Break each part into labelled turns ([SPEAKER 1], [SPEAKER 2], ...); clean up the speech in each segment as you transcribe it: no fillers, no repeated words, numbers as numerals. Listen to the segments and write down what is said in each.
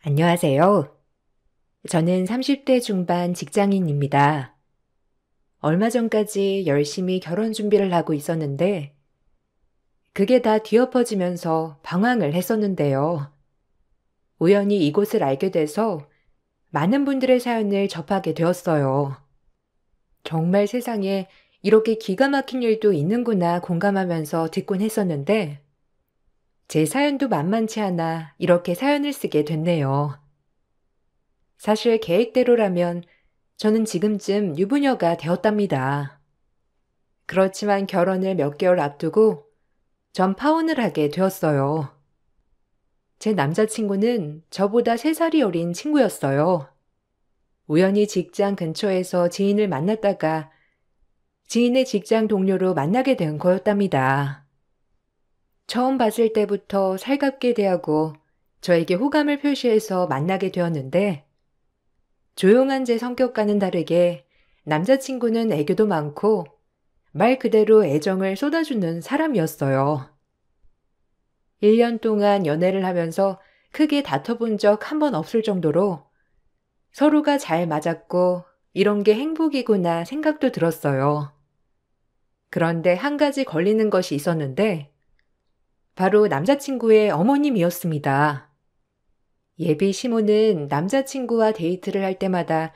[SPEAKER 1] 안녕하세요. 저는 30대 중반 직장인입니다. 얼마 전까지 열심히 결혼 준비를 하고 있었는데, 그게 다 뒤엎어지면서 방황을 했었는데요. 우연히 이곳을 알게 돼서 많은 분들의 사연을 접하게 되었어요. 정말 세상에 이렇게 기가 막힌 일도 있는구나 공감하면서 듣곤 했었는데, 제 사연도 만만치 않아 이렇게 사연을 쓰게 됐네요. 사실 계획대로라면 저는 지금쯤 유부녀가 되었답니다. 그렇지만 결혼을 몇 개월 앞두고 전 파혼을 하게 되었어요. 제 남자친구는 저보다 3살이 어린 친구였어요. 우연히 직장 근처에서 지인을 만났다가 지인의 직장 동료로 만나게 된 거였답니다. 처음 봤을 때부터 살갑게 대하고 저에게 호감을 표시해서 만나게 되었는데, 조용한 제 성격과는 다르게 남자친구는 애교도 많고 말 그대로 애정을 쏟아주는 사람이었어요. 1년 동안 연애를 하면서 크게 다퉈본 적 한 번 없을 정도로 서로가 잘 맞았고 이런 게 행복이구나 생각도 들었어요. 그런데 한 가지 걸리는 것이 있었는데 바로 남자친구의 어머님이었습니다. 예비 시모는 남자친구와 데이트를 할 때마다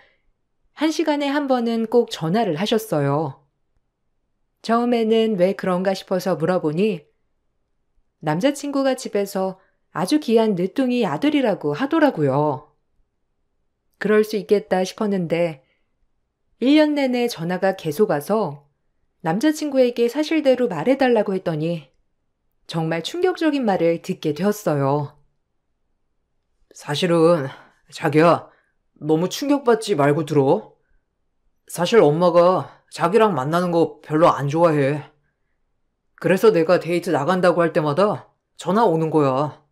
[SPEAKER 1] 1시간에 한 번은 꼭 전화를 하셨어요. 처음에는 왜 그런가 싶어서 물어보니 남자친구가 집에서 아주 귀한 늦둥이 아들이라고 하더라고요. 그럴 수 있겠다 싶었는데 1년 내내 전화가 계속 와서 남자친구에게 사실대로 말해달라고 했더니 정말 충격적인 말을 듣게 되었어요.
[SPEAKER 2] 사실은 자기야, 너무 충격받지 말고 들어. 사실 엄마가 자기랑 만나는 거 별로 안 좋아해. 그래서 내가 데이트 나간다고 할 때마다 전화 오는 거야.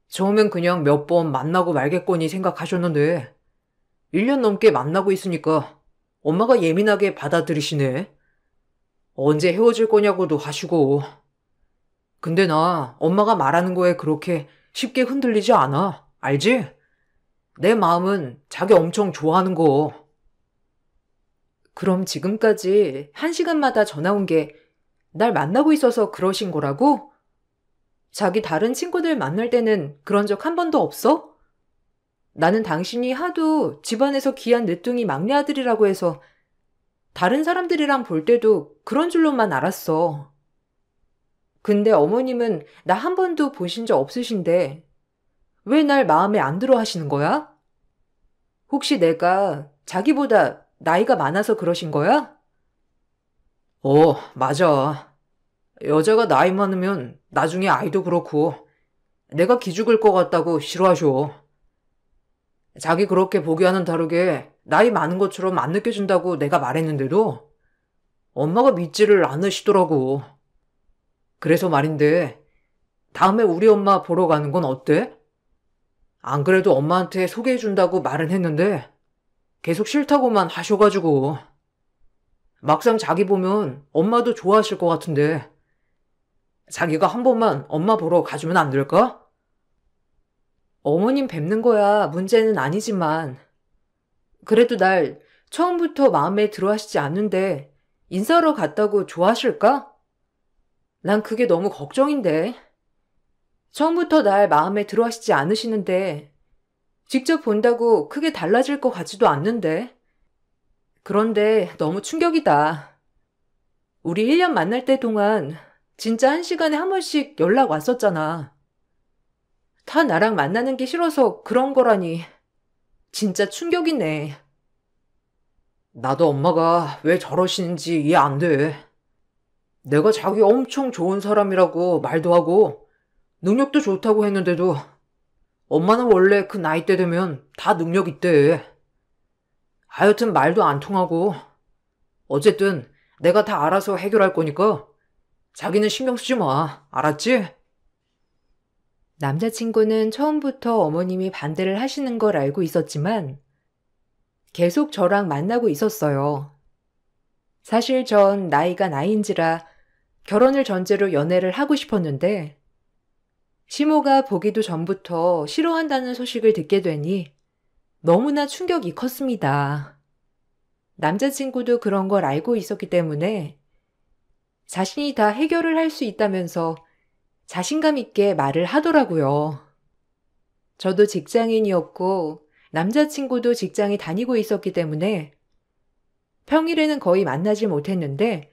[SPEAKER 2] 처음엔 그냥 몇 번 만나고 말겠거니 생각하셨는데 1년 넘게 만나고 있으니까 엄마가 예민하게 받아들이시네. 언제 헤어질 거냐고도 하시고. 근데 나 엄마가 말하는 거에 그렇게 쉽게 흔들리지 않아. 알지? 내 마음은 자기 엄청 좋아하는 거.
[SPEAKER 1] 그럼 지금까지 1시간마다 전화 온 게 날 만나고 있어서 그러신 거라고? 자기 다른 친구들 만날 때는 그런 적 한 번도 없어? 나는 당신이 하도 집안에서 귀한 늦둥이 막내 아들이라고 해서 다른 사람들이랑 볼 때도 그런 줄로만 알았어. 근데 어머님은 나 한 번도 보신 적 없으신데 왜 날 마음에 안 들어 하시는 거야? 혹시 내가 자기보다 나이가 많아서 그러신 거야?
[SPEAKER 2] 맞아. 여자가 나이 많으면 나중에 아이도 그렇고 내가 기죽을 것 같다고 싫어하셔. 자기 그렇게 보기와는 다르게 나이 많은 것처럼 안 느껴진다고 내가 말했는데도 엄마가 믿지를 않으시더라고. 그래서 말인데 다음에 우리 엄마 보러 가는 건 어때? 안 그래도 엄마한테 소개해준다고 말은 했는데 계속 싫다고만 하셔가지고 막상 자기 보면 엄마도 좋아하실 것 같은데 자기가 한 번만 엄마 보러 가주면 안 될까?
[SPEAKER 1] 어머님 뵙는 거야 문제는 아니지만 그래도 날 처음부터 마음에 들어 하시지 않는데 인사하러 갔다고 좋아하실까? 난 그게 너무 걱정인데. 처음부터 날 마음에 들어 하시지 않으시는데 직접 본다고 크게 달라질 것 같지도 않는데. 그런데 너무 충격이다. 우리 1년 만날 때 동안 진짜 1시간에 한 번씩 연락 왔었잖아. 다 나랑 만나는 게 싫어서 그런 거라니. 진짜 충격이네.
[SPEAKER 2] 나도 엄마가 왜 저러시는지 이해 안 돼. 내가 자기 엄청 좋은 사람이라고 말도 하고 능력도 좋다고 했는데도 엄마는 원래 그 나이 때 되면 다 능력 있대. 하여튼 말도 안 통하고 어쨌든 내가 다 알아서 해결할 거니까 자기는 신경 쓰지 마. 알았지?
[SPEAKER 1] 남자친구는 처음부터 어머님이 반대를 하시는 걸 알고 있었지만 계속 저랑 만나고 있었어요. 사실 전 나이가 나이인지라 결혼을 전제로 연애를 하고 싶었는데 시모가 보기도 전부터 싫어한다는 소식을 듣게 되니 너무나 충격이 컸습니다. 남자친구도 그런 걸 알고 있었기 때문에 자신이 다 해결을 할 수 있다면서 자신감 있게 말을 하더라고요. 저도 직장인이었고 남자친구도 직장에 다니고 있었기 때문에 평일에는 거의 만나질 못했는데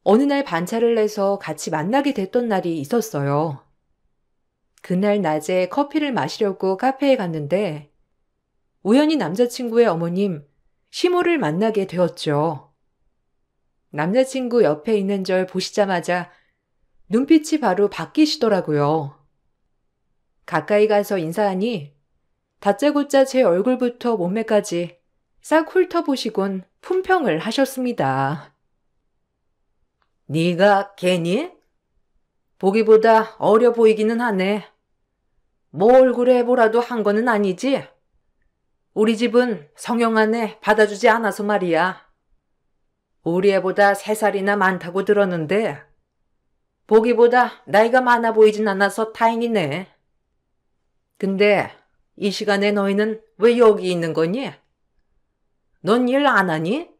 [SPEAKER 1] 어느 날 반차를 내서 같이 만나게 됐던 날이 있었어요. 그날 낮에 커피를 마시려고 카페에 갔는데 우연히 남자친구의 어머님 시모를 만나게 되었죠. 남자친구 옆에 있는 절 보시자마자 눈빛이 바로 바뀌시더라고요. 가까이 가서 인사하니 다짜고짜 제 얼굴부터 몸매까지 싹 훑어보시곤 품평을 하셨습니다. 네가 걔니? 보기보다 어려 보이기는 하네. 뭐 얼굴에 뭐라도 한 거는 아니지? 우리 집은 성형 안에 받아주지 않아서 말이야. 우리 애보다 3살이나 많다고 들었는데 보기보다 나이가 많아 보이진 않아서 다행이네. 근데 이 시간에 너희는 왜 여기 있는 거니? 넌 일 안 하니?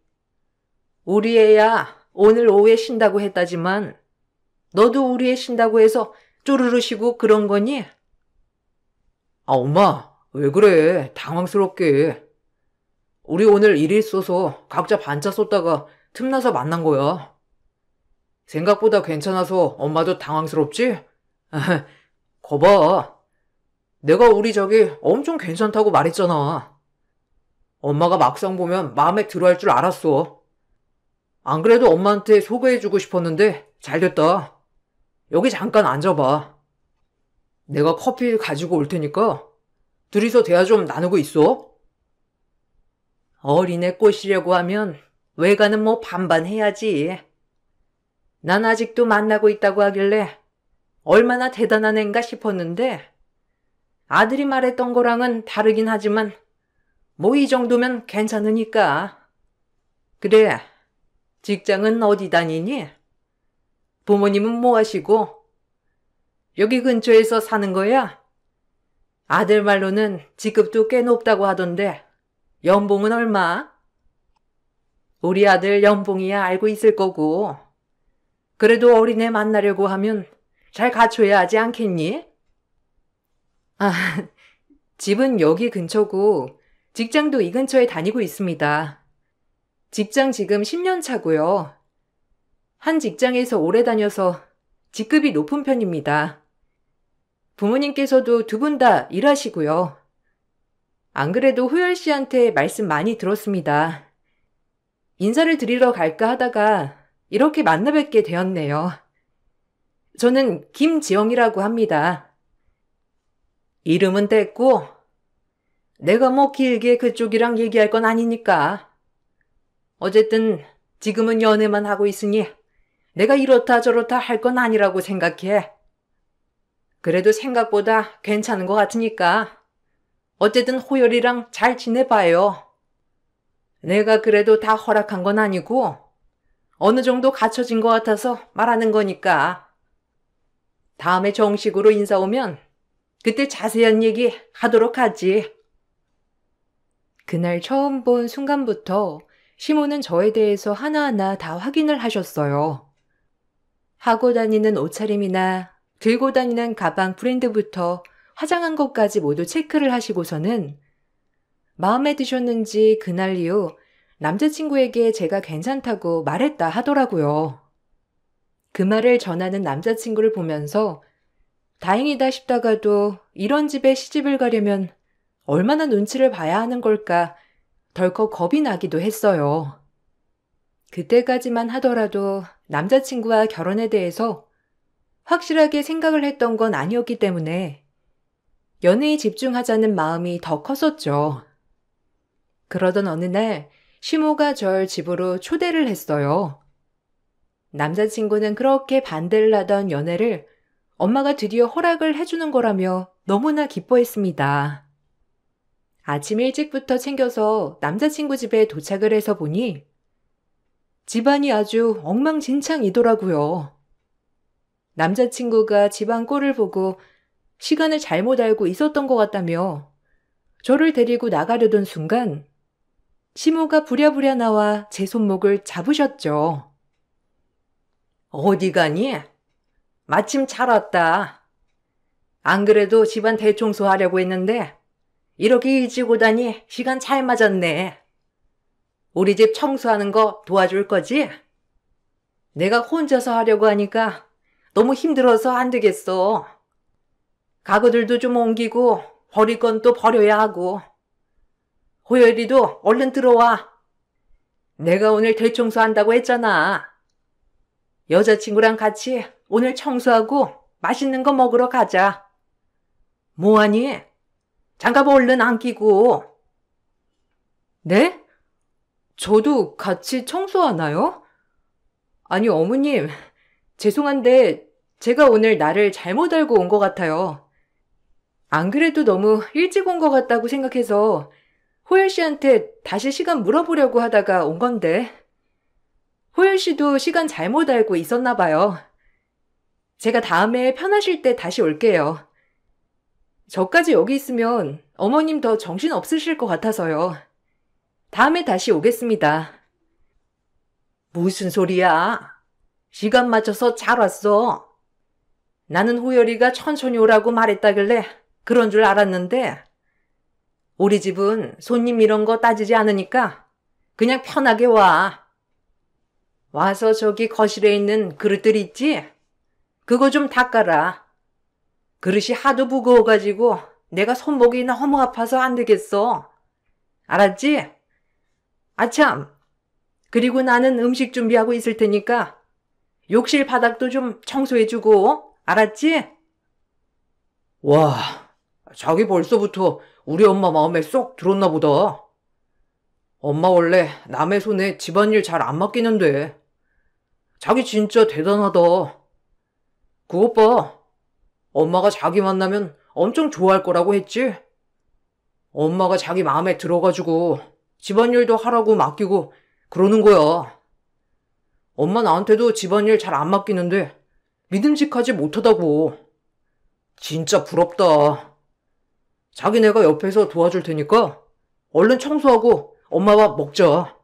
[SPEAKER 1] 우리 애야 오늘 오후에 쉰다고 했다지만 너도 우리 애 쉰다고 해서 쪼르르 쉬고 그런 거니?
[SPEAKER 2] 아, 엄마, 왜 그래? 당황스럽게. 우리 오늘 일이 있어서 각자 반차 쏟다가 틈나서 만난 거야. 생각보다 괜찮아서 엄마도 당황스럽지? 거봐. 내가 우리 저기 엄청 괜찮다고 말했잖아. 엄마가 막상 보면 마음에 들어 할 줄 알았어. 안 그래도 엄마한테 소개해주고 싶었는데 잘 됐다. 여기 잠깐 앉아봐. 내가 커피 가지고 올 테니까 둘이서 대화 좀 나누고 있어.
[SPEAKER 1] 어린애 꼬시려고 하면 외가는 뭐 반반 해야지. 난 아직도 만나고 있다고 하길래 얼마나 대단한 애인가 싶었는데 아들이 말했던 거랑은 다르긴 하지만 뭐 이 정도면 괜찮으니까. 그래, 직장은 어디 다니니? 부모님은 뭐 하시고? 여기 근처에서 사는 거야? 아들 말로는 직급도 꽤 높다고 하던데 연봉은 얼마? 우리 아들 연봉이야 알고 있을 거고. 그래도 어린애 만나려고 하면 잘 갖춰야 하지 않겠니? 아, 집은 여기 근처고 직장도 이 근처에 다니고 있습니다. 직장 지금 10년 차고요. 한 직장에서 오래 다녀서 직급이 높은 편입니다. 부모님께서도 두 분 다 일하시고요. 안 그래도 호열 씨한테 말씀 많이 들었습니다. 인사를 드리러 갈까 하다가 이렇게 만나 뵙게 되었네요. 저는 김지영이라고 합니다. 이름은 됐고 내가 뭐 길게 그쪽이랑 얘기할 건 아니니까. 어쨌든 지금은 연애만 하고 있으니 내가 이렇다 저렇다 할 건 아니라고 생각해. 그래도 생각보다 괜찮은 것 같으니까 어쨌든 호열이랑 잘 지내봐요. 내가 그래도 다 허락한 건 아니고 어느 정도 갖춰진 것 같아서 말하는 거니까. 다음에 정식으로 인사 오면 그때 자세한 얘기 하도록 하지. 그날 처음 본 순간부터 시모는 저에 대해서 하나하나 다 확인을 하셨어요. 하고 다니는 옷차림이나 들고 다니는 가방 브랜드부터 화장한 것까지 모두 체크를 하시고서는 마음에 드셨는지 그날 이후 남자친구에게 제가 괜찮다고 말했다 하더라고요. 그 말을 전하는 남자친구를 보면서 다행이다 싶다가도 이런 집에 시집을 가려면 얼마나 눈치를 봐야 하는 걸까 덜컥 겁이 나기도 했어요. 그때까지만 하더라도 남자친구와 결혼에 대해서 확실하게 생각을 했던 건 아니었기 때문에 연애에 집중하자는 마음이 더 컸었죠. 그러던 어느 날 시모가 절 집으로 초대를 했어요. 남자친구는 그렇게 반대를 하던 연애를 엄마가 드디어 허락을 해주는 거라며 너무나 기뻐했습니다. 아침 일찍부터 챙겨서 남자친구 집에 도착을 해서 보니 집안이 아주 엉망진창이더라고요. 남자친구가 집안 꼴을 보고 시간을 잘못 알고 있었던 것 같다며 저를 데리고 나가려던 순간 시모가 부랴부랴 나와 제 손목을 잡으셨죠.
[SPEAKER 2] 어디 가니? 마침 잘 왔다. 안 그래도 집안 대청소하려고 했는데 이렇게 일찍 오다니 시간 잘 맞았네. 우리 집 청소하는 거 도와줄 거지? 내가 혼자서 하려고 하니까 너무 힘들어서 안 되겠어. 가구들도 좀 옮기고 버릴 건 또 버려야 하고. 호열이도 얼른 들어와. 내가 오늘 대청소한다고 했잖아. 여자친구랑 같이 오늘 청소하고 맛있는 거 먹으러 가자. 뭐하니? 장갑 얼른 안 끼고.
[SPEAKER 1] 네? 저도 같이 청소하나요? 아니, 어머님, 죄송한데 제가 오늘 날을 잘못 알고 온 것 같아요. 안 그래도 너무 일찍 온 것 같다고 생각해서 호열 씨한테 다시 시간 물어보려고 하다가 온 건데. 호열 씨도 시간 잘못 알고 있었나 봐요. 제가 다음에 편하실 때 다시 올게요. 저까지 여기 있으면 어머님 더 정신 없으실 것 같아서요. 다음에 다시 오겠습니다.
[SPEAKER 2] 무슨 소리야? 시간 맞춰서 잘 왔어. 나는 호열이가 천천히 오라고 말했다길래 그런 줄 알았는데 우리 집은 손님 이런 거 따지지 않으니까 그냥 편하게 와. 와서 저기 거실에 있는 그릇들 있지? 그거 좀 닦아라. 그릇이 하도 무거워가지고 내가 손목이 너무 아파서 안 되겠어. 알았지? 아참, 그리고 나는 음식 준비하고 있을 테니까 욕실 바닥도 좀 청소해주고, 알았지? 와, 자기 벌써부터 우리 엄마 마음에 쏙 들었나 보다. 엄마 원래 남의 손에 집안일 잘 안 맡기는데 자기 진짜 대단하다. 그것 봐. 엄마가 자기 만나면 엄청 좋아할 거라고 했지? 엄마가 자기 마음에 들어가지고 집안일도 하라고 맡기고 그러는 거야. 엄마 나한테도 집안일 잘 안 맡기는데 믿음직하지 못하다고. 진짜 부럽다. 자기네가 옆에서 도와줄 테니까 얼른 청소하고 엄마 밥 먹자.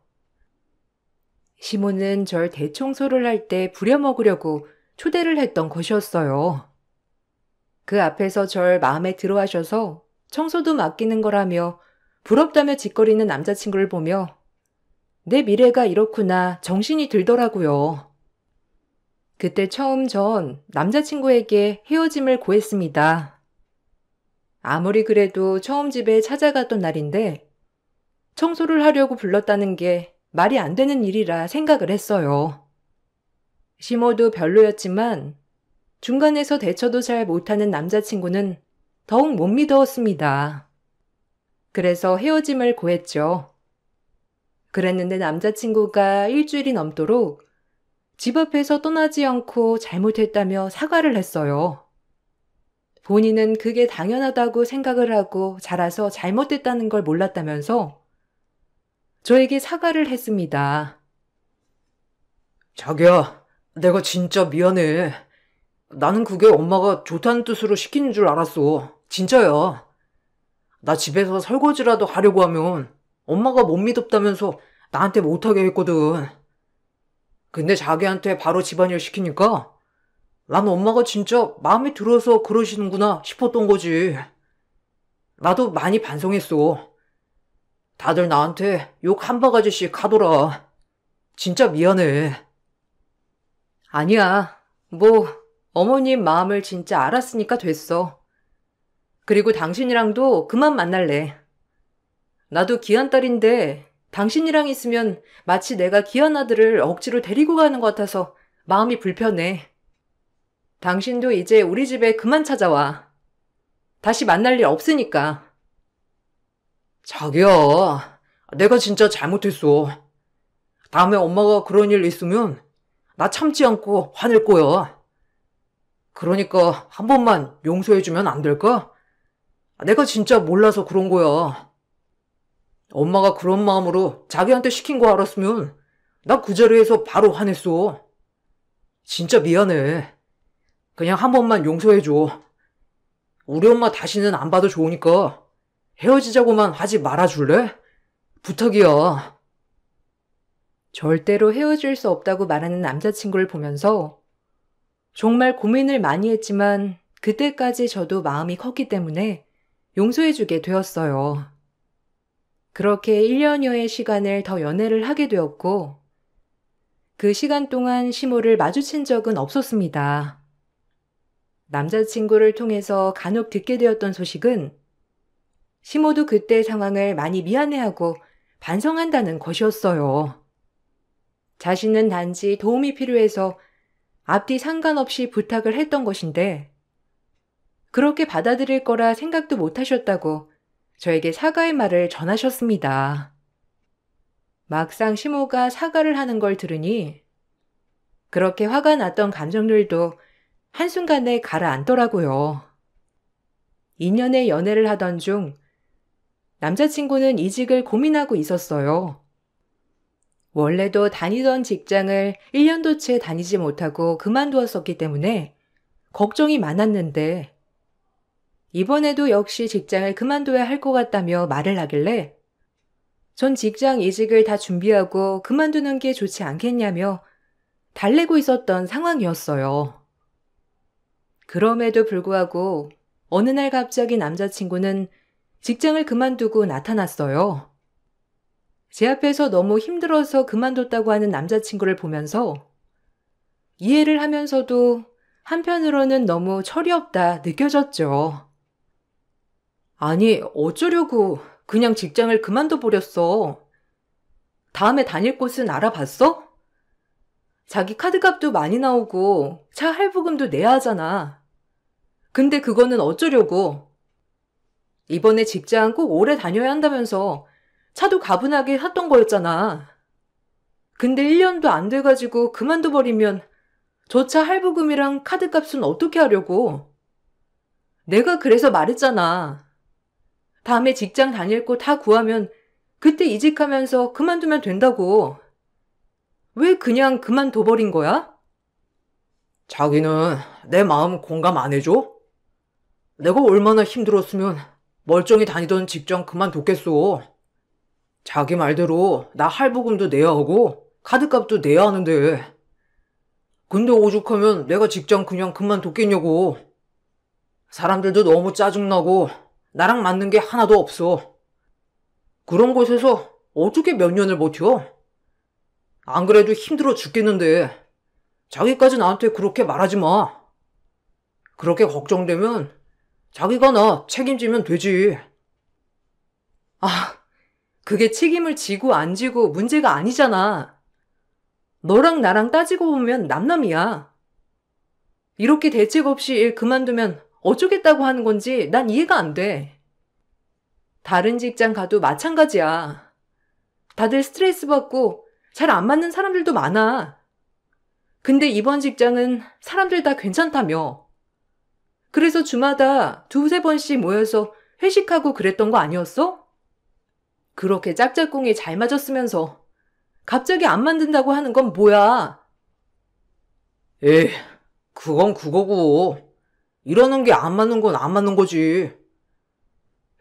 [SPEAKER 1] 시모는 절 대청소를 할 때 부려먹으려고 초대를 했던 것이었어요. 그 앞에서 절 마음에 들어 하셔서 청소도 맡기는 거라며 부럽다며 짓거리는 남자친구를 보며 내 미래가 이렇구나 정신이 들더라고요. 그때 처음 전 남자친구에게 헤어짐을 고했습니다. 아무리 그래도 처음 집에 찾아갔던 날인데 청소를 하려고 불렀다는 게 말이 안 되는 일이라 생각을 했어요. 시모도 별로였지만 중간에서 대처도 잘 못하는 남자친구는 더욱 못 믿었습니다. 그래서 헤어짐을 고했죠. 그랬는데 남자친구가 일주일이 넘도록 집 앞에서 떠나지 않고 잘못했다며 사과를 했어요. 본인은 그게 당연하다고 생각을 하고 자라서 잘못됐다는 걸 몰랐다면서 저에게 사과를 했습니다.
[SPEAKER 2] 자기야, 내가 진짜 미안해. 나는 그게 엄마가 좋다는 뜻으로 시키는 줄 알았어. 진짜야. 나 집에서 설거지라도 하려고 하면 엄마가 못 믿었다면서 나한테 못하게 했거든. 근데 자기한테 바로 집안일 시키니까 난 엄마가 진짜 마음에 들어서 그러시는구나 싶었던 거지. 나도 많이 반성했어. 다들 나한테 욕 한 바가지씩 하더라. 진짜 미안해.
[SPEAKER 1] 아니야. 뭐 어머님 마음을 진짜 알았으니까 됐어. 그리고 당신이랑도 그만 만날래. 나도 귀한 딸인데 당신이랑 있으면 마치 내가 귀한 아들을 억지로 데리고 가는 것 같아서 마음이 불편해. 당신도 이제 우리 집에 그만 찾아와. 다시 만날 일 없으니까.
[SPEAKER 2] 자기야, 내가 진짜 잘못했어. 다음에 엄마가 그런 일 있으면 나 참지 않고 화낼 거야. 그러니까 한 번만 용서해주면 안 될까? 내가 진짜 몰라서 그런 거야. 엄마가 그런 마음으로 자기한테 시킨 거 알았으면 나 그 자리에서 바로 화냈어. 진짜 미안해. 그냥 한 번만 용서해줘. 우리 엄마 다시는 안 봐도 좋으니까 헤어지자고만 하지 말아줄래? 부탁이야.
[SPEAKER 1] 절대로 헤어질 수 없다고 말하는 남자친구를 보면서 정말 고민을 많이 했지만 그때까지 저도 마음이 컸기 때문에 용서해주게 되었어요. 그렇게 1년여의 시간을 더 연애를 하게 되었고 그 시간 동안 시모를 마주친 적은 없었습니다. 남자친구를 통해서 간혹 듣게 되었던 소식은 시모도 그때 상황을 많이 미안해하고 반성한다는 것이었어요. 자신은 단지 도움이 필요해서 앞뒤 상관없이 부탁을 했던 것인데 그렇게 받아들일 거라 생각도 못 하셨다고 저에게 사과의 말을 전하셨습니다. 막상 시모가 사과를 하는 걸 들으니 그렇게 화가 났던 감정들도 한순간에 가라앉더라고요. 2년의 연애를 하던 중 남자친구는 이직을 고민하고 있었어요. 원래도 다니던 직장을 1년도 채 다니지 못하고 그만두었었기 때문에 걱정이 많았는데 이번에도 역시 직장을 그만둬야 할 것 같다며 말을 하길래 전 직장 이직을 다 준비하고 그만두는 게 좋지 않겠냐며 달래고 있었던 상황이었어요. 그럼에도 불구하고 어느 날 갑자기 남자친구는 직장을 그만두고 나타났어요. 제 앞에서 너무 힘들어서 그만뒀다고 하는 남자친구를 보면서 이해를 하면서도 한편으로는 너무 철이 없다 느껴졌죠. 아니, 어쩌려고 그냥 직장을 그만둬 버렸어. 다음에 다닐 곳은 알아봤어? 자기 카드값도 많이 나오고 차 할부금도 내야 하잖아. 근데 그거는 어쩌려고? 이번에 직장 꼭 오래 다녀야 한다면서 차도 가분하게 샀던 거였잖아. 근데 1년도 안 돼가지고 그만둬 버리면 저 차 할부금이랑 카드값은 어떻게 하려고? 내가 그래서 말했잖아. 다음에 직장 다닐 곳 다 구하면 그때 이직하면서 그만두면 된다고. 왜 그냥 그만둬버린 거야?
[SPEAKER 2] 자기는 내 마음 공감 안 해줘? 내가 얼마나 힘들었으면 멀쩡히 다니던 직장 그만뒀겠어. 자기 말대로 나 할부금도 내야 하고 카드값도 내야 하는데. 근데 오죽하면 내가 직장 그냥 그만뒀겠냐고. 사람들도 너무 짜증나고 나랑 맞는 게 하나도 없어. 그런 곳에서 어떻게 몇 년을 버텨? 안 그래도 힘들어 죽겠는데 자기까지 나한테 그렇게 말하지 마. 그렇게 걱정되면 자기가 나 책임지면 되지.
[SPEAKER 1] 아, 그게 책임을 지고 안 지고 문제가 아니잖아. 너랑 나랑 따지고 보면 남남이야. 이렇게 대책 없이 일 그만두면 어쩌겠다고 하는 건지 난 이해가 안 돼. 다른 직장 가도 마찬가지야. 다들 스트레스 받고 잘 안 맞는 사람들도 많아. 근데 이번 직장은 사람들 다 괜찮다며. 그래서 주마다 두세 번씩 모여서 회식하고 그랬던 거 아니었어? 그렇게 짝짝꿍이 잘 맞았으면서 갑자기 안 만든다고 하는 건 뭐야?
[SPEAKER 2] 에이, 그건 그거고. 이러는 게 안 맞는 건 안 맞는 거지.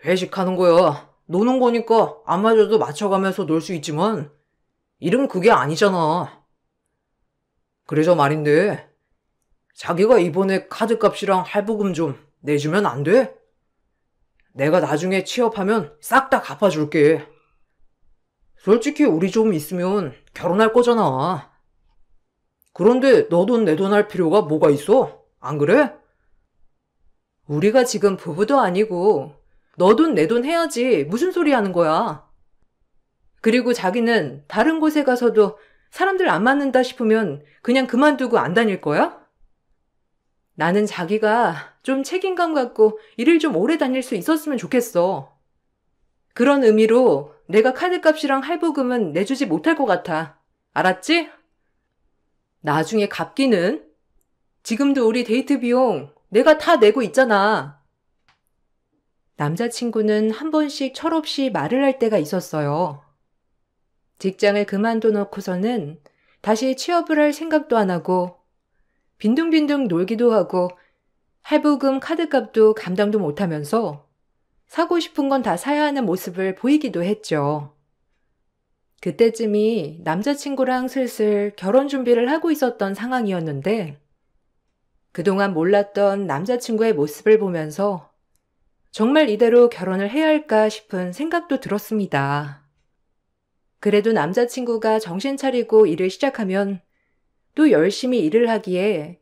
[SPEAKER 2] 회식하는 거야. 노는 거니까 안 맞아도 맞춰가면서 놀 수 있지만 일은 그게 아니잖아. 그래서 말인데 자기가 이번에 카드값이랑 할부금 좀 내주면 안 돼? 내가 나중에 취업하면 싹 다 갚아줄게. 솔직히 우리 좀 있으면 결혼할 거잖아. 그런데 너 돈 내 돈 할 필요가 뭐가 있어? 안 그래?
[SPEAKER 1] 우리가 지금 부부도 아니고 너 돈 내 돈 해야지 무슨 소리 하는 거야. 그리고 자기는 다른 곳에 가서도 사람들 안 맞는다 싶으면 그냥 그만두고 안 다닐 거야? 나는 자기가 좀 책임감 갖고 일을 좀 오래 다닐 수 있었으면 좋겠어. 그런 의미로 내가 카드값이랑 할부금은 내주지 못할 것 같아. 알았지? 나중에 갚기는? 지금도 우리 데이트 비용 내가 다 내고 있잖아. 남자친구는 한 번씩 철없이 말을 할 때가 있었어요. 직장을 그만둬 놓고서는 다시 취업을 할 생각도 안 하고 빈둥빈둥 놀기도 하고 할부금 카드값도 감당도 못하면서 사고 싶은 건 다 사야 하는 모습을 보이기도 했죠. 그때쯤이 남자친구랑 슬슬 결혼 준비를 하고 있었던 상황이었는데 그동안 몰랐던 남자친구의 모습을 보면서 정말 이대로 결혼을 해야 할까 싶은 생각도 들었습니다. 그래도 남자친구가 정신 차리고 일을 시작하면 또 열심히 일을 하기에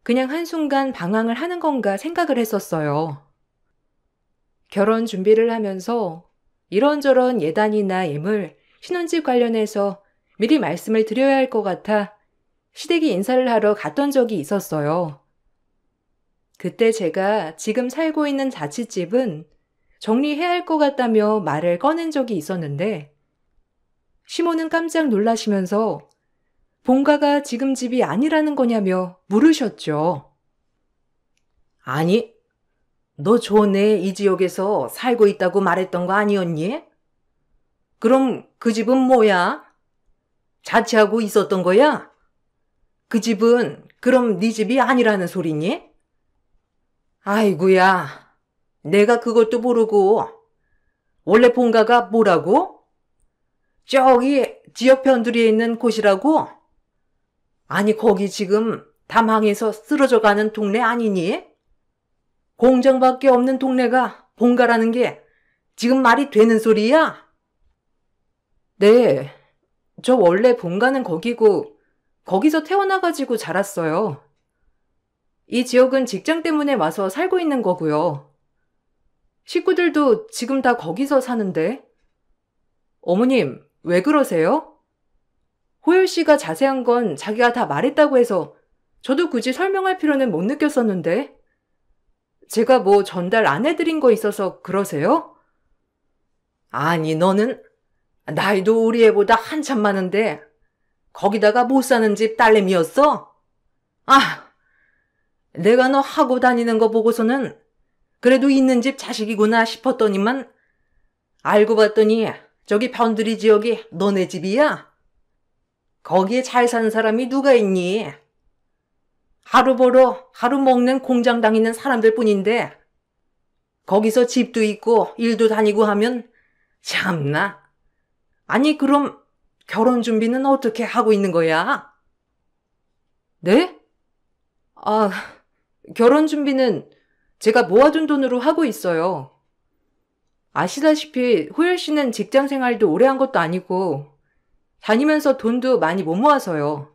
[SPEAKER 1] 그냥 한순간 방황을 하는 건가 생각을 했었어요. 결혼 준비를 하면서 이런저런 예단이나 예물, 신혼집 관련해서 미리 말씀을 드려야 할 것 같아 시댁에 인사를 하러 갔던 적이 있었어요. 그때 제가 지금 살고 있는 자취집은 정리해야 할 것 같다며 말을 꺼낸 적이 있었는데 시모는 깜짝 놀라시면서 본가가 지금 집이 아니라는 거냐며 물으셨죠.
[SPEAKER 2] 아니, 너 전에 이 지역에서 살고 있다고 말했던 거 아니었니? 그럼 그 집은 뭐야? 자취하고 있었던 거야? 그 집은 그럼 네 집이 아니라는 소리니? 아이고야, 내가 그것도 모르고 원래 본가가 뭐라고? 저기 지역 편두리에 있는 곳이라고? 아니 거기 지금 다 망해서 쓰러져 가는 동네 아니니? 공장밖에 없는 동네가 본가라는 게 지금 말이 되는 소리야?
[SPEAKER 1] 네, 저 원래 본가는 거기고 거기서 태어나가지고 자랐어요. 이 지역은 직장 때문에 와서 살고 있는 거고요. 식구들도 지금 다 거기서 사는데. 어머님, 왜 그러세요? 호열 씨가 자세한 건 자기가 다 말했다고 해서 저도 굳이 설명할 필요는 못 느꼈었는데. 제가 뭐 전달 안 해드린 거 있어서 그러세요?
[SPEAKER 2] 아니 너는 나이도 우리 애보다 한참 많은데 거기다가 못 사는 집 딸내미였어? 아, 내가 너 하고 다니는 거 보고서는 그래도 있는 집 자식이구나 싶었더니만 알고 봤더니 저기 변두리 지역이 너네 집이야? 거기에 잘 사는 사람이 누가 있니? 하루 벌어 하루 먹는 공장 다니는 사람들 뿐인데 거기서 집도 있고 일도 다니고 하면 참나. 아니 그럼 결혼 준비는 어떻게 하고 있는 거야?
[SPEAKER 1] 네? 아, 결혼 준비는 제가 모아둔 돈으로 하고 있어요. 아시다시피 호열 씨는 직장 생활도 오래 한 것도 아니고 다니면서 돈도 많이 못 모아서요.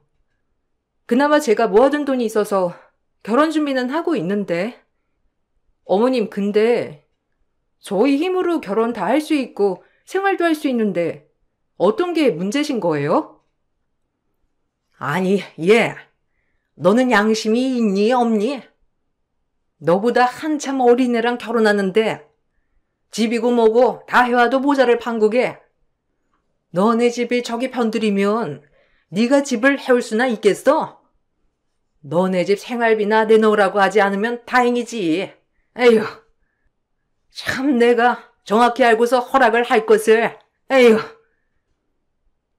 [SPEAKER 1] 그나마 제가 모아둔 돈이 있어서 결혼 준비는 하고 있는데. 어머님, 근데 저희 힘으로 결혼 다 할 수 있고 생활도 할 수 있는데 어떤 게 문제신 거예요?
[SPEAKER 2] 아니 얘, 너는 양심이 있니 없니? 너보다 한참 어린애랑 결혼하는데 집이고 뭐고 다 해와도 모자랄 판국에 너네 집이 저기 변들이면 네가 집을 해올 수나 있겠어? 너네 집 생활비나 내놓으라고 하지 않으면 다행이지. 에휴, 참 내가 정확히 알고서 허락을 할 것을. 에휴.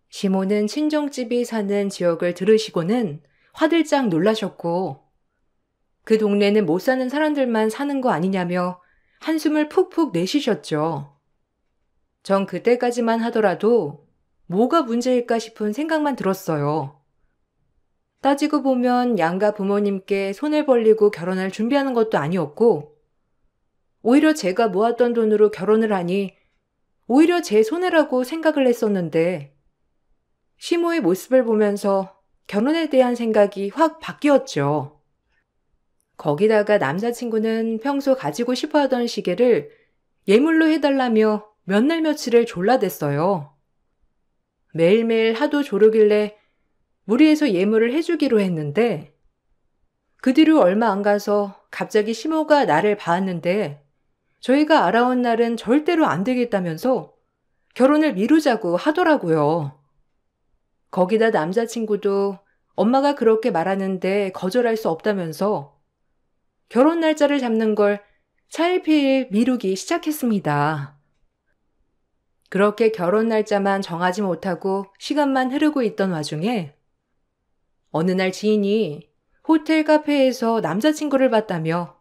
[SPEAKER 1] 시모는 친정집이 사는 지역을 들으시고는 화들짝 놀라셨고 그 동네는 못 사는 사람들만 사는 거 아니냐며 한숨을 푹푹 내쉬셨죠. 전 그때까지만 하더라도 뭐가 문제일까 싶은 생각만 들었어요. 따지고 보면 양가 부모님께 손을 벌리고 결혼을 준비하는 것도 아니었고 오히려 제가 모았던 돈으로 결혼을 하니 오히려 제 손해라고 생각을 했었는데 시모의 모습을 보면서 결혼에 대한 생각이 확 바뀌었죠. 거기다가 남자친구는 평소 가지고 싶어 하던 시계를 예물로 해달라며 몇 날 며칠을 졸라댔어요. 매일매일 하도 조르길래 무리해서 예물을 해주기로 했는데 그 뒤로 얼마 안 가서 갑자기 시모가 나를 봐왔는데 저희가 알아온 날은 절대로 안 되겠다면서 결혼을 미루자고 하더라고요. 거기다 남자친구도 엄마가 그렇게 말하는데 거절할 수 없다면서 결혼 날짜를 잡는 걸 차일피일 미루기 시작했습니다. 그렇게 결혼 날짜만 정하지 못하고 시간만 흐르고 있던 와중에 어느 날 지인이 호텔 카페에서 남자친구를 봤다며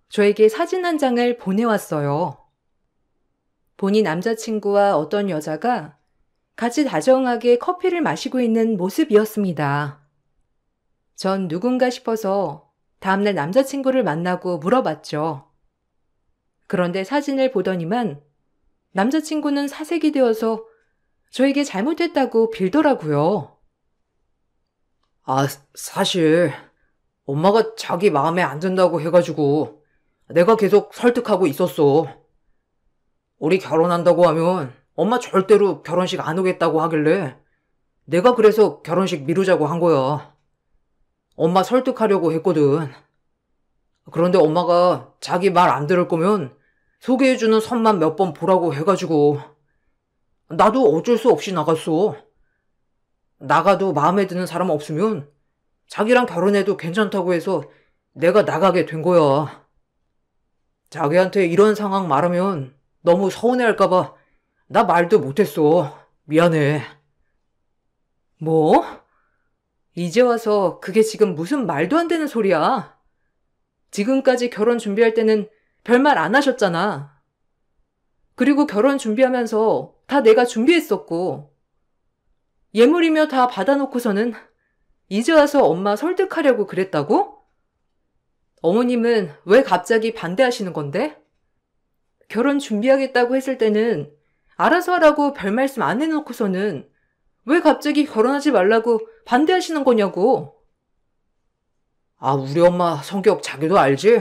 [SPEAKER 1] 저에게 사진 한 장을 보내왔어요. 본인 남자친구와 어떤 여자가 같이 다정하게 커피를 마시고 있는 모습이었습니다. 전 누군가 싶어서 다음날 남자친구를 만나고 물어봤죠. 그런데 사진을 보더니만 남자친구는 사색이 되어서 저에게 잘못했다고 빌더라고요.
[SPEAKER 2] 사실 엄마가 자기 마음에 안 든다고 해가지고 내가 계속 설득하고 있었어. 우리 결혼한다고 하면 엄마 절대로 결혼식 안 오겠다고 하길래 내가 그래서 결혼식 미루자고 한 거야. 엄마 설득하려고 했거든. 그런데 엄마가 자기 말 안 들을 거면 소개해주는 선만 몇 번 보라고 해가지고 나도 어쩔 수 없이 나갔어. 나가도 마음에 드는 사람 없으면 자기랑 결혼해도 괜찮다고 해서 내가 나가게 된 거야. 자기한테 이런 상황 말하면 너무 서운해할까봐 나 말도 못했어. 미안해.
[SPEAKER 1] 뭐? 이제 와서 그게 지금 무슨 말도 안 되는 소리야. 지금까지 결혼 준비할 때는 별말 안 하셨잖아. 그리고 결혼 준비하면서 다 내가 준비했었고, 예물이며 다 받아놓고서는 이제 와서 엄마 설득하려고 그랬다고? 어머님은 왜 갑자기 반대하시는 건데? 결혼 준비하겠다고 했을 때는 알아서 하라고 별 말씀 안 해놓고서는 왜 갑자기 결혼하지 말라고 반대하시는 거냐고.
[SPEAKER 2] 우리 엄마 성격 자기도 알지?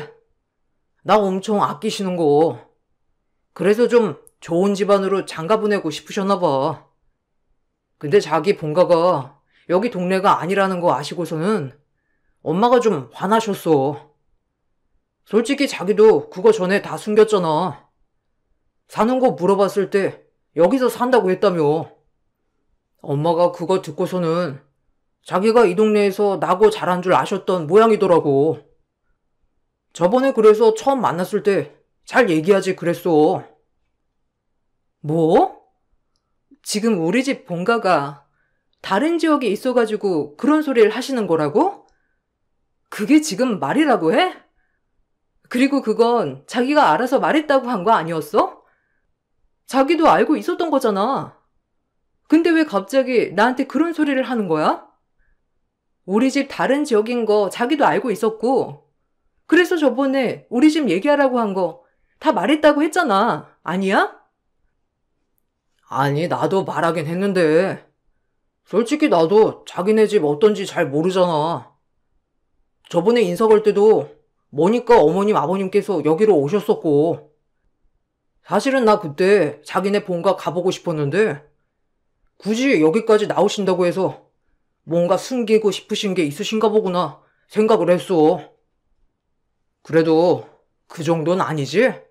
[SPEAKER 2] 나 엄청 아끼시는 거. 그래서 좀 좋은 집안으로 장가 보내고 싶으셨나 봐. 근데 자기 본가가 여기 동네가 아니라는 거 아시고서는 엄마가 좀 화나셨어. 솔직히 자기도 그거 전에 다 숨겼잖아. 사는 거 물어봤을 때 여기서 산다고 했다며. 엄마가 그거 듣고서는 자기가 이 동네에서 나고 자란 줄 아셨던 모양이더라고. 저번에 그래서 처음 만났을 때 잘 얘기하지 그랬어.
[SPEAKER 1] 뭐? 지금 우리 집 본가가 다른 지역에 있어가지고 그런 소리를 하시는 거라고? 그게 지금 말이라고 해? 그리고 그건 자기가 알아서 말했다고 한 거 아니었어? 자기도 알고 있었던 거잖아. 근데 왜 갑자기 나한테 그런 소리를 하는 거야? 우리 집 다른 지역인 거 자기도 알고 있었고, 그래서 저번에 우리 집 얘기하라고 한 거 다 말했다고 했잖아. 아니야?
[SPEAKER 2] 아니, 나도 말하긴 했는데 솔직히 나도 자기네 집 어떤지 잘 모르잖아. 저번에 인사 걸 때도 뭐니까 어머님 아버님께서 여기로 오셨었고, 사실은 나 그때 자기네 본가 가보고 싶었는데 굳이 여기까지 나오신다고 해서 뭔가 숨기고 싶으신 게 있으신가 보구나 생각을 했어. 그래도 그 정도는 아니지?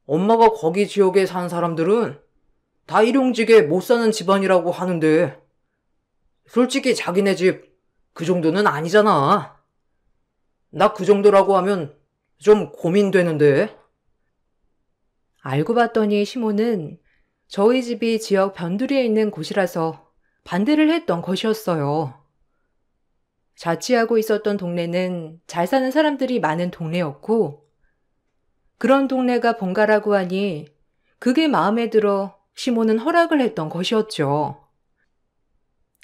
[SPEAKER 2] 엄마가 거기 지역에 산 사람들은 다 일용직에 못 사는 집안이라고 하는데 솔직히 자기네 집 그 정도는 아니잖아. 나 그 정도라고 하면 좀 고민되는데.
[SPEAKER 1] 알고 봤더니 시모는 저희 집이 지역 변두리에 있는 곳이라서 반대를 했던 것이었어요. 자취하고 있었던 동네는 잘 사는 사람들이 많은 동네였고, 그런 동네가 본가라고 하니 그게 마음에 들어 시모는 허락을 했던 것이었죠.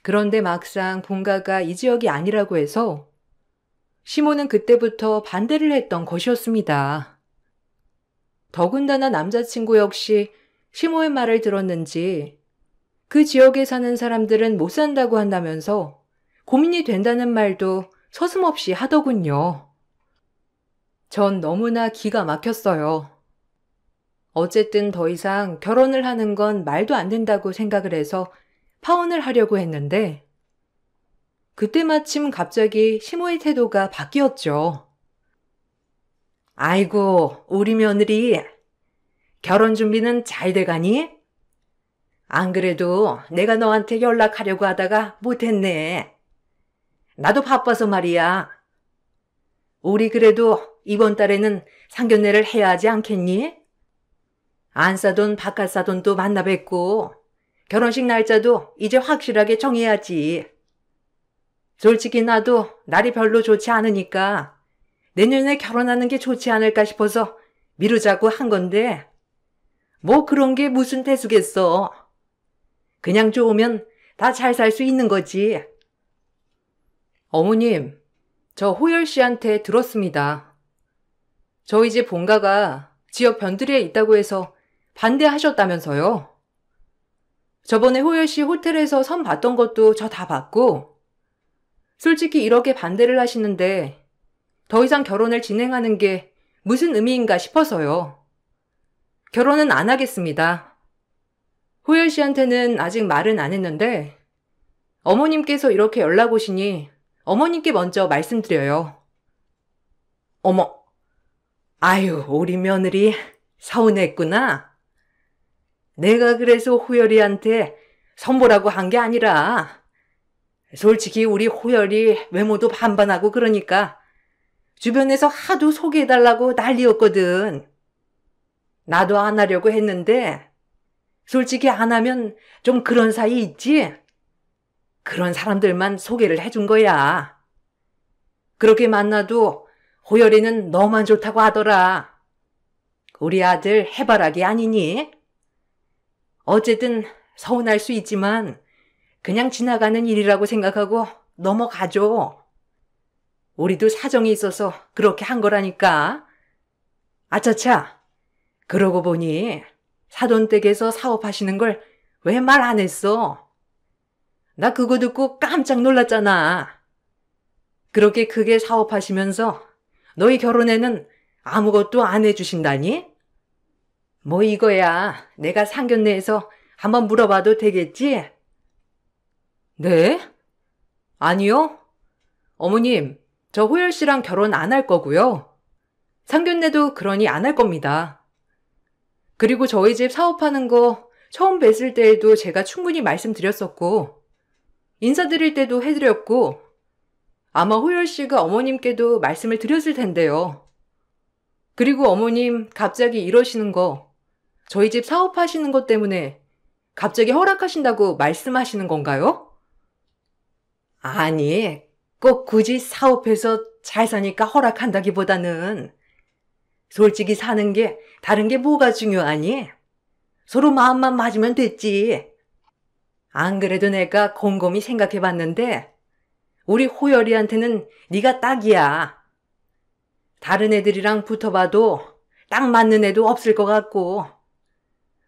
[SPEAKER 1] 그런데 막상 본가가 이 지역이 아니라고 해서 시모는 그때부터 반대를 했던 것이었습니다. 더군다나 남자친구 역시 시모의 말을 들었는지 그 지역에 사는 사람들은 못 산다고 한다면서 고민이 된다는 말도 서슴없이 하더군요. 전 너무나 기가 막혔어요. 어쨌든 더 이상 결혼을 하는 건 말도 안 된다고 생각을 해서 파혼을 하려고 했는데 그때 마침 갑자기 시모의 태도가 바뀌었죠. 아이고, 우리 며느리. 결혼 준비는 잘 돼가니? 안 그래도 내가 너한테 연락하려고 하다가 못했네. 나도 바빠서 말이야. 우리 그래도 이번 달에는 상견례를 해야 하지 않겠니? 안사돈 바깥사돈도 만나 뵙고 결혼식 날짜도 이제 확실하게 정해야지. 솔직히 나도 날이 별로 좋지 않으니까 내년에 결혼하는 게 좋지 않을까 싶어서 미루자고 한 건데 뭐 그런 게 무슨 대수겠어. 그냥 좋으면 다 잘 살 수 있는 거지.
[SPEAKER 2] 어머님, 저 호열 씨한테 들었습니다. 저희 집 본가가 지역 변두리에 있다고 해서 반대하셨다면서요. 저번에 호열 씨 호텔에서 선 봤던 것도 저 다 봤고, 솔직히 이렇게 반대를 하시는데 더 이상 결혼을 진행하는 게 무슨 의미인가 싶어서요. 결혼은 안 하겠습니다. 호열 씨한테는 아직 말은 안 했는데 어머님께서 이렇게 연락 오시니 어머님께 먼저 말씀드려요.
[SPEAKER 1] 어머, 아유, 우리 며느리 서운했구나. 내가 그래서 호열이한테 선보라고 한 게 아니라 솔직히 우리 호열이 외모도 반반하고 그러니까 주변에서 하도 소개해달라고 난리였거든. 나도 안 하려고 했는데 솔직히 안 하면 좀 그런 사이 있지? 그런 사람들만 소개를 해준 거야. 그렇게 만나도 호열이는 너만 좋다고 하더라. 우리 아들 해바라기 아니니? 어쨌든 서운할 수 있지만 그냥 지나가는 일이라고 생각하고 넘어가죠. 우리도 사정이 있어서 그렇게 한 거라니까. 아차차, 그러고 보니 사돈댁에서 사업하시는 걸 왜 말 안 했어? 나 그거 듣고 깜짝 놀랐잖아. 그렇게 크게 사업하시면서 너희 결혼에는 아무것도 안 해주신다니? 뭐 이거야 내가 상견례에서 한번 물어봐도 되겠지?
[SPEAKER 2] 네? 아니요. 어머님, 저 호열 씨랑 결혼 안 할 거고요. 상견례도 그러니 안 할 겁니다. 그리고 저희 집 사업하는 거 처음 뵀을 때에도 제가 충분히 말씀드렸었고, 인사드릴 때도 해드렸고, 아마 호열 씨가 어머님께도 말씀을 드렸을 텐데요. 그리고 어머님 갑자기 이러시는 거, 저희 집 사업하시는 것 때문에 갑자기 허락하신다고 말씀하시는 건가요?
[SPEAKER 1] 아니, 꼭 굳이 사업해서 잘 사니까 허락한다기보다는 솔직히 사는 게 다른 게 뭐가 중요하니? 서로 마음만 맞으면 됐지. 안 그래도 내가 곰곰이 생각해봤는데 우리 호열이한테는 네가 딱이야. 다른 애들이랑 붙어봐도 딱 맞는 애도 없을 것 같고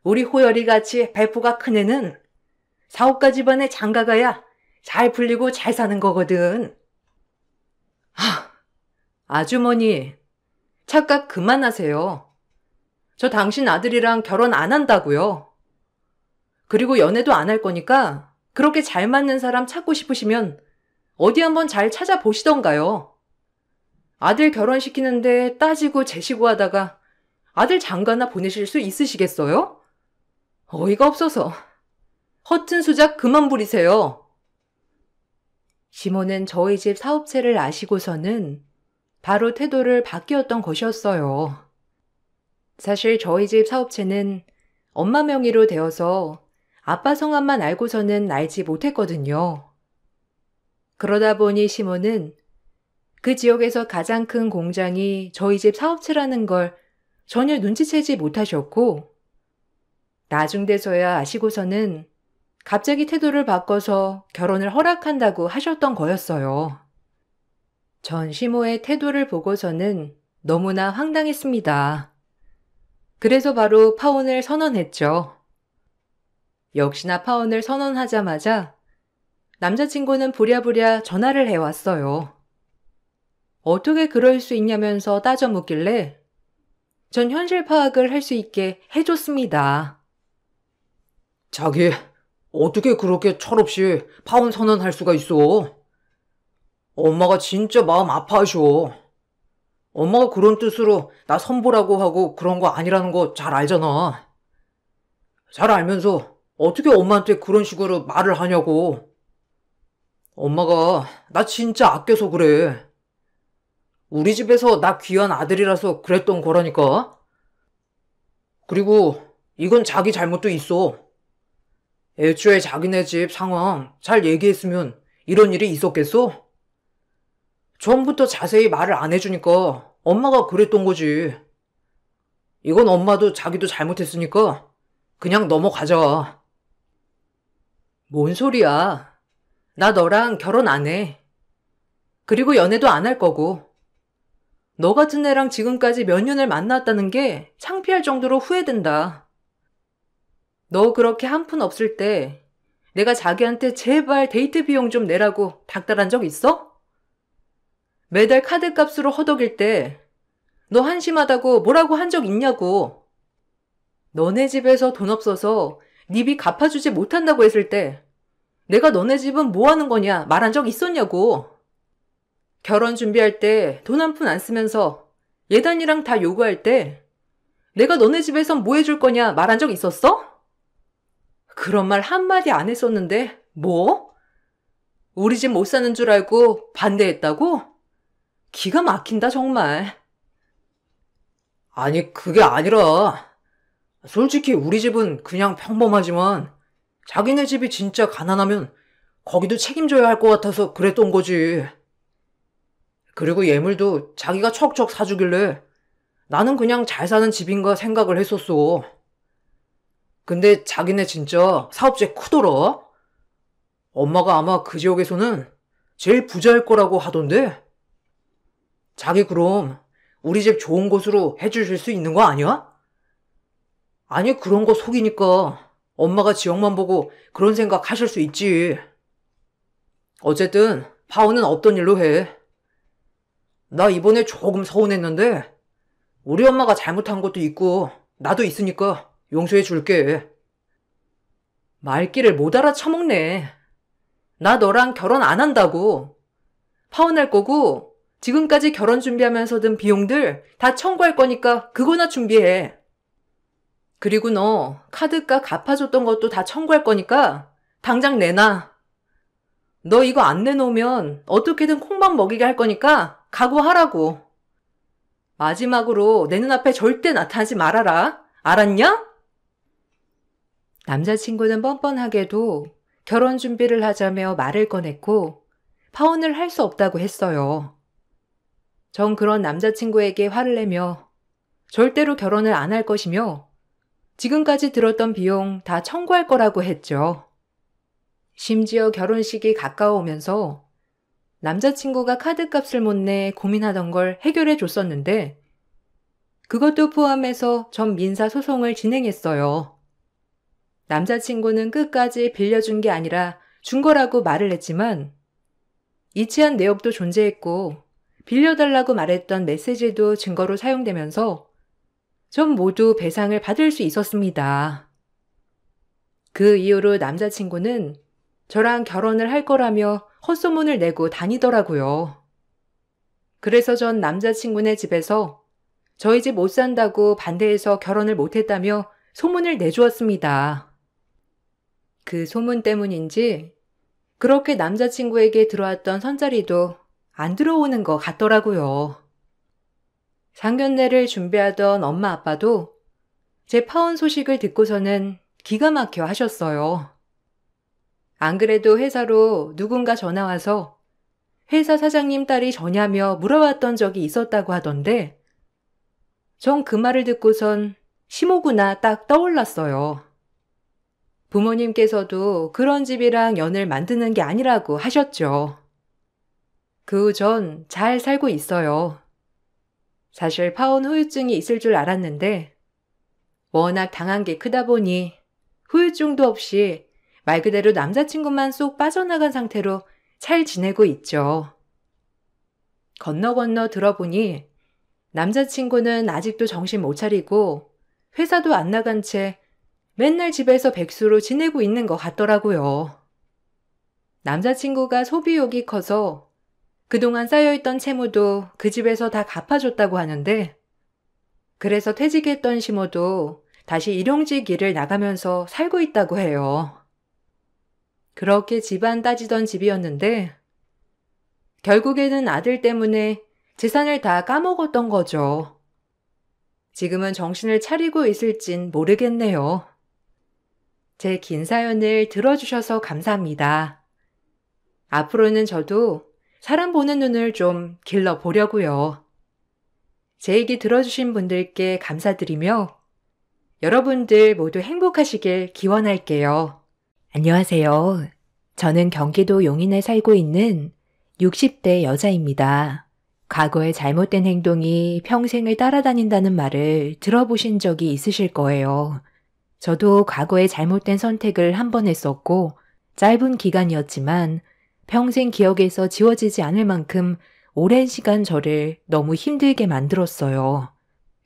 [SPEAKER 1] 우리 호열이 같이 배포가 큰 애는 사업가 집안에 장가가야 잘 풀리고 잘 사는 거거든.
[SPEAKER 2] 아주머니, 착각 그만하세요. 저 당신 아들이랑 결혼 안 한다고요. 그리고 연애도 안 할 거니까 그렇게 잘 맞는 사람 찾고 싶으시면 어디 한번 잘 찾아보시던가요. 아들 결혼시키는데 따지고 재시고 하다가 아들 장가나 보내실 수 있으시겠어요? 어이가 없어서. 허튼 수작 그만 부리세요. 시모는 저희 집 사업체를 아시고서는 바로 태도를 바뀌었던 것이었어요. 사실 저희 집 사업체는 엄마 명의로 되어서 아빠 성함만 알고서는 알지 못했거든요. 그러다 보니 시모는 그 지역에서 가장 큰 공장이 저희 집 사업체라는 걸 전혀 눈치채지 못하셨고, 나중 돼서야 아시고서는 갑자기 태도를 바꿔서 결혼을 허락한다고 하셨던 거였어요. 전 시모의 태도를 보고서는 너무나 황당했습니다. 그래서 바로 파혼을 선언했죠. 역시나 파혼을 선언하자마자 남자친구는 부랴부랴 전화를 해왔어요. 어떻게 그럴 수 있냐면서 따져 묻길래 전 현실 파악을 할 수 있게 해줬습니다.
[SPEAKER 3] 자기, 어떻게 그렇게 철없이 파혼 선언할 수가 있어? 엄마가 진짜 마음 아파하셔. 엄마가 그런 뜻으로 나 선보라고 하고 그런 거 아니라는 거 잘 알잖아. 잘 알면서 어떻게 엄마한테 그런 식으로 말을 하냐고. 엄마가 나 진짜 아껴서 그래. 우리 집에서 나 귀한 아들이라서 그랬던 거라니까. 그리고 이건 자기 잘못도 있어. 애초에 자기네 집 상황 잘 얘기했으면 이런 일이 있었겠어? 처음부터 자세히 말을 안 해주니까 엄마가 그랬던 거지. 이건 엄마도 자기도 잘못했으니까 그냥 넘어가자.
[SPEAKER 1] 뭔 소리야. 나 너랑 결혼 안 해. 그리고 연애도 안 할 거고. 너 같은 애랑 지금까지 몇 년을 만났다는 게 창피할 정도로 후회된다. 너 그렇게 한 푼 없을 때 내가 자기한테 제발 데이트 비용 좀 내라고 닥달한 적 있어? 매달 카드값으로 허덕일 때 너 한심하다고 뭐라고 한 적 있냐고. 너네 집에서 돈 없어서 네 빚 갚아주지 못한다고 했을 때 내가 너네 집은 뭐 하는 거냐 말한 적 있었냐고. 결혼 준비할 때 돈 한 푼 안 쓰면서 예단이랑 다 요구할 때 내가 너네 집에선 뭐 해줄 거냐 말한 적 있었어? 그런 말 한마디 안 했었는데 뭐? 우리 집 못 사는 줄 알고 반대했다고? 기가 막힌다 정말.
[SPEAKER 3] 아니, 그게 아니라 솔직히 우리 집은 그냥 평범하지만 자기네 집이 진짜 가난하면 거기도 책임져야 할 것 같아서 그랬던 거지. 그리고 예물도 자기가 척척 사주길래 나는 그냥 잘 사는 집인가 생각을 했었어. 근데 자기네 진짜 사업체 크더라. 엄마가 아마 그 지역에서는 제일 부자일 거라고 하던데. 자기 그럼 우리 집 좋은 곳으로 해주실 수 있는 거 아니야? 아니, 그런 거 속이니까 엄마가 지역만 보고 그런 생각 하실 수 있지. 어쨌든 파혼은 없던 일로 해. 나 이번에 조금 서운했는데 우리 엄마가 잘못한 것도 있고 나도 있으니까 용서해 줄게.
[SPEAKER 1] 말귀를 못 알아쳐먹네. 나 너랑 결혼 안 한다고. 파혼할 거고 지금까지 결혼 준비하면서 든 비용들 다 청구할 거니까 그거나 준비해. 그리고 너 카드값 갚아줬던 것도 다 청구할 거니까 당장 내놔. 너 이거 안 내놓으면 어떻게든 콩밥 먹이게 할 거니까 각오하라고. 마지막으로 내 눈앞에 절대 나타나지 말아라. 알았냐? 남자친구는 뻔뻔하게도 결혼 준비를 하자며 말을 꺼냈고 파혼을 할 수 없다고 했어요. 전 그런 남자친구에게 화를 내며 절대로 결혼을 안 할 것이며 지금까지 들었던 비용 다 청구할 거라고 했죠. 심지어 결혼식이 가까워오면서 남자친구가 카드값을 못 내 고민하던 걸 해결해 줬었는데 그것도 포함해서 전 민사소송을 진행했어요. 남자친구는 끝까지 빌려준 게 아니라 준 거라고 말을 했지만 이치한 내역도 존재했고 빌려달라고 말했던 메시지도 증거로 사용되면서 전 모두 배상을 받을 수 있었습니다. 그 이후로 남자친구는 저랑 결혼을 할 거라며 헛소문을 내고 다니더라고요. 그래서 전 남자친구네 집에서 저희 집 못 산다고 반대해서 결혼을 못했다며 소문을 내주었습니다. 그 소문 때문인지 그렇게 남자친구에게 들어왔던 선자리도 안 들어오는 것 같더라고요. 상견례를 준비하던 엄마 아빠도 제 파혼 소식을 듣고서는 기가 막혀 하셨어요. 안 그래도 회사로 누군가 전화와서 회사 사장님 딸이 저냐며 물어봤던 적이 있었다고 하던데 전 그 말을 듣고선 심호구나 딱 떠올랐어요. 부모님께서도 그런 집이랑 연을 만드는 게 아니라고 하셨죠. 그 후 전 잘 살고 있어요. 사실 파혼 후유증이 있을 줄 알았는데 워낙 당한 게 크다 보니 후유증도 없이 말 그대로 남자친구만 쏙 빠져나간 상태로 잘 지내고 있죠. 건너 들어보니 남자친구는 아직도 정신 못 차리고 회사도 안 나간 채 맨날 집에서 백수로 지내고 있는 것 같더라고요. 남자친구가 소비욕이 커서 그동안 쌓여있던 채무도 그 집에서 다 갚아줬다고 하는데 그래서 퇴직했던 시모도 다시 일용직 일을 나가면서 살고 있다고 해요. 그렇게 집안 따지던 집이었는데 결국에는 아들 때문에 재산을 다 까먹었던 거죠. 지금은 정신을 차리고 있을진 모르겠네요. 제 긴 사연을 들어주셔서 감사합니다. 앞으로는 저도 사람 보는 눈을 좀 길러보려고요. 제 얘기 들어주신 분들께 감사드리며 여러분들 모두 행복하시길 기원할게요. 안녕하세요. 저는 경기도 용인에 살고 있는 60대 여자입니다. 과거의 잘못된 행동이 평생을 따라다닌다는 말을 들어보신 적이 있으실 거예요. 저도 과거에 잘못된 선택을 한 번 했었고 짧은 기간이었지만 평생 기억에서 지워지지 않을 만큼 오랜 시간 저를 너무 힘들게 만들었어요.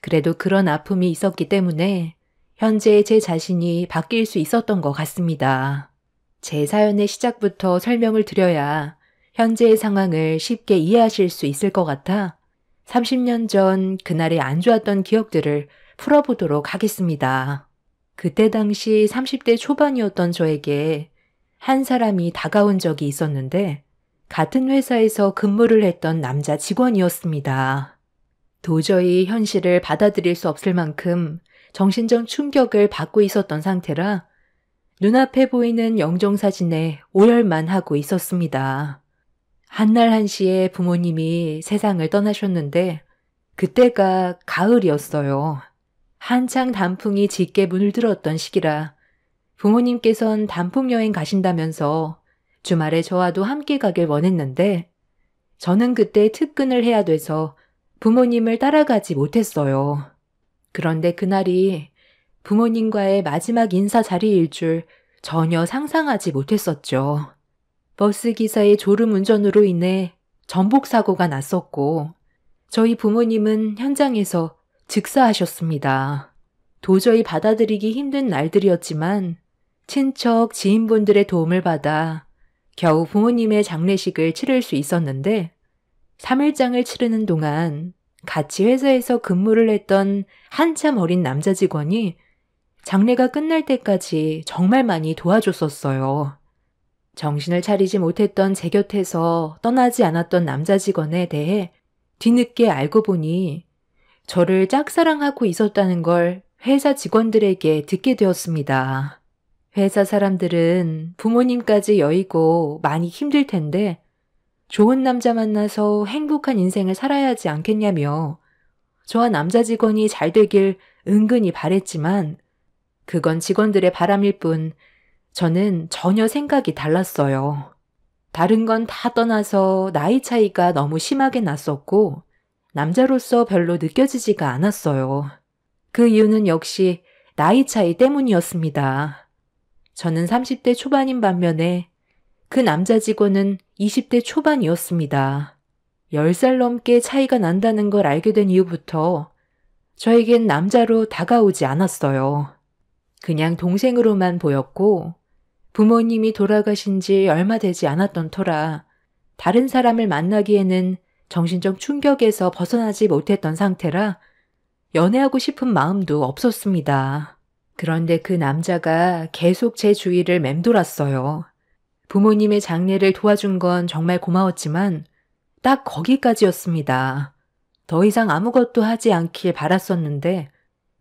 [SPEAKER 1] 그래도 그런 아픔이 있었기 때문에 현재 제 자신이 바뀔 수 있었던 것 같습니다. 제 사연의 시작부터 설명을 드려야 현재의 상황을 쉽게 이해하실 수 있을 것 같아 30년 전 그날의 안 좋았던 기억들을 풀어보도록 하겠습니다. 그때 당시 30대 초반이었던 저에게 한 사람이 다가온 적이 있었는데 같은 회사에서 근무를 했던 남자 직원이었습니다. 도저히 현실을 받아들일 수 없을 만큼 정신적 충격을 받고 있었던 상태라 눈앞에 보이는 영정사진에 오열만 하고 있었습니다. 한날 한시에 부모님이 세상을 떠나셨는데 그때가 가을이었어요. 한창 단풍이 짙게 물들었던 시기라 부모님께선 단풍 여행 가신다면서 주말에 저와도 함께 가길 원했는데 저는 그때 특근을 해야 돼서 부모님을 따라가지 못했어요. 그런데 그날이 부모님과의 마지막 인사 자리일 줄 전혀 상상하지 못했었죠. 버스 기사의 졸음 운전으로 인해 전복 사고가 났었고 저희 부모님은 현장에서 즉사하셨습니다. 도저히 받아들이기 힘든 날들이었지만 친척, 지인분들의 도움을 받아 겨우 부모님의 장례식을 치를 수 있었는데 3일장을 치르는 동안 같이 회사에서 근무를 했던 한참 어린 남자 직원이 장례가 끝날 때까지 정말 많이 도와줬었어요. 정신을 차리지 못했던 제 곁에서 떠나지 않았던 남자 직원에 대해 뒤늦게 알고 보니 저를 짝사랑하고 있었다는 걸 회사 직원들에게 듣게 되었습니다. 회사 사람들은 부모님까지 여의고 많이 힘들 텐데 좋은 남자 만나서 행복한 인생을 살아야 하지 않겠냐며 저와 남자 직원이 잘 되길 은근히 바랬지만 그건 직원들의 바람일 뿐 저는 전혀 생각이 달랐어요. 다른 건 다 떠나서 나이 차이가 너무 심하게 났었고 남자로서 별로 느껴지지가 않았어요. 그 이유는 역시 나이 차이 때문이었습니다. 저는 30대 초반인 반면에 그 남자 직원은 20대 초반이었습니다. 10살 넘게 차이가 난다는 걸 알게 된 이후부터 저에겐 남자로 다가오지 않았어요. 그냥 동생으로만 보였고 부모님이 돌아가신 지 얼마 되지 않았던 터라 다른 사람을 만나기에는 정신적 충격에서 벗어나지 못했던 상태라 연애하고 싶은 마음도 없었습니다. 그런데 그 남자가 계속 제 주위를 맴돌았어요. 부모님의 장례를 도와준 건 정말 고마웠지만 딱 거기까지였습니다. 더 이상 아무것도 하지 않길 바랐었는데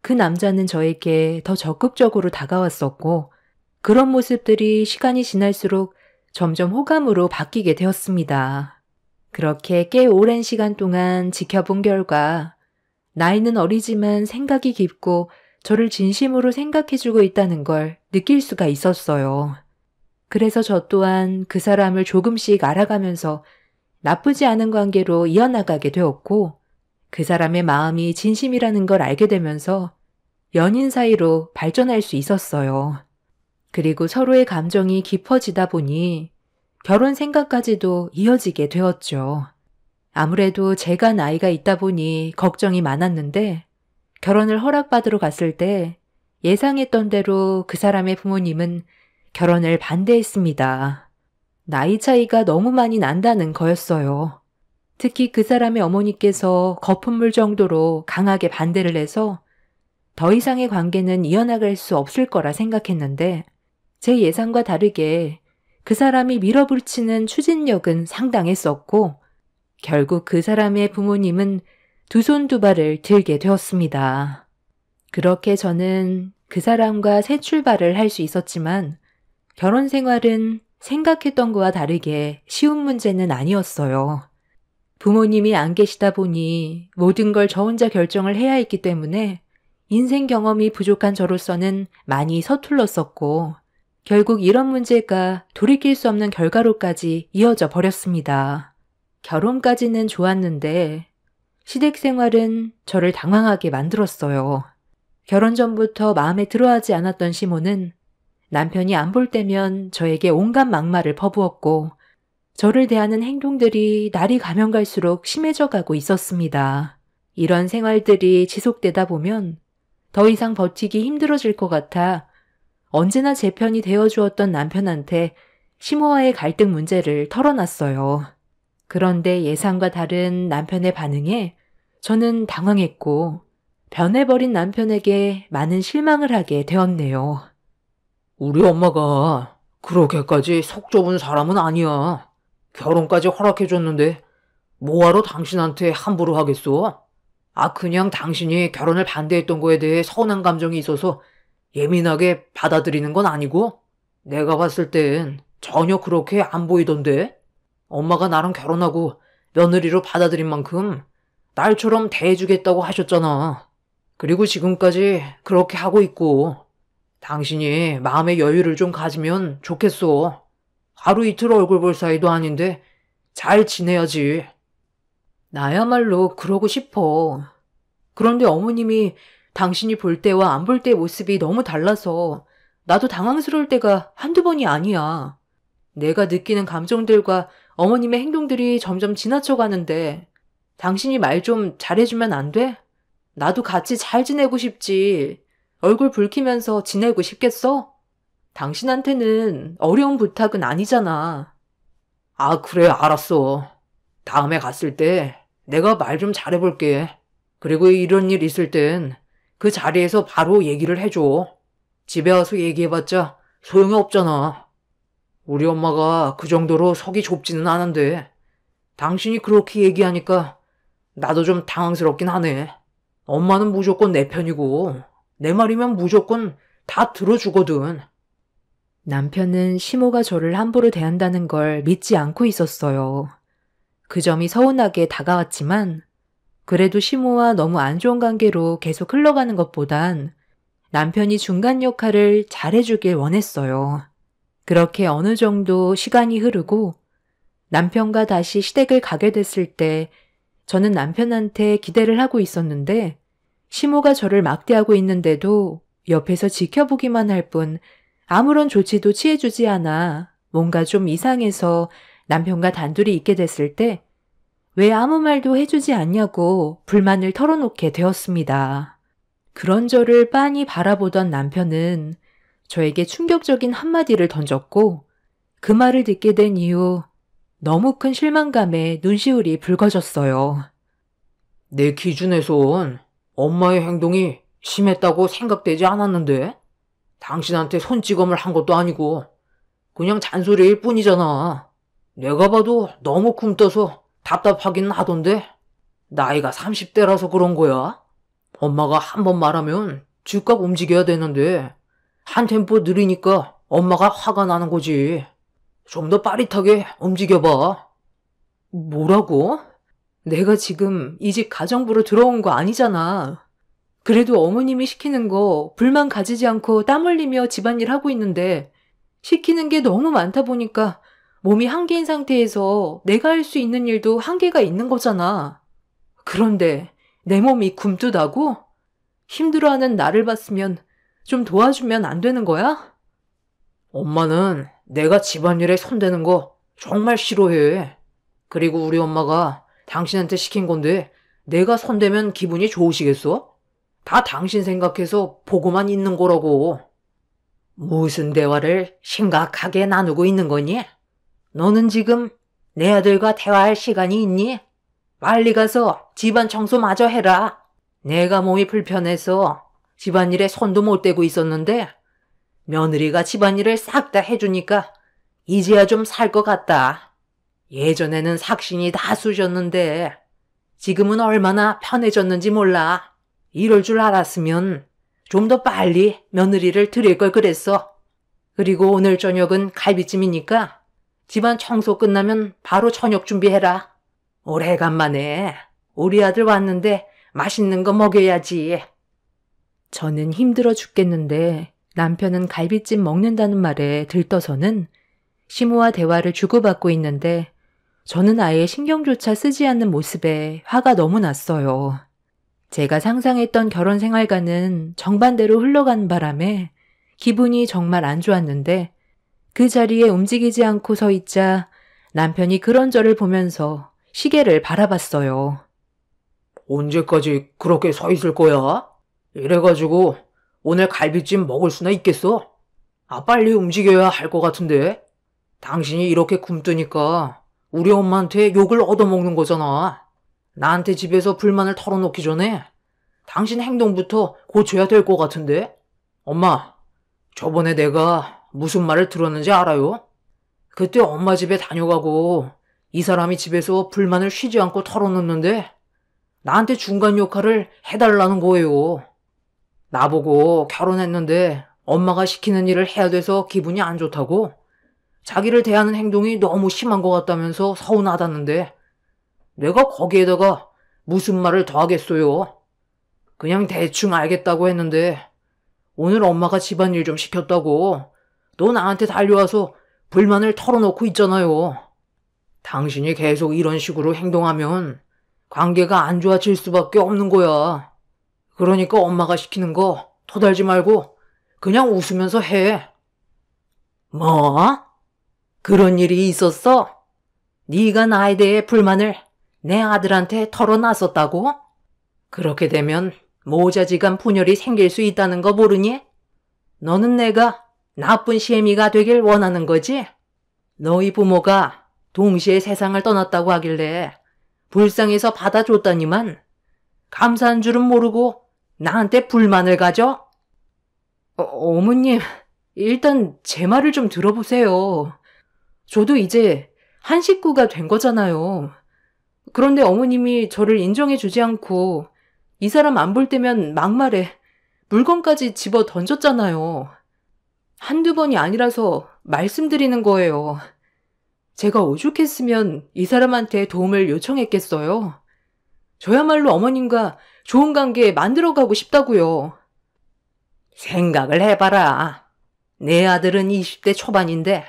[SPEAKER 1] 그 남자는 저에게 더 적극적으로 다가왔었고 그런 모습들이 시간이 지날수록 점점 호감으로 바뀌게 되었습니다. 그렇게 꽤 오랜 시간 동안 지켜본 결과 나이는 어리지만 생각이 깊고 저를 진심으로 생각해주고 있다는 걸 느낄 수가 있었어요. 그래서 저 또한 그 사람을 조금씩 알아가면서 나쁘지 않은 관계로 이어나가게 되었고 그 사람의 마음이 진심이라는 걸 알게 되면서 연인 사이로 발전할 수 있었어요. 그리고 서로의 감정이 깊어지다 보니 결혼 생각까지도 이어지게 되었죠. 아무래도 제가 나이가 있다 보니 걱정이 많았는데 결혼을 허락받으러 갔을 때 예상했던 대로 그 사람의 부모님은 결혼을 반대했습니다. 나이 차이가 너무 많이 난다는 거였어요. 특히 그 사람의 어머니께서 거품물 정도로 강하게 반대를 해서 더 이상의 관계는 이어나갈 수 없을 거라 생각했는데 제 예상과 다르게 그 사람이 밀어붙이는 추진력은 상당했었고 결국 그 사람의 부모님은 두 손 두 발을 들게 되었습니다. 그렇게 저는 그 사람과 새 출발을 할 수 있었지만 결혼 생활은 생각했던 거와 다르게 쉬운 문제는 아니었어요. 부모님이 안 계시다 보니 모든 걸 저 혼자 결정을 해야 했기 때문에 인생 경험이 부족한 저로서는 많이 서툴렀었고 결국 이런 문제가 돌이킬 수 없는 결과로까지 이어져 버렸습니다. 결혼까지는 좋았는데 시댁 생활은 저를 당황하게 만들었어요. 결혼 전부터 마음에 들어하지 않았던 시모는 남편이 안 볼 때면 저에게 온갖 막말을 퍼부었고 저를 대하는 행동들이 날이 가면 갈수록 심해져 가고 있었습니다. 이런 생활들이 지속되다 보면 더 이상 버티기 힘들어질 것 같아 언제나 제 편이 되어주었던 남편한테 시모와의 갈등 문제를 털어놨어요. 그런데 예상과 다른 남편의 반응에 저는 당황했고 변해버린 남편에게 많은 실망을 하게 되었네요.
[SPEAKER 3] 우리 엄마가 그렇게까지 속 좁은 사람은 아니야. 결혼까지 허락해줬는데 뭐하러 당신한테 함부로 하겠어? 그냥 당신이 결혼을 반대했던 거에 대해 서운한 감정이 있어서 예민하게 받아들이는 건 아니고 내가 봤을 땐 전혀 그렇게 안 보이던데? 엄마가 나랑 결혼하고 며느리로 받아들인 만큼 딸처럼 대해주겠다고 하셨잖아. 그리고 지금까지 그렇게 하고 있고 당신이 마음의 여유를 좀 가지면 좋겠어. 하루 이틀 얼굴 볼 사이도 아닌데 잘 지내야지.
[SPEAKER 1] 나야말로 그러고 싶어. 그런데 어머님이 당신이 볼 때와 안 볼 때의 모습이 너무 달라서 나도 당황스러울 때가 한두 번이 아니야. 내가 느끼는 감정들과 어머님의 행동들이 점점 지나쳐 가는데 당신이 말 좀 잘해주면 안 돼? 나도 같이 잘 지내고 싶지. 얼굴 붉히면서 지내고 싶겠어? 당신한테는 어려운 부탁은 아니잖아.
[SPEAKER 3] 그래, 알았어. 다음에 갔을 때 내가 말 좀 잘해볼게. 그리고 이런 일 있을 땐 그 자리에서 바로 얘기를 해줘. 집에 와서 얘기해봤자 소용이 없잖아. 우리 엄마가 그 정도로 속이 좁지는 않은데 당신이 그렇게 얘기하니까 나도 좀 당황스럽긴 하네. 엄마는 무조건 내 편이고 내 말이면 무조건 다 들어주거든.
[SPEAKER 1] 남편은 시모가 저를 함부로 대한다는 걸 믿지 않고 있었어요. 그 점이 서운하게 다가왔지만 그래도 시모와 너무 안 좋은 관계로 계속 흘러가는 것보단 남편이 중간 역할을 잘해주길 원했어요. 그렇게 어느 정도 시간이 흐르고 남편과 다시 시댁을 가게 됐을 때 저는 남편한테 기대를 하고 있었는데 시모가 저를 막대하고 있는데도 옆에서 지켜보기만 할 뿐 아무런 조치도 취해주지 않아 뭔가 좀 이상해서 남편과 단둘이 있게 됐을 때 왜 아무 말도 해주지 않냐고 불만을 털어놓게 되었습니다. 그런 저를 빤히 바라보던 남편은 저에게 충격적인 한마디를 던졌고 그 말을 듣게 된 이후 너무 큰 실망감에 눈시울이 붉어졌어요.
[SPEAKER 3] 내 기준에선 엄마의 행동이 심했다고 생각되지 않았는데 당신한테 손찌검을 한 것도 아니고 그냥 잔소리일 뿐이잖아. 내가 봐도 너무 굼떠서 답답하긴 하던데 나이가 30대라서 그런 거야. 엄마가 한 번 말하면 즉각 움직여야 되는데 한 템포 느리니까 엄마가 화가 나는 거지. 좀 더 빠릿하게 움직여봐.
[SPEAKER 1] 뭐라고? 내가 지금 이 집 가정부로 들어온 거 아니잖아. 그래도 어머님이 시키는 거 불만 가지지 않고 땀 흘리며 집안일 하고 있는데 시키는 게 너무 많다 보니까 몸이 한계인 상태에서 내가 할 수 있는 일도 한계가 있는 거잖아. 그런데 내 몸이 굼뜨다고? 힘들어하는 나를 봤으면 좀 도와주면 안 되는 거야?
[SPEAKER 3] 엄마는 내가 집안일에 손대는 거 정말 싫어해. 그리고 우리 엄마가 당신한테 시킨 건데 내가 손대면 기분이 좋으시겠어? 다 당신 생각해서 보고만 있는 거라고. 무슨 대화를 심각하게 나누고 있는 거니? 너는 지금 내 아들과 대화할 시간이 있니? 빨리 가서 집안 청소 마저 해라. 내가 몸이 불편해서 집안일에 손도 못 대고 있었는데 며느리가 집안일을 싹 다 해주니까 이제야 좀 살 것 같다. 예전에는 삭신이 다 쑤셨는데 지금은 얼마나 편해졌는지 몰라. 이럴 줄 알았으면 좀 더 빨리 며느리를 들일 걸 그랬어.
[SPEAKER 1] 그리고 오늘 저녁은 갈비찜이니까 집안 청소 끝나면 바로 저녁 준비해라. 오래간만에 우리 아들 왔는데 맛있는 거 먹여야지. 저는 힘들어 죽겠는데 남편은 갈비찜 먹는다는 말에 들떠서는 시모와 대화를 주고받고 있는데 저는 아예 신경조차 쓰지 않는 모습에 화가 너무 났어요. 제가 상상했던 결혼 생활과는 정반대로 흘러가는 바람에 기분이 정말 안 좋았는데 그 자리에 움직이지 않고 서 있자 남편이 그런 저를 보면서 시계를 바라봤어요.
[SPEAKER 3] 언제까지 그렇게 서 있을 거야? 이래가지고 오늘 갈비찜 먹을 수나 있겠어? 빨리 움직여야 할 것 같은데. 당신이 이렇게 굼뜨니까 우리 엄마한테 욕을 얻어먹는 거잖아. 나한테 집에서 불만을 털어놓기 전에 당신 행동부터 고쳐야 될 것 같은데. 엄마, 저번에 내가 무슨 말을 들었는지 알아요? 그때 엄마 집에 다녀가고 이 사람이 집에서 불만을 쉬지 않고 털어놓는데 나한테 중간 역할을 해달라는 거예요. 나보고 결혼했는데 엄마가 시키는 일을 해야 돼서 기분이 안 좋다고 자기를 대하는 행동이 너무 심한 것 같다면서 서운하다는데 내가 거기에다가 무슨 말을 더 하겠어요. 그냥 대충 알겠다고 했는데 오늘 엄마가 집안일 좀 시켰다고 너 나한테 달려와서 불만을 털어놓고 있잖아요. 당신이 계속 이런 식으로 행동하면 관계가 안 좋아질 수밖에 없는 거야. 그러니까 엄마가 시키는 거 토달지 말고 그냥 웃으면서 해.
[SPEAKER 1] 뭐? 그런 일이 있었어? 네가 나에 대해 불만을 내 아들한테 털어놨었다고? 그렇게 되면 모자지간 분열이 생길 수 있다는 거 모르니? 너는 내가 나쁜 시애미가 되길 원하는 거지? 너희 부모가 동시에 세상을 떠났다고 하길래 불쌍해서 받아줬다니만 감사한 줄은 모르고 나한테 불만을 가져? 어머님, 일단 제 말을 좀 들어보세요. 저도 이제 한 식구가 된 거잖아요. 그런데 어머님이 저를 인정해주지 않고 이 사람 안 볼 때면 막말에 물건까지 집어 던졌잖아요. 한두 번이 아니라서 말씀드리는 거예요. 제가 오죽했으면 이 사람한테 도움을 요청했겠어요. 저야말로 어머님과 좋은 관계 만들어가고 싶다고요. 생각을 해봐라. 내 아들은 20대 초반인데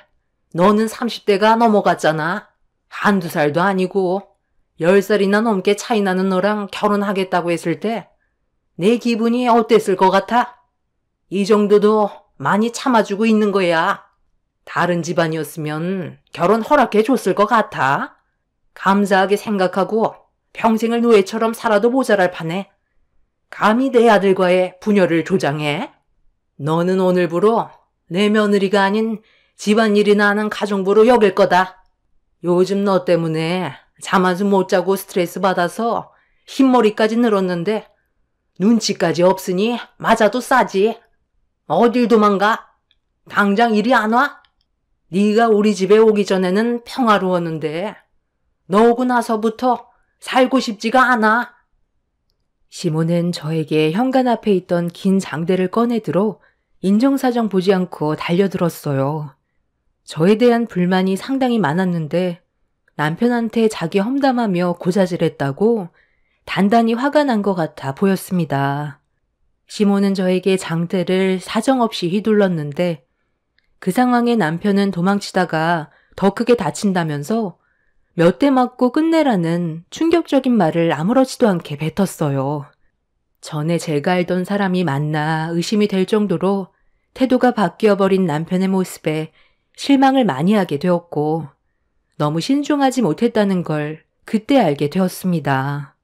[SPEAKER 1] 너는 30대가 넘어갔잖아. 한두 살도 아니고 10살이나 넘게 차이 나는 너랑 결혼하겠다고 했을 때 내 기분이 어땠을 것 같아? 이 정도도 많이 참아주고 있는 거야. 다른 집안이었으면 결혼 허락해 줬을 것 같아. 감사하게 생각하고 평생을 노예처럼 살아도 모자랄 판에 감히 내 아들과의 분열을 조장해? 너는 오늘부로 내 며느리가 아닌 집안일이나 하는 가정부로 여길 거다. 요즘 너 때문에 잠 한숨 못 자고 스트레스 받아서 흰머리까지 늘었는데 눈치까지 없으니 맞아도 싸지. 어딜 도망가? 당장 이리 안 와? 네가 우리 집에 오기 전에는 평화로웠는데 너 오고 나서부터 살고 싶지가 않아. 시모는 저에게 현관 앞에 있던 긴 장대를 꺼내들어 인정사정 보지 않고 달려들었어요. 저에 대한 불만이 상당히 많았는데 남편한테 자기 험담하며 고자질했다고 단단히 화가 난 것 같아 보였습니다. 시모는 저에게 장대를 사정없이 휘둘렀는데 그 상황에 남편은 도망치다가 더 크게 다친다면서 몇 대 맞고 끝내라는 충격적인 말을 아무렇지도 않게 뱉었어요. 전에 제가 알던 사람이 맞나 의심이 될 정도로 태도가 바뀌어버린 남편의 모습에 실망을 많이 하게 되었고 너무 신중하지 못했다는 걸 그때 알게 되었습니다.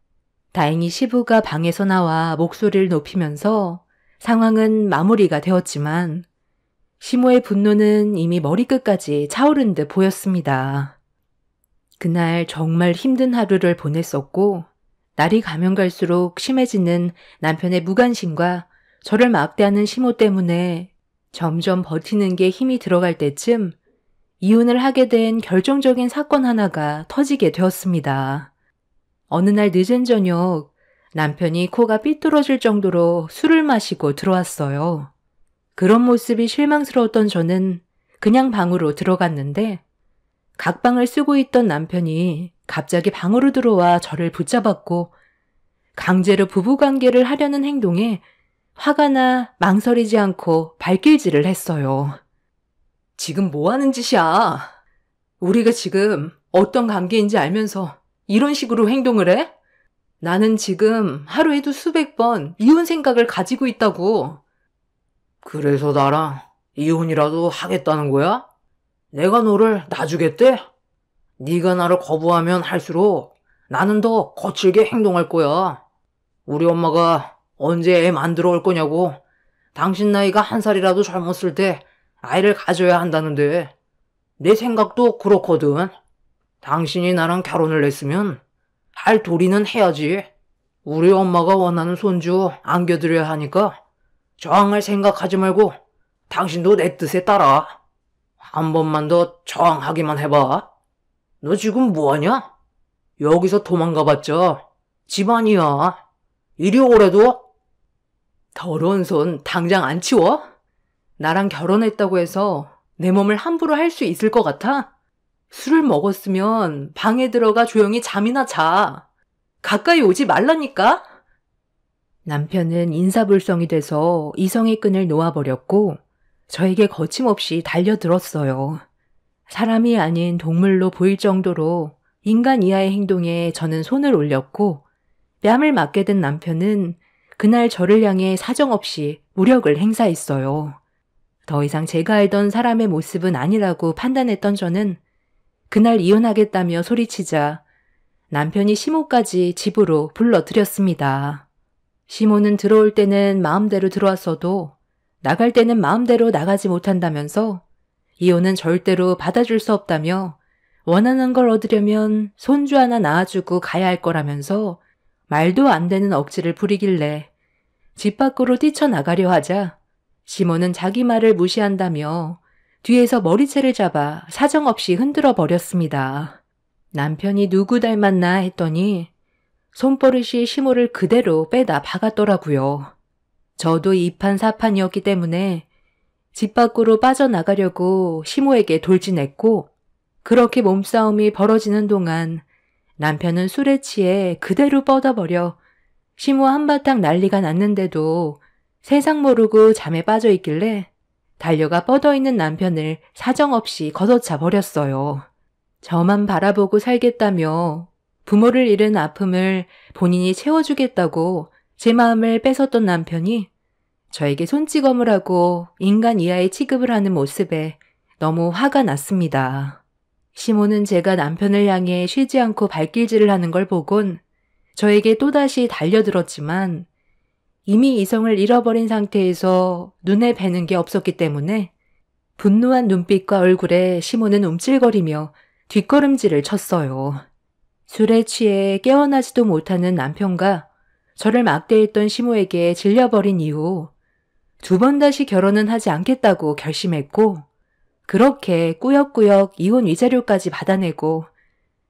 [SPEAKER 1] 다행히 시부가 방에서 나와 목소리를 높이면서 상황은 마무리가 되었지만 시모의 분노는 이미 머리끝까지 차오른 듯 보였습니다. 그날 정말 힘든 하루를 보냈었고 날이 가면 갈수록 심해지는 남편의 무관심과 저를 막대하는 시모 때문에 점점 버티는 게 힘이 들어갈 때쯤 이혼을 하게 된 결정적인 사건 하나가 터지게 되었습니다. 어느 날 늦은 저녁 남편이 코가 삐뚤어질 정도로 술을 마시고 들어왔어요. 그런 모습이 실망스러웠던 저는 그냥 방으로 들어갔는데 각방을 쓰고 있던 남편이 갑자기 방으로 들어와 저를 붙잡았고 강제로 부부관계를 하려는 행동에 화가 나 망설이지 않고 발길질을 했어요. 지금 뭐 하는 짓이야? 우리가 지금 어떤 관계인지 알면서 이런 식으로 행동을 해? 나는 지금 하루에도 수백 번 이혼 생각을 가지고 있다고.
[SPEAKER 3] 그래서 나랑 이혼이라도 하겠다는 거야? 내가 너를 놔주겠대? 네가 나를 거부하면 할수록 나는 더 거칠게 행동할 거야. 우리 엄마가 언제 애 만들어 올 거냐고. 당신 나이가 1살이라도 젊었을 때 아이를 가져야 한다는데 내 생각도 그렇거든. 당신이 나랑 결혼을 했으면 할 도리는 해야지. 우리 엄마가 원하는 손주 안겨드려야 하니까 저항할 생각하지 말고 당신도 내 뜻에 따라. 한 번만 더 저항하기만 해봐. 너 지금 뭐하냐? 여기서 도망가봤자 집안이야. 이리 오래도.
[SPEAKER 1] 더러운 손 당장 안 치워? 나랑 결혼했다고 해서 내 몸을 함부로 할 수 있을 것 같아? 술을 먹었으면 방에 들어가 조용히 잠이나 자. 가까이 오지 말라니까? 남편은 인사불성이 돼서 이성의 끈을 놓아버렸고 저에게 거침없이 달려들었어요. 사람이 아닌 동물로 보일 정도로 인간 이하의 행동에 저는 손을 올렸고 뺨을 맞게 된 남편은 그날 저를 향해 사정없이 무력을 행사했어요. 더 이상 제가 알던 사람의 모습은 아니라고 판단했던 저는 그날 이혼하겠다며 소리치자 남편이 시모까지 집으로 불러들였습니다. 시모는 들어올 때는 마음대로 들어왔어도 나갈 때는 마음대로 나가지 못한다면서 이혼은 절대로 받아줄 수 없다며 원하는 걸 얻으려면 손주 하나 낳아주고 가야 할 거라면서 말도 안 되는 억지를 부리길래 집 밖으로 뛰쳐나가려 하자 시모는 자기 말을 무시한다며 뒤에서 머리채를 잡아 사정없이 흔들어 버렸습니다. 남편이 누구 닮았나 했더니 손버릇이 시모를 그대로 빼다 박았더라고요. 저도 이판사판이었기 때문에 집 밖으로 빠져나가려고 시모에게 돌진했고 그렇게 몸싸움이 벌어지는 동안 남편은 술에 취해 그대로 뻗어버려 시모 한바탕 난리가 났는데도 세상 모르고 잠에 빠져 있길래 달려가 뻗어있는 남편을 사정없이 걷어차 버렸어요. 저만 바라보고 살겠다며 부모를 잃은 아픔을 본인이 채워주겠다고 제 마음을 뺏었던 남편이 저에게 손찌검을 하고 인간 이하의 취급을 하는 모습에 너무 화가 났습니다. 시모는 제가 남편을 향해 쉬지 않고 발길질을 하는 걸 보곤 저에게 또다시 달려들었지만 이미 이성을 잃어버린 상태에서 눈에 뵈는 게 없었기 때문에 분노한 눈빛과 얼굴에 시모는 움찔거리며 뒷걸음질을 쳤어요. 술에 취해 깨어나지도 못하는 남편과 저를 막대했던 시모에게 질려버린 이후 2번 다시 결혼은 하지 않겠다고 결심했고 그렇게 꾸역꾸역 이혼 위자료까지 받아내고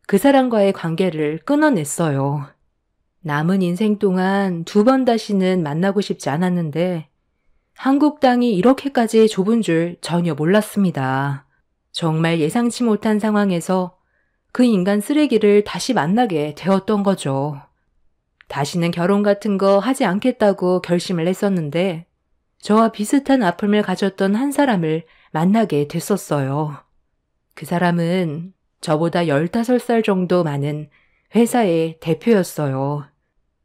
[SPEAKER 1] 그 사람과의 관계를 끊어냈어요. 남은 인생 동안 2번 다시는 만나고 싶지 않았는데 한국 땅이 이렇게까지 좁은 줄 전혀 몰랐습니다. 정말 예상치 못한 상황에서 그 인간 쓰레기를 다시 만나게 되었던 거죠. 다시는 결혼 같은 거 하지 않겠다고 결심을 했었는데 저와 비슷한 아픔을 가졌던 한 사람을 만나게 됐었어요. 그 사람은 저보다 15살 정도 많은 회사의 대표였어요.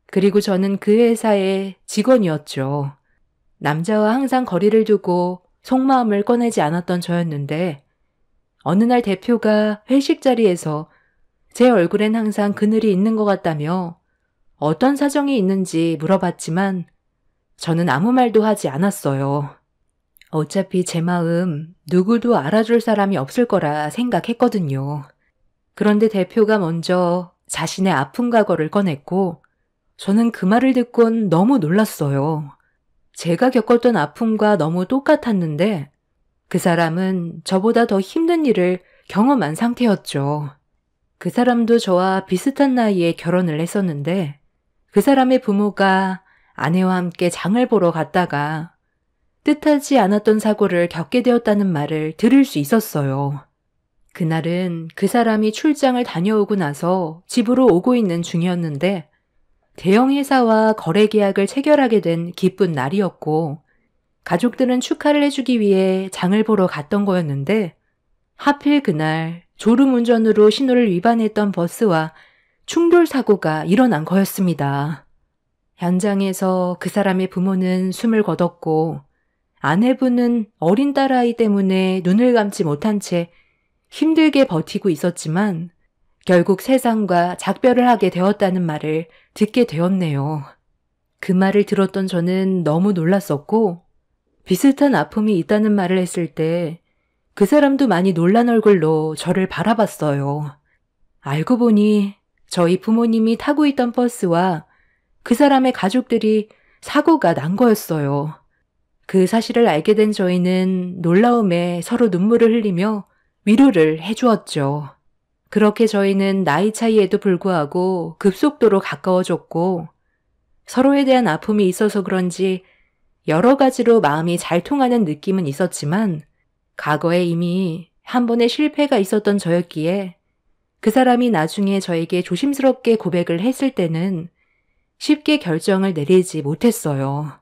[SPEAKER 1] 그리고 저는 그 회사의 직원이었죠. 남자와 항상 거리를 두고 속마음을 꺼내지 않았던 저였는데 어느 날 대표가 회식 자리에서 제 얼굴엔 항상 그늘이 있는 것 같다며 어떤 사정이 있는지 물어봤지만 저는 아무 말도 하지 않았어요. 어차피 제 마음 누구도 알아줄 사람이 없을 거라 생각했거든요. 그런데 대표가 먼저 자신의 아픈 과거를 꺼냈고 저는 그 말을 듣곤 너무 놀랐어요. 제가 겪었던 아픔과 너무 똑같았는데 그 사람은 저보다 더 힘든 일을 경험한 상태였죠. 그 사람도 저와 비슷한 나이에 결혼을 했었는데 그 사람의 부모가 아내와 함께 장을 보러 갔다가 뜻하지 않았던 사고를 겪게 되었다는 말을 들을 수 있었어요. 그날은 그 사람이 출장을 다녀오고 나서 집으로 오고 있는 중이었는데 대형 회사와 거래 계약을 체결하게 된 기쁜 날이었고 가족들은 축하를 해주기 위해 장을 보러 갔던 거였는데 하필 그날 졸음운전으로 신호를 위반했던 버스와 충돌 사고가 일어난 거였습니다. 현장에서 그 사람의 부모는 숨을 거뒀고 아내분은 어린 딸아이 때문에 눈을 감지 못한 채 힘들게 버티고 있었지만 결국 세상과 작별을 하게 되었다는 말을 듣게 되었네요. 그 말을 들었던 저는 너무 놀랐었고 비슷한 아픔이 있다는 말을 했을 때 그 사람도 많이 놀란 얼굴로 저를 바라봤어요. 알고 보니 저희 부모님이 타고 있던 버스와 그 사람의 가족들이 사고가 난 거였어요. 그 사실을 알게 된 저희는 놀라움에 서로 눈물을 흘리며 위로를 해주었죠. 그렇게 저희는 나이 차이에도 불구하고 급속도로 가까워졌고 서로에 대한 아픔이 있어서 그런지 여러 가지로 마음이 잘 통하는 느낌은 있었지만 과거에 이미 한 번의 실패가 있었던 저였기에 그 사람이 나중에 저에게 조심스럽게 고백을 했을 때는 쉽게 결정을 내리지 못했어요.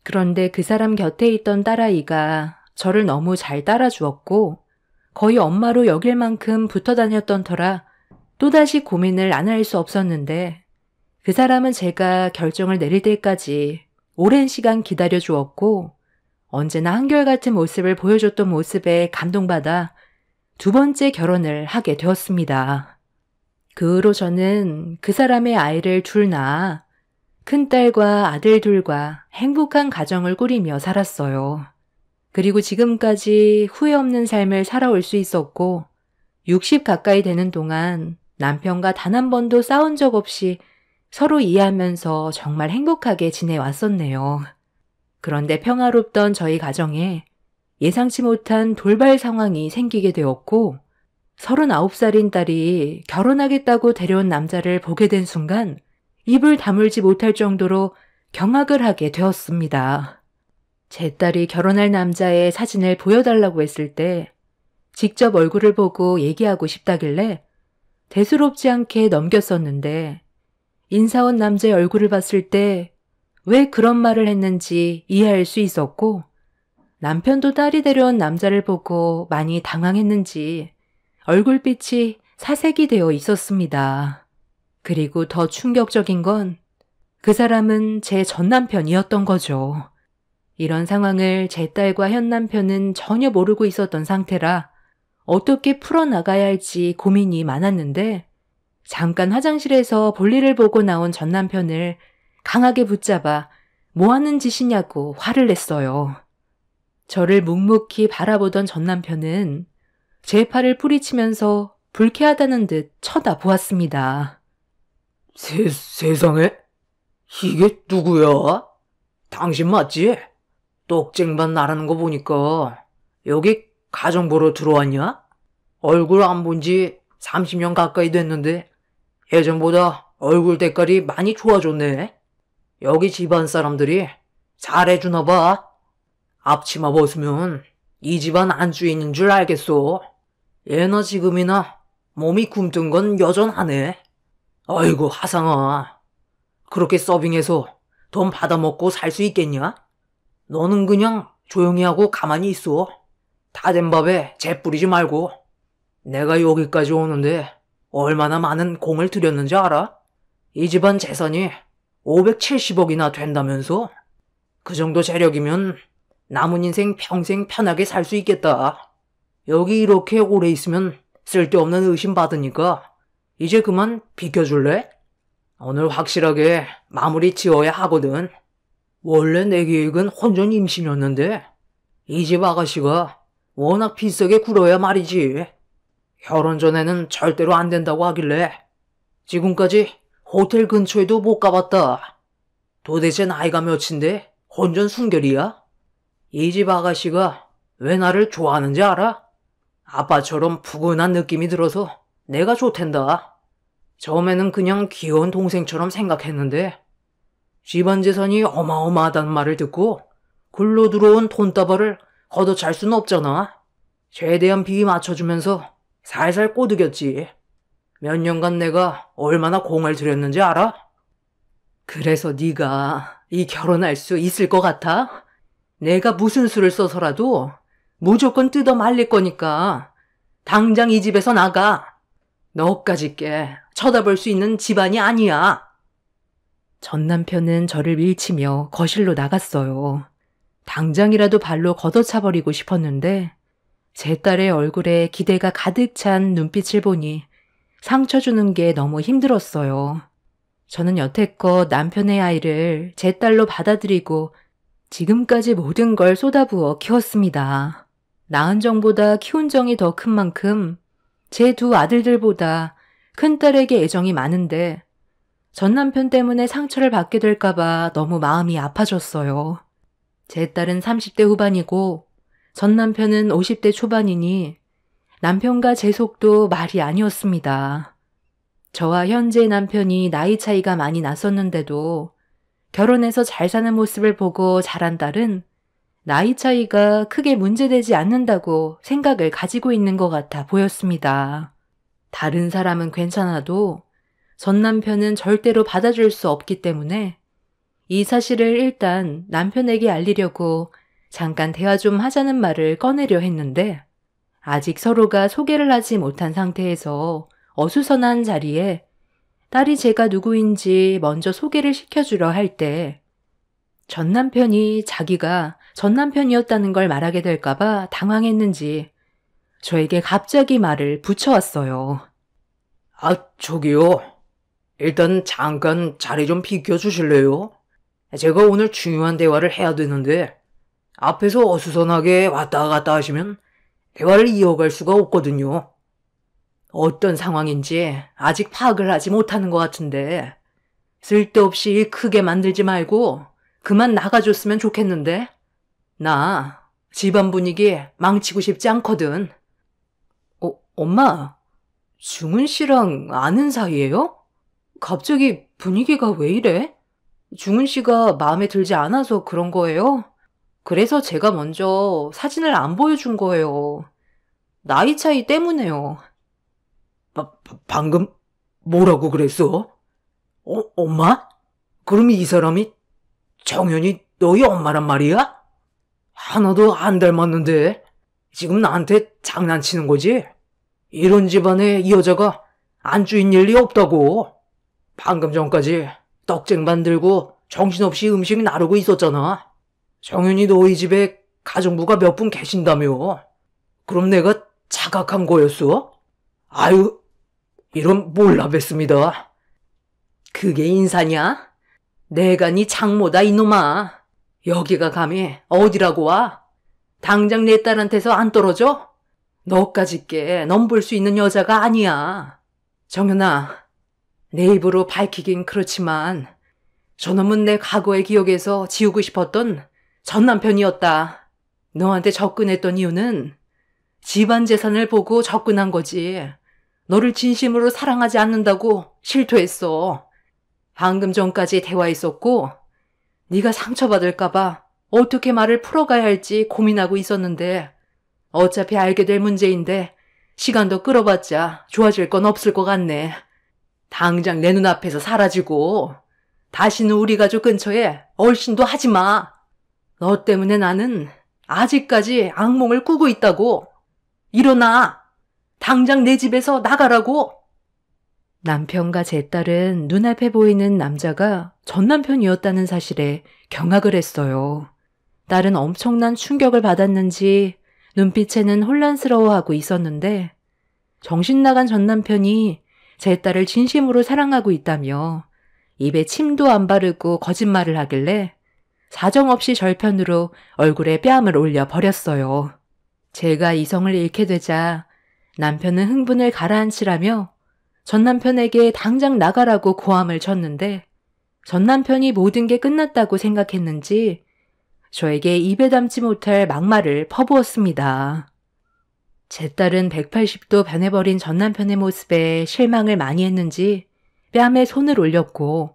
[SPEAKER 1] 그런데 그 사람 곁에 있던 딸아이가 저를 너무 잘 따라주었고 거의 엄마로 여길 만큼 붙어 다녔던 터라 또다시 고민을 안 할 수 없었는데 그 사람은 제가 결정을 내릴 때까지 오랜 시간 기다려 주었고 언제나 한결같은 모습을 보여줬던 모습에 감동받아 두 번째 결혼을 하게 되었습니다. 그 후로 저는 그 사람의 아이를 둘 낳아 큰딸과 아들 둘과 행복한 가정을 꾸리며 살았어요. 그리고 지금까지 후회 없는 삶을 살아올 수 있었고 60 가까이 되는 동안 남편과 단 한 번도 싸운 적 없이 서로 이해하면서 정말 행복하게 지내왔었네요. 그런데 평화롭던 저희 가정에 예상치 못한 돌발 상황이 생기게 되었고 39살인 딸이 결혼하겠다고 데려온 남자를 보게 된 순간 입을 다물지 못할 정도로 경악을 하게 되었습니다. 제 딸이 결혼할 남자의 사진을 보여달라고 했을 때 직접 얼굴을 보고 얘기하고 싶다길래 대수롭지 않게 넘겼었는데 인사 온 남자의 얼굴을 봤을 때 왜 그런 말을 했는지 이해할 수 있었고 남편도 딸이 데려온 남자를 보고 많이 당황했는지 얼굴빛이 사색이 되어 있었습니다. 그리고 더 충격적인 건 그 사람은 제 전 남편이었던 거죠. 이런 상황을 제 딸과 현 남편은 전혀 모르고 있었던 상태라 어떻게 풀어나가야 할지 고민이 많았는데 잠깐 화장실에서 볼일을 보고 나온 전 남편을 강하게 붙잡아 뭐 하는 짓이냐고 화를 냈어요. 저를 묵묵히 바라보던 전 남편은 제 팔을 뿌리치면서 불쾌하다는 듯 쳐다보았습니다.
[SPEAKER 3] 세상에? 이게 누구야? 당신 맞지? 똑쟁반 나라는 거 보니까 여기 가정 보러 들어왔냐? 얼굴 안 본 지 30년 가까이 됐는데 예전보다 얼굴 색깔이 많이 좋아졌네. 여기 집안 사람들이 잘해주나 봐. 앞치마 벗으면 이 집안 안주인인 줄 알겠어. 예나 지금이나 몸이 굼뜬 건 여전하네. 아이고 하상아. 그렇게 서빙해서 돈 받아먹고 살 수 있겠냐? 너는 그냥 조용히 하고 가만히 있어. 다 된 밥에 재 뿌리지 말고. 내가 여기까지 오는데 얼마나 많은 공을 들였는지 알아? 이 집안 재산이 570억이나 된다면서? 그 정도 재력이면 남은 인생 평생 편하게 살 수 있겠다. 여기 이렇게 오래 있으면 쓸데없는 의심 받으니까 이제 그만 비켜줄래? 오늘 확실하게 마무리 지어야 하거든. 원래 내 계획은 혼전 임신이었는데 이 집 아가씨가 워낙 비싸게 굴어야 말이지. 결혼 전에는 절대로 안 된다고 하길래 지금까지 호텔 근처에도 못 가봤다. 도대체 나이가 몇인데 혼전 순결이야? 이 집 아가씨가 왜 나를 좋아하는지 알아? 아빠처럼 푸근한 느낌이 들어서 내가 좋댄다. 처음에는 그냥 귀여운 동생처럼 생각했는데 집안 재산이 어마어마하다는 말을 듣고 굴러 들어온 돈다발을 걷어찰 수는 없잖아. 최대한 비위 맞춰주면서 살살 꼬드겼지. 몇 년간 내가 얼마나 공을 들였는지 알아?
[SPEAKER 1] 그래서 네가 이 결혼할 수 있을 것 같아? 내가 무슨 수를 써서라도 무조건 뜯어 말릴 거니까 당장 이 집에서 나가. 너까지 게 쳐다볼 수 있는 집안이 아니야. 전 남편은 저를 밀치며 거실로 나갔어요. 당장이라도 발로 걷어차버리고 싶었는데 제 딸의 얼굴에 기대가 가득 찬 눈빛을 보니 상처 주는 게 너무 힘들었어요. 저는 여태껏 남편의 아이를 제 딸로 받아들이고 지금까지 모든 걸 쏟아부어 키웠습니다. 낳은 정보다 키운 정이 더 큰 만큼 제 두 아들들보다 큰딸에게 애정이 많은데 전 남편 때문에 상처를 받게 될까봐 너무 마음이 아파졌어요. 제 딸은 30대 후반이고 전 남편은 50대 초반이니 남편과 제 속도 말이 아니었습니다. 저와 현재 남편이 나이 차이가 많이 났었는데도 결혼해서 잘 사는 모습을 보고 자란 딸은 나이 차이가 크게 문제되지 않는다고 생각을 가지고 있는 것 같아 보였습니다. 다른 사람은 괜찮아도 전 남편은 절대로 받아줄 수 없기 때문에 이 사실을 일단 남편에게 알리려고 잠깐 대화 좀 하자는 말을 꺼내려 했는데 아직 서로가 소개를 하지 못한 상태에서 어수선한 자리에 딸이 제가 누구인지 먼저 소개를 시켜주려 할 때 전 남편이 자기가 전 남편이었다는 걸 말하게 될까봐 당황했는지 저에게 갑자기 말을 붙여왔어요.
[SPEAKER 3] 아, 저기요. 일단 잠깐 자리 좀 비켜주실래요? 제가 오늘 중요한 대화를 해야 되는데 앞에서 어수선하게 왔다 갔다 하시면 대화를 이어갈 수가 없거든요.
[SPEAKER 1] 어떤 상황인지 아직 파악을 하지 못하는 것 같은데 쓸데없이 일 크게 만들지 말고 그만 나가줬으면 좋겠는데 나 집안 분위기 망치고 싶지 않거든. 엄마, 중은 씨랑 아는 사이예요? 갑자기 분위기가 왜 이래? 중은 씨가 마음에 들지 않아서 그런 거예요? 그래서 제가 먼저 사진을 안 보여준 거예요. 나이 차이 때문에요.
[SPEAKER 3] 방금 뭐라고 그랬어? 엄마? 그럼 이 사람이 정연이 너희 엄마란 말이야? 하나도 안 닮았는데 지금 나한테 장난치는 거지? 이런 집안에 이 여자가 안주인 일이 없다고. 방금 전까지 떡쟁 만들고 정신없이 음식 나르고 있었잖아. 정연이 너희 집에 가정부가 몇 분 계신다며. 그럼 내가 착각한 거였어? 아유, 이런 몰라 뵀습니다.
[SPEAKER 1] 그게 인사냐? 내가 네 장모다 이놈아. 여기가 감히 어디라고 와? 당장 내 딸한테서 안 떨어져? 너까지 게 넘볼 수 있는 여자가 아니야. 정연아, 내 입으로 밝히긴 그렇지만 저놈은 내 과거의 기억에서 지우고 싶었던 전 남편이었다. 너한테 접근했던 이유는 집안 재산을 보고 접근한 거지. 너를 진심으로 사랑하지 않는다고 실토했어. 방금 전까지 대화했었고 네가 상처받을까 봐 어떻게 말을 풀어가야 할지 고민하고 있었는데 어차피 알게 될 문제인데 시간 더 끌어봤자 좋아질 건 없을 것 같네. 당장 내 눈앞에서 사라지고 다시는 우리 가족 근처에 얼씬도 하지 마. 너 때문에 나는 아직까지 악몽을 꾸고 있다고. 일어나. 당장 내 집에서 나가라고. 남편과 제 딸은 눈앞에 보이는 남자가 전 남편이었다는 사실에 경악을 했어요. 딸은 엄청난 충격을 받았는지 눈빛에는 혼란스러워하고 있었는데 정신 나간 전 남편이 제 딸을 진심으로 사랑하고 있다며 입에 침도 안 바르고 거짓말을 하길래 사정없이 절편으로 얼굴에 뺨을 올려 버렸어요. 제가 이성을 잃게 되자 남편은 흥분을 가라앉히라며 전 남편에게 당장 나가라고 고함을 쳤는데 전 남편이 모든 게 끝났다고 생각했는지 저에게 입에 담지 못할 막말을 퍼부었습니다. 제 딸은 180도 변해버린 전 남편의 모습에 실망을 많이 했는지 뺨에 손을 올렸고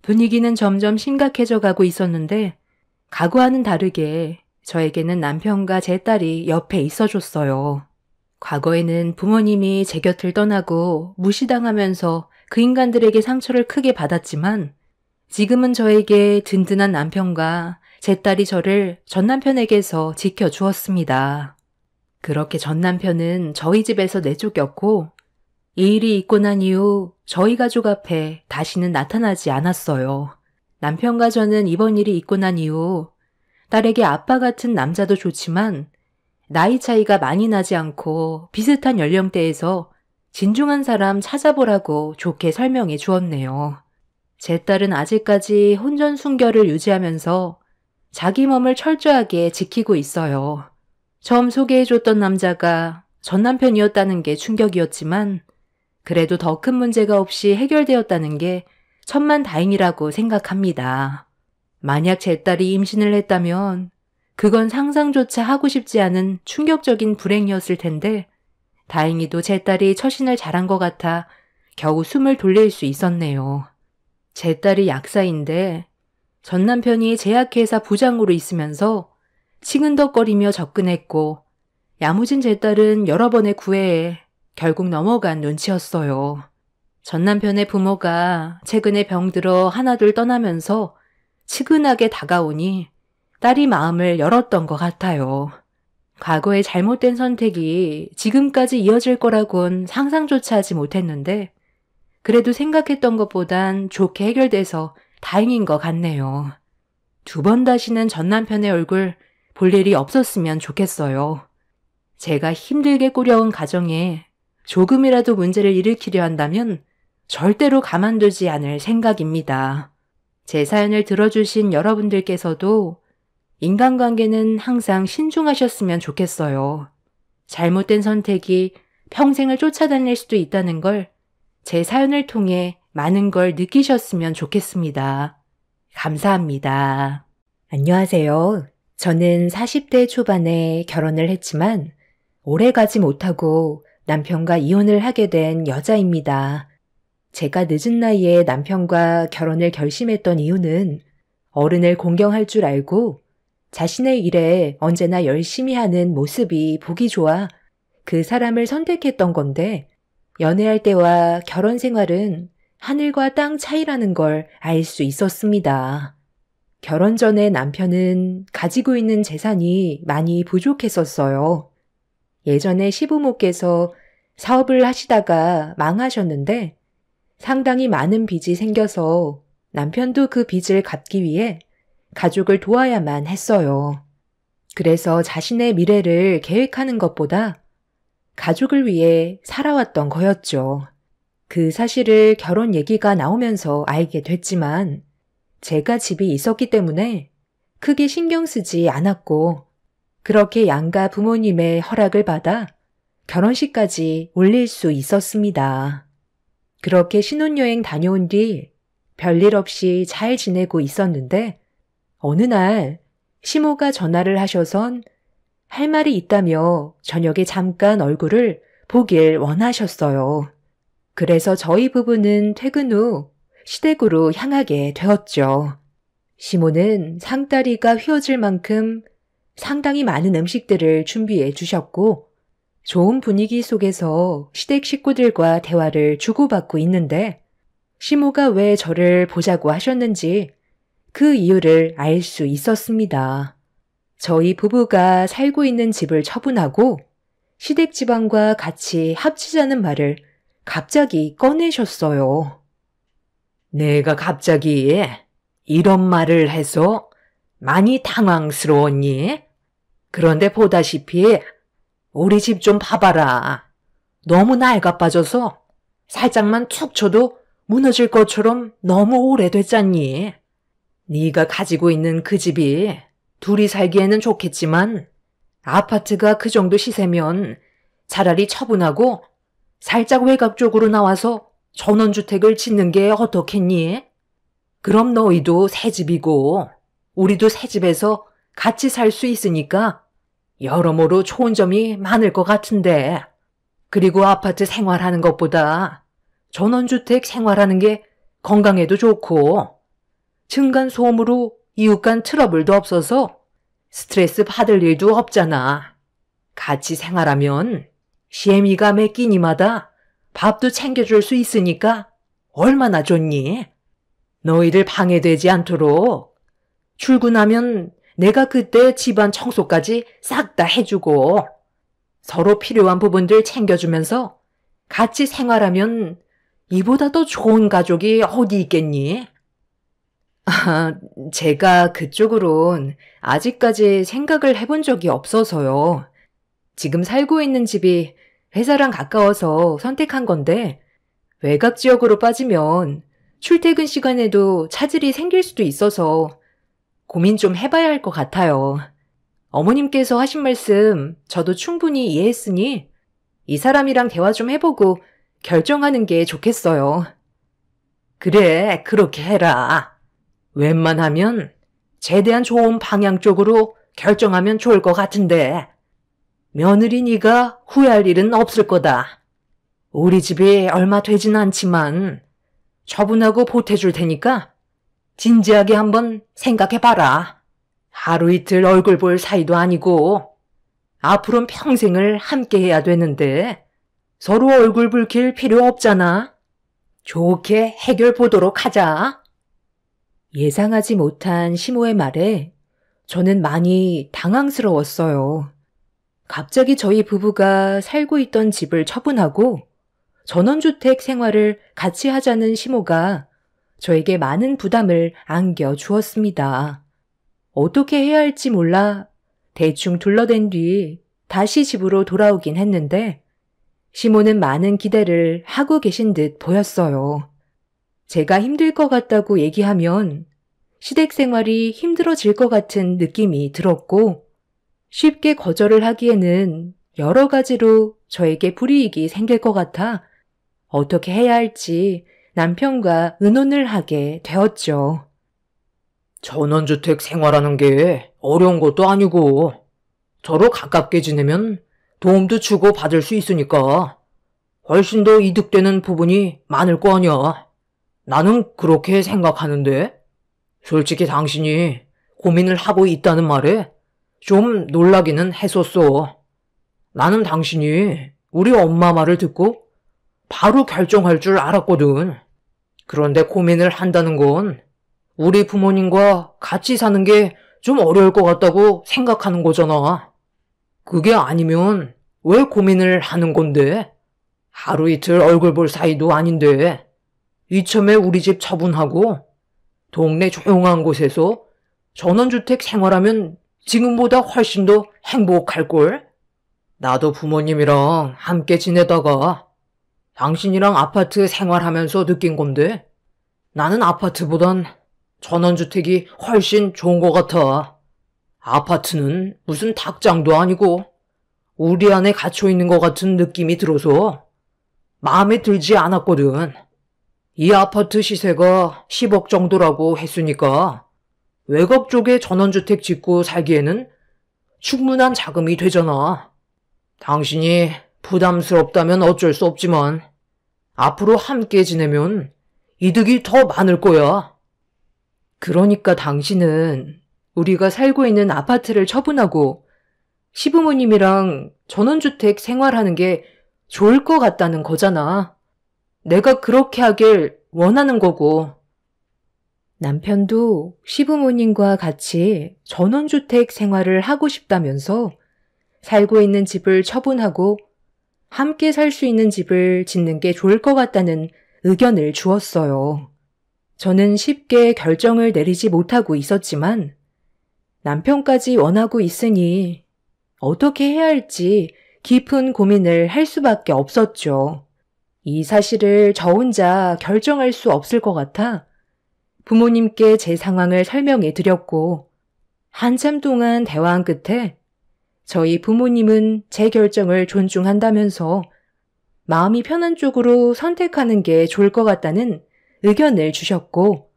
[SPEAKER 1] 분위기는 점점 심각해져 가고 있었는데 과거와는 다르게 저에게는 남편과 제 딸이 옆에 있어줬어요. 과거에는 부모님이 제 곁을 떠나고 무시당하면서 그 인간들에게 상처를 크게 받았지만 지금은 저에게 든든한 남편과 제 딸이 저를 전 남편에게서 지켜주었습니다. 그렇게 전 남편은 저희 집에서 내쫓겼고 이 일이 있고 난 이후 저희 가족 앞에 다시는 나타나지 않았어요. 남편과 저는 이번 일이 있고 난 이후 딸에게 아빠 같은 남자도 좋지만 나이 차이가 많이 나지 않고 비슷한 연령대에서 진중한 사람 찾아보라고 좋게 설명해 주었네요. 제 딸은 아직까지 혼전순결을 유지하면서 자기 몸을 철저하게 지키고 있어요. 처음 소개해줬던 남자가 전 남편이었다는 게 충격이었지만 그래도 더 큰 문제가 없이 해결되었다는 게 천만다행이라고 생각합니다. 만약 제 딸이 임신을 했다면 그건 상상조차 하고 싶지 않은 충격적인 불행이었을 텐데 다행히도 제 딸이 처신을 잘한 것 같아 겨우 숨을 돌릴 수 있었네요. 제 딸이 약사인데 전 남편이 제약회사 부장으로 있으면서 시근덕거리며 접근했고 야무진 제 딸은 여러 번의 구애에 결국 넘어간 눈치였어요. 전 남편의 부모가 최근에 병들어 하나둘 떠나면서 치근하게 다가오니 딸이 마음을 열었던 것 같아요. 과거의 잘못된 선택이 지금까지 이어질 거라곤 상상조차 하지 못했는데 그래도 생각했던 것보단 좋게 해결돼서 다행인 것 같네요. 2번 다시는 전 남편의 얼굴 볼 일이 없었으면 좋겠어요. 제가 힘들게 꾸려온 가정에 조금이라도 문제를 일으키려 한다면 절대로 가만두지 않을 생각입니다. 제 사연을 들어주신 여러분들께서도 인간관계는 항상 신중하셨으면 좋겠어요. 잘못된 선택이 평생을 쫓아다닐 수도 있다는 걸 제 사연을 통해 많은 걸 느끼셨으면 좋겠습니다. 감사합니다. 안녕하세요. 저는 40대 초반에 결혼을 했지만 오래 가지 못하고 남편과 이혼을 하게 된 여자입니다. 제가 늦은 나이에 남편과 결혼을 결심했던 이유는 어른을 공경할 줄 알고 자신의 일에 언제나 열심히 하는 모습이 보기 좋아 그 사람을 선택했던 건데 연애할 때와 결혼 생활은 하늘과 땅 차이라는 걸 알 수 있었습니다. 결혼 전에 남편은 가지고 있는 재산이 많이 부족했었어요. 예전에 시부모께서 사업을 하시다가 망하셨는데 상당히 많은 빚이 생겨서 남편도 그 빚을 갚기 위해 가족을 도와야만 했어요. 그래서 자신의 미래를 계획하는 것보다 가족을 위해 살아왔던 거였죠. 그 사실을 결혼 얘기가 나오면서 알게 됐지만 제가 집이 있었기 때문에 크게 신경 쓰지 않았고 그렇게 양가 부모님의 허락을 받아 결혼식까지 올릴 수 있었습니다. 그렇게 신혼여행 다녀온 뒤 별일 없이 잘 지내고 있었는데 어느 날 시모가 전화를 하셔선 할 말이 있다며 저녁에 잠깐 얼굴을 보길 원하셨어요. 그래서 저희 부부는 퇴근 후 시댁으로 향하게 되었죠. 시모는 상다리가 휘어질 만큼 상당히 많은 음식들을 준비해 주셨고 좋은 분위기 속에서 시댁 식구들과 대화를 주고받고 있는데 시모가 왜 저를 보자고 하셨는지 그 이유를 알 수 있었습니다. 저희 부부가 살고 있는 집을 처분하고 시댁 집안과 같이 합치자는 말을 갑자기 꺼내셨어요. 내가 갑자기 이런 말을 해서 많이 당황스러웠니? 그런데 보다시피 우리 집 좀 봐봐라. 너무 낡아 빠져서 살짝만 툭 쳐도 무너질 것처럼 너무 오래됐잖니. 네가 가지고 있는 그 집이 둘이 살기에는 좋겠지만 아파트가 그 정도 시세면 차라리 처분하고 살짝 외곽 쪽으로 나와서 전원주택을 짓는 게 어떻겠니? 그럼 너희도 새 집이고 우리도 새 집에서 같이 살 수 있으니까 여러모로 좋은 점이 많을 것 같은데 그리고 아파트 생활하는 것보다 전원주택 생활하는 게 건강에도 좋고 층간소음으로 이웃 간 트러블도 없어서 스트레스 받을 일도 없잖아. 같이 생활하면 시애미가 매 끼니마다 밥도 챙겨줄 수 있으니까 얼마나 좋니? 너희들 방해되지 않도록 출근하면 내가 그때 집안 청소까지 싹 다 해주고 서로 필요한 부분들 챙겨주면서 같이 생활하면 이보다 더 좋은 가족이 어디 있겠니? 아, 제가 그쪽으론 아직까지 생각을 해본 적이 없어서요. 지금 살고 있는 집이 회사랑 가까워서 선택한 건데 외곽 지역으로 빠지면 출퇴근 시간에도 차질이 생길 수도 있어서 고민 좀 해봐야 할 것 같아요. 어머님께서 하신 말씀 저도 충분히 이해했으니 이 사람이랑 대화 좀 해보고 결정하는 게 좋겠어요. 그래, 그렇게 해라. 웬만하면 최대한 좋은 방향 쪽으로 결정하면 좋을 것 같은데 며느리 네가 후회할 일은 없을 거다. 우리 집이 얼마 되진 않지만 처분하고 보태줄 테니까 진지하게 한번 생각해봐라. 하루 이틀 얼굴 볼 사이도 아니고 앞으로는 평생을 함께 해야 되는데 서로 얼굴 붉힐 필요 없잖아. 좋게 해결 보도록 하자. 예상하지 못한 시모의 말에 저는 많이 당황스러웠어요. 갑자기 저희 부부가 살고 있던 집을 처분하고 전원주택 생활을 같이 하자는 시모가 저에게 많은 부담을 안겨 주었습니다. 어떻게 해야 할지 몰라 대충 둘러댄 뒤 다시 집으로 돌아오긴 했는데 시모는 많은 기대를 하고 계신 듯 보였어요. 제가 힘들 것 같다고 얘기하면 시댁 생활이 힘들어질 것 같은 느낌이 들었고 쉽게 거절을 하기에는 여러 가지로 저에게 불이익이 생길 것 같아 어떻게 해야 할지 남편과 의논을 하게 되었죠.
[SPEAKER 3] 전원주택 생활하는 게 어려운 것도 아니고 서로 가깝게 지내면 도움도 주고 받을 수 있으니까 훨씬 더 이득되는 부분이 많을 거 아니야. 나는 그렇게 생각하는데 솔직히 당신이 고민을 하고 있다는 말에 좀 놀라기는 했었어. 나는 당신이 우리 엄마 말을 듣고 바로 결정할 줄 알았거든. 그런데 고민을 한다는 건 우리 부모님과 같이 사는 게 좀 어려울 것 같다고 생각하는 거잖아. 그게 아니면 왜 고민을 하는 건데? 하루 이틀 얼굴 볼 사이도 아닌데 이참에 우리 집 처분하고 동네 조용한 곳에서 전원주택 생활하면 지금보다 훨씬 더 행복할걸? 나도 부모님이랑 함께 지내다가 당신이랑 아파트 생활하면서 느낀 건데 나는 아파트보단 전원주택이 훨씬 좋은 것 같아. 아파트는 무슨 닭장도 아니고 우리 안에 갇혀있는 것 같은 느낌이 들어서 마음에 들지 않았거든. 이 아파트 시세가 10억 정도라고 했으니까 외곽 쪽에 전원주택 짓고 살기에는 충분한 자금이 되잖아. 당신이 부담스럽다면 어쩔 수 없지만 앞으로 함께 지내면 이득이 더 많을 거야.
[SPEAKER 1] 그러니까 당신은 우리가 살고 있는 아파트를 처분하고 시부모님이랑 전원주택 생활하는 게 좋을 것 같다는 거잖아. 내가 그렇게 하길 원하는 거고. 남편도 시부모님과 같이 전원주택 생활을 하고 싶다면서 살고 있는 집을 처분하고 함께 살 수 있는 집을 짓는 게 좋을 것 같다는 의견을 주었어요. 저는 쉽게 결정을 내리지 못하고 있었지만 남편까지 원하고 있으니 어떻게 해야 할지 깊은 고민을 할 수밖에 없었죠. 이 사실을 저 혼자 결정할 수 없을 것 같아 부모님께 제 상황을 설명해 드렸고 한참 동안 대화한 끝에 저희 부모님은 제 결정을 존중한다면서 마음이 편한 쪽으로 선택하는 게 좋을 것 같다는 의견을 주셨고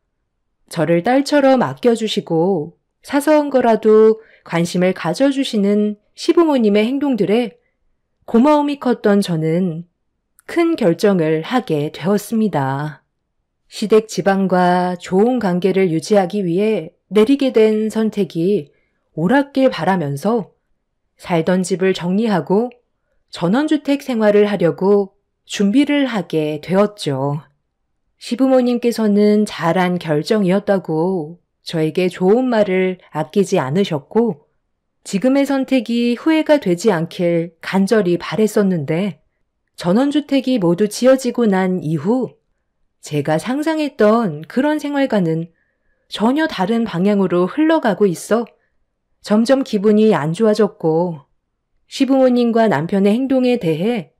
[SPEAKER 1] 저를 딸처럼 아껴주시고 사소한 거라도 관심을 가져주시는 시부모님의 행동들에 고마움이 컸던 저는 큰 결정을 하게 되었습니다. 시댁 집안과 좋은 관계를 유지하기 위해 내리게 된 선택이 옳았길 바라면서 살던 집을 정리하고 전원주택 생활을 하려고 준비를 하게 되었죠. 시부모님께서는 잘한 결정이었다고 저에게 좋은 말을 아끼지 않으셨고 지금의 선택이 후회가 되지 않길 간절히 바랬었는데 전원주택이 모두 지어지고 난 이후 제가 상상했던 그런 생활과는 전혀 다른 방향으로 흘러가고 있어 점점 기분이 안 좋아졌고 시부모님과 남편의 행동에 대해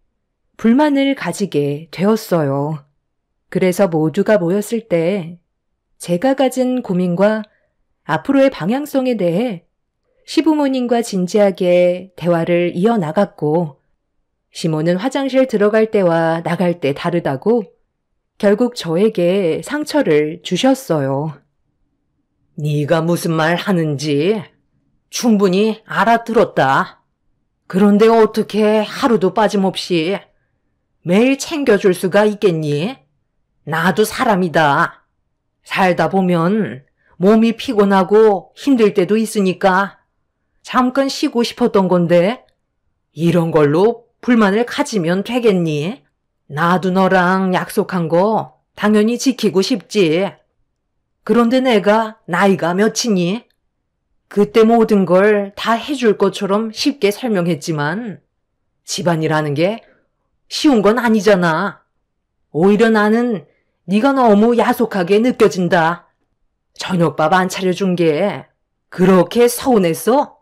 [SPEAKER 1] 불만을 가지게 되었어요. 그래서 모두가 모였을 때 제가 가진 고민과 앞으로의 방향성에 대해 시부모님과 진지하게 대화를 이어나갔고 시모는 화장실 들어갈 때와 나갈 때 다르다고 결국 저에게 상처를 주셨어요.
[SPEAKER 3] 네가 무슨 말 하는지 충분히 알아들었다. 그런데 어떻게 하루도 빠짐없이 매일 챙겨줄 수가 있겠니? 나도 사람이다. 살다 보면 몸이 피곤하고 힘들 때도 있으니까 잠깐 쉬고 싶었던 건데 이런 걸로 불만을 가지면 되겠니? 나도 너랑 약속한 거 당연히 지키고 싶지. 그런데 내가 나이가 몇이니? 그때 모든 걸 다 해줄 것처럼 쉽게 설명했지만 집안이라는 게 쉬운 건 아니잖아. 오히려 나는 네가 너무 야속하게 느껴진다. 저녁밥 안 차려준 게 그렇게 서운했어?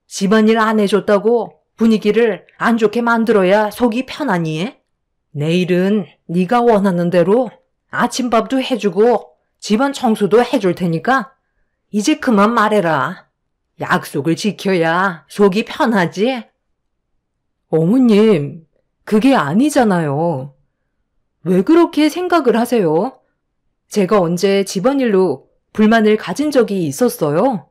[SPEAKER 3] 집안일 안 해줬다고 분위기를 안 좋게 만들어야 속이 편하니? 내일은 네가 원하는 대로 아침밥도 해주고 집안 청소도 해줄 테니까 이제 그만 말해라. 약속을 지켜야 속이 편하지?
[SPEAKER 1] 어머님, 그게 아니잖아요. 왜 그렇게 생각을 하세요? 제가 언제 집안일로 불만을 가진 적이 있었어요?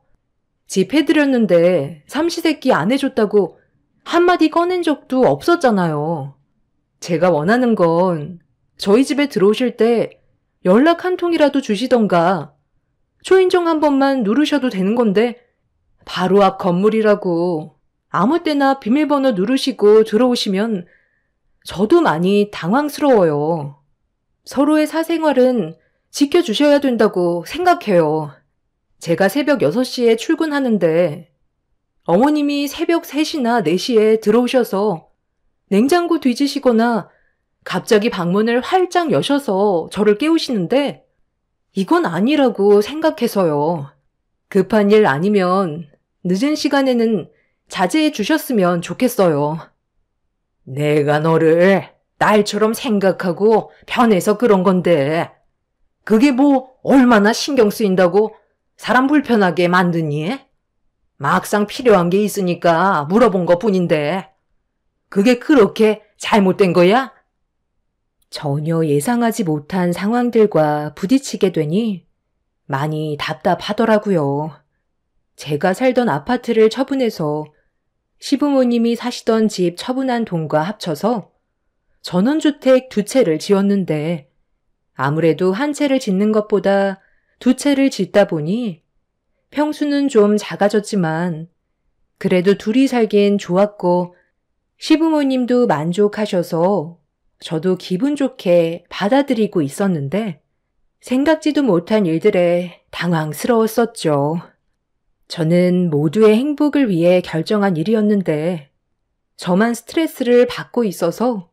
[SPEAKER 1] 집 해드렸는데 삼시세끼 안 해줬다고 한마디 꺼낸 적도 없었잖아요. 제가 원하는 건 저희 집에 들어오실 때 연락 한 통이라도 주시던가 초인종 한 번만 누르셔도 되는 건데 바로 앞 건물이라고 아무 때나 비밀번호 누르시고 들어오시면 저도 많이 당황스러워요. 서로의 사생활은 지켜주셔야 된다고 생각해요. 제가 새벽 6시에 출근하는데 어머님이 새벽 3시나 4시에 들어오셔서 냉장고 뒤지시거나 갑자기 방문을 활짝 여셔서 저를 깨우시는데 이건 아니라고 생각해서요. 급한 일 아니면 늦은 시간에는 자제해 주셨으면 좋겠어요.
[SPEAKER 3] 내가 너를 딸처럼 생각하고 편해서 그런 건데 그게 뭐 얼마나 신경 쓰인다고 사람 불편하게 만드니? 막상 필요한 게 있으니까 물어본 것 뿐인데 그게 그렇게 잘못된 거야?
[SPEAKER 1] 전혀 예상하지 못한 상황들과 부딪히게 되니 많이 답답하더라고요. 제가 살던 아파트를 처분해서 시부모님이 사시던 집 처분한 돈과 합쳐서 전원주택 2채를 지었는데 아무래도 한 채를 짓는 것보다 2채를 짓다 보니 평수는 좀 작아졌지만 그래도 둘이 살긴 좋았고 시부모님도 만족하셔서 저도 기분 좋게 받아들이고 있었는데 생각지도 못한 일들에 당황스러웠었죠. 저는 모두의 행복을 위해 결정한 일이었는데 저만 스트레스를 받고 있어서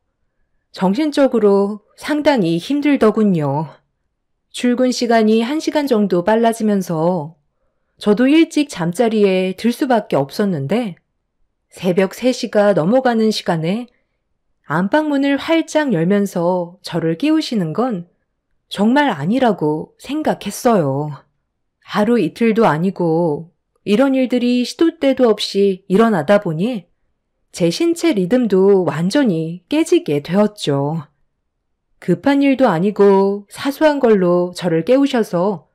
[SPEAKER 1] 정신적으로 상당히 힘들더군요. 출근 시간이 1시간 정도 빨라지면서 저도 일찍 잠자리에 들 수밖에 없었는데 새벽 3시가 넘어가는 시간에 안방문을 활짝 열면서 저를 깨우시는 건 정말 아니라고 생각했어요. 하루 이틀도 아니고 이런 일들이 시도 때도 없이 일어나다 보니 제 신체 리듬도 완전히 깨지게 되었죠. 급한 일도 아니고 사소한 걸로 저를 깨우셔서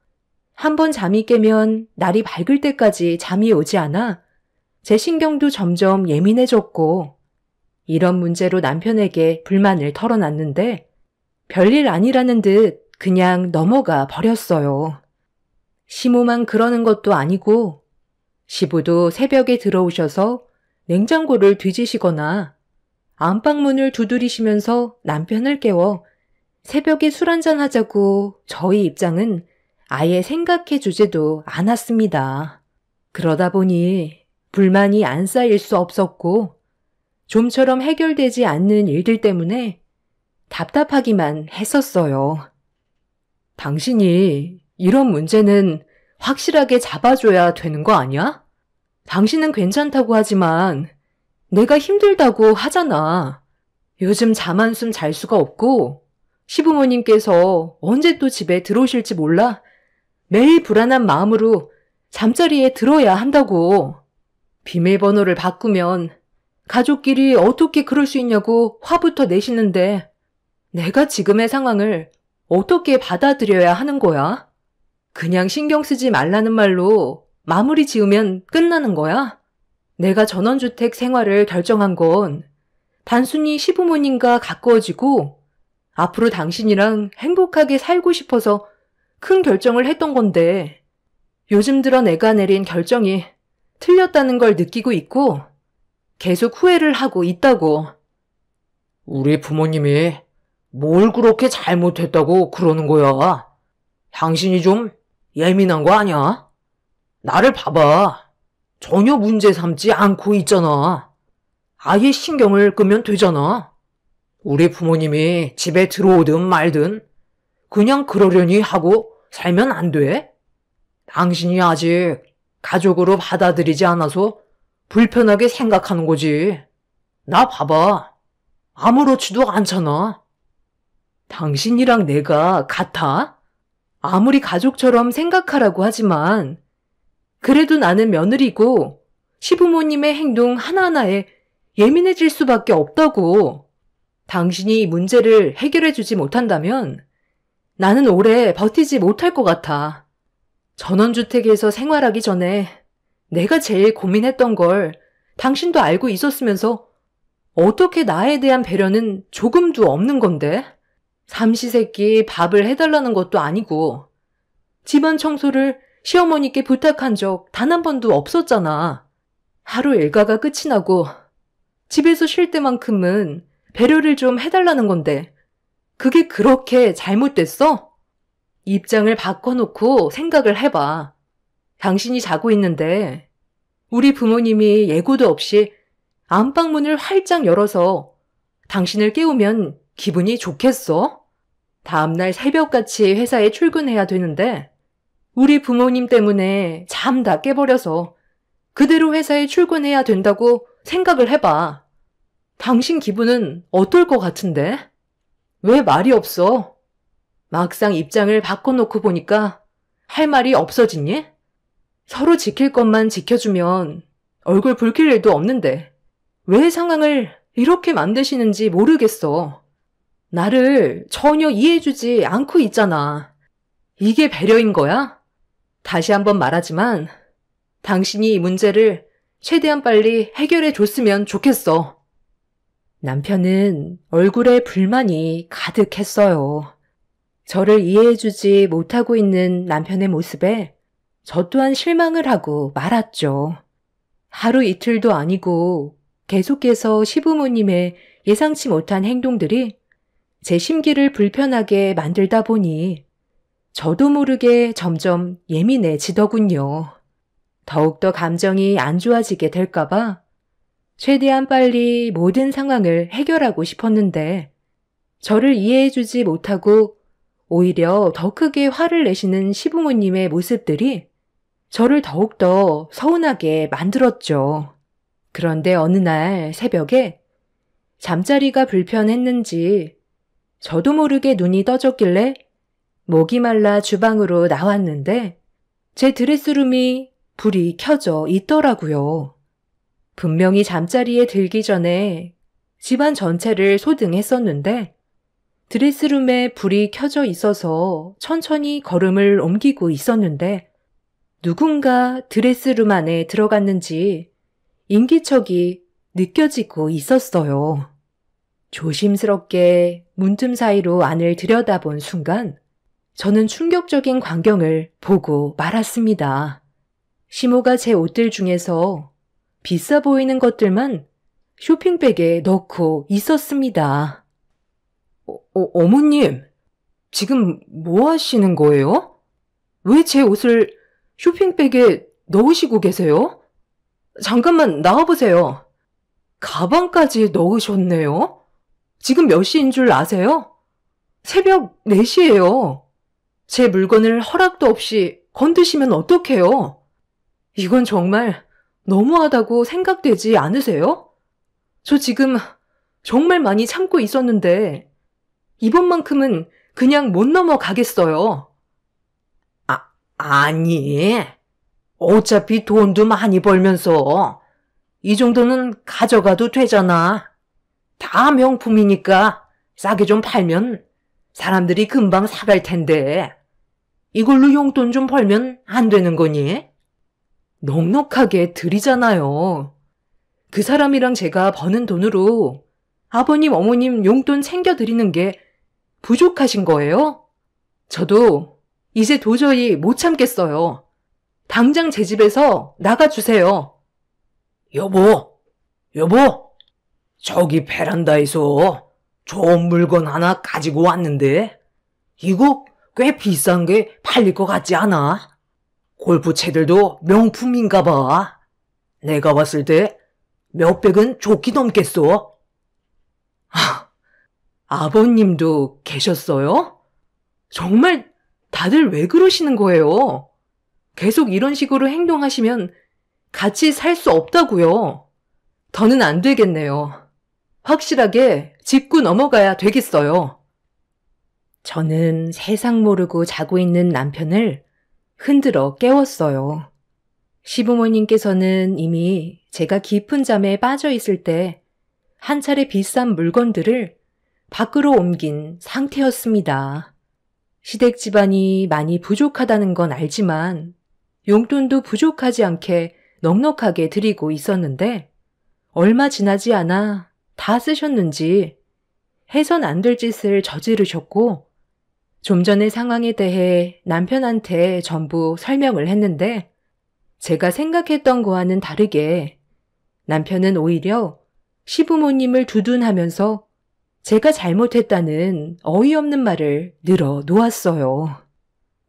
[SPEAKER 1] 한번 잠이 깨면 날이 밝을 때까지 잠이 오지 않아 제 신경도 점점 예민해졌고 이런 문제로 남편에게 불만을 털어놨는데 별일 아니라는 듯 그냥 넘어가 버렸어요. 시모만 그러는 것도 아니고 시부도 새벽에 들어오셔서 냉장고를 뒤지시거나 안방문을 두드리시면서 남편을 깨워 새벽에 술 한잔 하자고 저희 입장은 아예 생각해 주지도 않았습니다. 그러다 보니 불만이 안 쌓일 수 없었고 좀처럼 해결되지 않는 일들 때문에 답답하기만 했었어요. 당신이 이런 문제는 확실하게 잡아줘야 되는 거 아니야? 당신은 괜찮다고 하지만 내가 힘들다고 하잖아. 요즘 잠 한숨 잘 수가 없고 시부모님께서 언제 또 집에 들어오실지 몰라 매일 불안한 마음으로 잠자리에 들어야 한다고. 비밀번호를 바꾸면 가족끼리 어떻게 그럴 수 있냐고 화부터 내시는데 내가 지금의 상황을 어떻게 받아들여야 하는 거야? 그냥 신경 쓰지 말라는 말로 마무리 지으면 끝나는 거야? 내가 전원주택 생활을 결정한 건 단순히 시부모님과 가까워지고 앞으로 당신이랑 행복하게 살고 싶어서 큰 결정을 했던 건데 요즘 들어 내가 내린 결정이 틀렸다는 걸 느끼고 있고 계속 후회를 하고 있다고.
[SPEAKER 3] 우리 부모님이 뭘 그렇게 잘못했다고 그러는 거야? 당신이 좀 예민한 거 아니야? 나를 봐봐. 전혀 문제 삼지 않고 있잖아. 아예 신경을 끄면 되잖아. 우리 부모님이 집에 들어오든 말든 그냥 그러려니 하고 살면 안 돼? 당신이 아직 가족으로 받아들이지 않아서 불편하게 생각하는 거지. 나 봐봐. 아무렇지도 않잖아.
[SPEAKER 1] 당신이랑 내가 같아? 아무리 가족처럼 생각하라고 하지만 그래도 나는 며느리고 시부모님의 행동 하나하나에 예민해질 수밖에 없다고. 당신이 이 문제를 해결해주지 못한다면 나는 오래 버티지 못할 것 같아. 전원주택에서 생활하기 전에 내가 제일 고민했던 걸 당신도 알고 있었으면서 어떻게 나에 대한 배려는 조금도 없는 건데? 삼시세끼 밥을 해달라는 것도 아니고 집안 청소를 시어머니께 부탁한 적 단 한 번도 없었잖아. 하루 일과가 끝이 나고 집에서 쉴 때만큼은 배려를 좀 해달라는 건데 그게 그렇게 잘못됐어? 입장을 바꿔놓고 생각을 해봐. 당신이 자고 있는데 우리 부모님이 예고도 없이 안방문을 활짝 열어서 당신을 깨우면 기분이 좋겠어? 다음날 새벽같이 회사에 출근해야 되는데 우리 부모님 때문에 잠 다 깨버려서 그대로 회사에 출근해야 된다고 생각을 해봐. 당신 기분은 어떨 것 같은데? 왜 말이 없어? 막상 입장을 바꿔놓고 보니까 할 말이 없어지니? 서로 지킬 것만 지켜주면 얼굴 붉힐 일도 없는데 왜 상황을 이렇게 만드시는지 모르겠어. 나를 전혀 이해해주지 않고 있잖아. 이게 배려인 거야? 다시 한번 말하지만 당신이 이 문제를 최대한 빨리 해결해 줬으면 좋겠어. 남편은 얼굴에 불만이 가득했어요. 저를 이해해주지 못하고 있는 남편의 모습에 저 또한 실망을 하고 말았죠. 하루 이틀도 아니고 계속해서 시부모님의 예상치 못한 행동들이 제 심기를 불편하게 만들다 보니 저도 모르게 점점 예민해지더군요. 더욱더 감정이 안 좋아지게 될까봐 최대한 빨리 모든 상황을 해결하고 싶었는데 저를 이해해주지 못하고 오히려 더 크게 화를 내시는 시부모님의 모습들이 저를 더욱더 서운하게 만들었죠. 그런데 어느 날 새벽에 잠자리가 불편했는지 저도 모르게 눈이 떠졌길래 목이 말라 주방으로 나왔는데 제 드레스룸이 불이 켜져 있더라고요. 분명히 잠자리에 들기 전에 집안 전체를 소등했었는데 드레스룸에 불이 켜져 있어서 천천히 걸음을 옮기고 있었는데 누군가 드레스룸 안에 들어갔는지 인기척이 느껴지고 있었어요. 조심스럽게 문틈 사이로 안을 들여다본 순간 저는 충격적인 광경을 보고 말았습니다. 시모가 제 옷들 중에서 비싸 보이는 것들만 쇼핑백에 넣고 있었습니다. 어머님, 지금 뭐 하시는 거예요? 왜 제 옷을 쇼핑백에 넣으시고 계세요? 잠깐만 나와보세요. 가방까지 넣으셨네요? 지금 몇 시인 줄 아세요? 새벽 4시예요. 제 물건을 허락도 없이 건드시면 어떡해요? 이건 정말 너무하다고 생각되지 않으세요? 저 지금 정말 많이 참고 있었는데 이번만큼은 그냥 못 넘어가겠어요.
[SPEAKER 3] 아니, 어차피 돈도 많이 벌면서 이 정도는 가져가도 되잖아. 다 명품이니까 싸게 좀 팔면 사람들이 금방 사갈 텐데 이걸로 용돈 좀 벌면 안 되는 거니?
[SPEAKER 1] 넉넉하게 드리잖아요. 그 사람이랑 제가 버는 돈으로 아버님, 어머님 용돈 챙겨드리는 게 부족하신 거예요? 저도 이제 도저히 못 참겠어요. 당장 제 집에서 나가주세요.
[SPEAKER 3] 여보, 저기 베란다에서 좋은 물건 하나 가지고 왔는데 이거 꽤 비싼 게 팔릴 것 같지 않아? 골프채들도 명품인가 봐. 내가 봤을 때 몇백은 좋게 넘겠어.
[SPEAKER 1] 아버님도 계셨어요? 정말 다들 왜 그러시는 거예요? 계속 이런 식으로 행동하시면 같이 살 수 없다고요. 더는 안 되겠네요. 확실하게 짚고 넘어가야 되겠어요. 저는 세상 모르고 자고 있는 남편을 흔들어 깨웠어요. 시부모님께서는 이미 제가 깊은 잠에 빠져 있을 때 한 차례 비싼 물건들을 밖으로 옮긴 상태였습니다. 시댁 집안이 많이 부족하다는 건 알지만 용돈도 부족하지 않게 넉넉하게 드리고 있었는데 얼마 지나지 않아 다 쓰셨는지 해선 안 될 짓을 저지르셨고 좀 전의 상황에 대해 남편한테 전부 설명을 했는데 제가 생각했던 거와는 다르게 남편은 오히려 시부모님을 두둔하면서 제가 잘못했다는 어이없는 말을 늘어 놓았어요.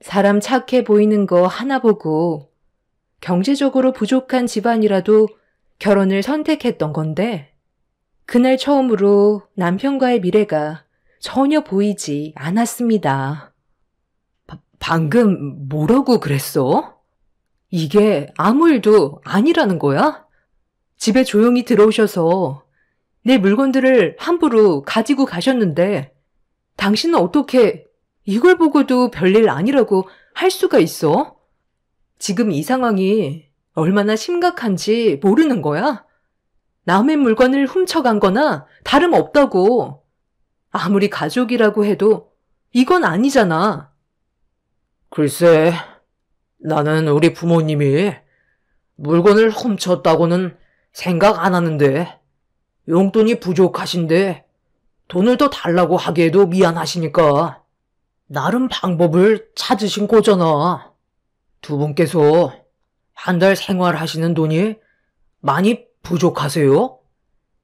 [SPEAKER 1] 사람 착해 보이는 거 하나 보고 경제적으로 부족한 집안이라도 결혼을 선택했던 건데 그날 처음으로 남편과의 미래가 전혀 보이지 않았습니다. 방금 뭐라고 그랬어? 이게 아무 일도 아니라는 거야? 집에 조용히 들어오셔서 내 물건들을 함부로 가지고 가셨는데 당신은 어떻게 이걸 보고도 별일 아니라고 할 수가 있어? 지금 이 상황이 얼마나 심각한지 모르는 거야? 남의 물건을 훔쳐간 거나 다름없다고. 아무리 가족이라고 해도 이건 아니잖아.
[SPEAKER 3] 글쎄, 나는 우리 부모님이 물건을 훔쳤다고는 생각 안 하는데 용돈이 부족하신데 돈을 더 달라고 하기에도 미안하시니까 나름 방법을 찾으신 거잖아. 두 분께서 한 달 생활하시는 돈이 많이 부족하세요?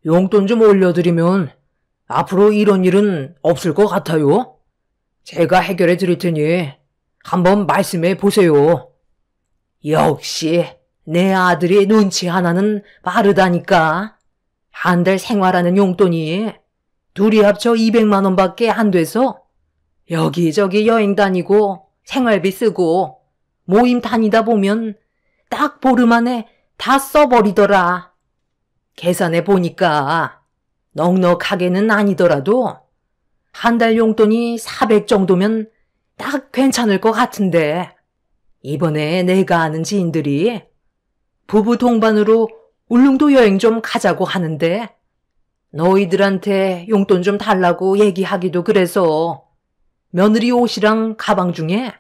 [SPEAKER 3] 용돈 좀 올려드리면 앞으로 이런 일은 없을 것 같아요. 제가 해결해 드릴 테니 한번 말씀해 보세요. 역시 내 아들이 눈치 하나는 빠르다니까. 한 달 생활하는 용돈이 둘이 합쳐 200만 원밖에 안 돼서 여기저기 여행 다니고 생활비 쓰고 모임 다니다 보면 딱 보름 안에 다 써버리더라. 계산해 보니까 넉넉하게는 아니더라도 한 달 용돈이 400 정도면 딱 괜찮을 것 같은데 이번에 내가 아는 지인들이 부부 동반으로 울릉도 여행 좀 가자고 하는데 너희들한테 용돈 좀 달라고 얘기하기도 그래서 며느리 옷이랑 가방 중에